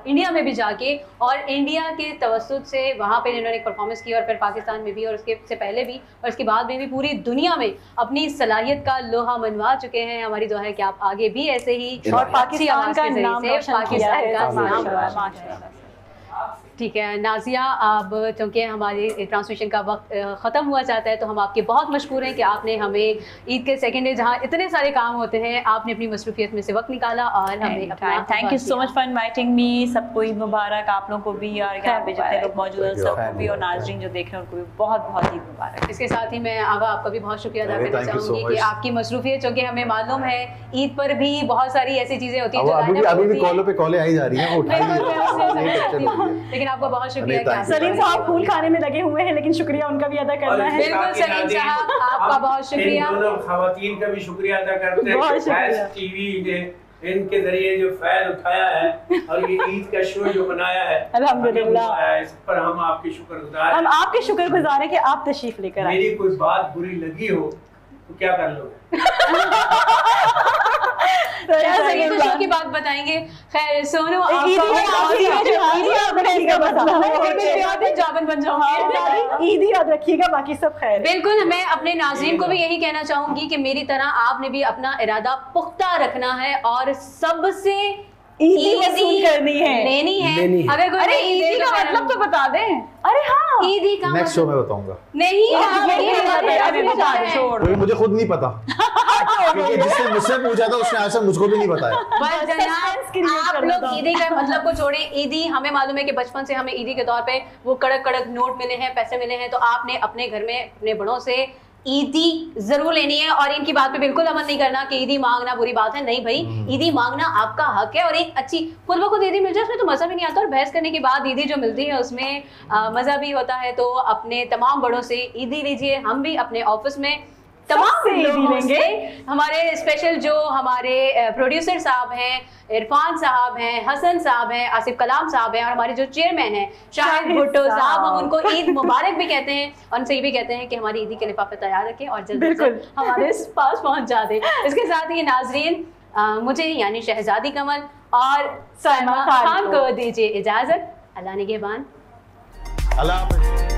इंडिया में भी जाके और इंडिया के तवस्सुत से वहाँ पे इन्होंने एक परफॉर्मेंस की और फिर पाकिस्तान में भी और उसके से पहले भी और उसके बाद में भी पूरी दुनिया में अपनी सलाहियत का लोहा मनवा चुके हैं। हमारी दुआ है कि आप आगे भी ऐसे ही और पाकिस्तान का नाम रोशन किया है। पाकिस्तान का नाम। ठीक है नाजिया, अब चूँकि हमारे ट्रांसमिशन का वक्त ख़त्म हुआ चाहता है तो हम आपके बहुत मशहूर हैं कि आपने हमें ईद के सेकंड डे जहाँ इतने सारे काम होते हैं आपने अपनी मसरूफियत में से वक्त निकाला और हमें thank you so much for inviting me. सबको ईद मुबारक, आप लोगों को भी और यहाँ पे जितने लोग मौजूद हैं सबको भी और नाज़रीन जो देख रहे हैं उनको भी बहुत बहुत ईद मुबारक। इसके साथ ही मैं आगा आपका भी बहुत शुक्रिया अदा करना चाहूँगी कि आपकी मसरूफियत, चूँकि हमें मालूम है ईद पर भी बहुत सारी ऐसी चीज़ें होती हैं अभी भी कॉलों पे कॉलें आई जा रही हैं, लेकिन आपको बहुत शुक्रिया। सलीम साहब फूल खाने में लगे हुए हैं लेकिन शुक्रिया उनका भी अदा करना है। बिल्कुल सलीम साहब, आपका बहुत शुक्रिया। इन दोनों खवातीन का भी शुक्रिया अदा करते हैं बहुत कि शुक्रिया। टीवी ने इनके जरिए जो फैल उठाया है और ये ईद का शो जो बनाया है अल्हम्दुलिल्लाह, इस पर हम आपके शुक्रगुजार हम हैं। आपके शुक्रगुजार हैं कि आप तशरीफ लेकर आए। मेरी कोई बात बुरी लगी हो तो क्या कर लोगे? सही तो शो की बात बताएंगे। खैर सोनू, जाबन बन जाऊंगी। ईद याद रखिएगा, बाकी सब खैर। बिल्कुल, मैं अपने नाज़रीन को भी यही कहना चाहूंगी कि मेरी तरह आपने भी अपना इरादा पुख्ता रखना है और सबसे ईदी वसूल करनी है, लेनी है। अगर कोई अरे ईदी का मतलब तो बता दें। अरे हाँ, ईदी का नेक्स्ट शो में बताऊंगा। नहीं, क्योंकि मुझे खुद नहीं पता, क्योंकि जिसने मुझसे पूछा था उसने आंसर मुझको भी नहीं बताया। बस जनाब, आप लोग ईदी का मतलब को छोड़ें। ईदी हमें मालूम है कि बचपन से हमें ईदी के तौर पे वो कड़क कड़क नोट मिले हैं, पैसे मिले हैं, तो आपने अपने घर में अपने बड़ों से ईदी जरूर लेनी है और इनकी बात पे बिल्कुल अमल नहीं करना कि ईदी मांगना बुरी बात है। नहीं भाई, ईदी मांगना आपका हक है और एक अच्छी खुद ब खुद ईदी मिल जाए उसमें तो मजा भी नहीं आता। और बहस करने के बाद ईदी जो मिलती है उसमें मजा भी होता है। तो अपने तमाम बड़ों से ईदी लीजिए। हम भी अपने ऑफिस में तमाम ईदी लोगों लेंगे। से, हमारे स्पेशल जो हमारे प्रोड्यूसर साहब हैं, इरफान साहब हैं, हसन साहब हैं, आसिफ कलाम साहब हैं और हमारे जो चेयरमैन हैं शाहिद भुट्टो साहब, हम उनको ईद मुबारक भी कहते हैं और उनसे ये भी कहते हैं कि हमारी ईदी के लिफाफे तैयार रखें और जल्दी से हमारे पास पहुंच जाते। इसके साथ ही नाजरीन मुझे यानी शहजादी कमल और सलमा खान को दीजिए इजाजत। अल्लाह निगहबान। अल्लाह हाफ़िज़।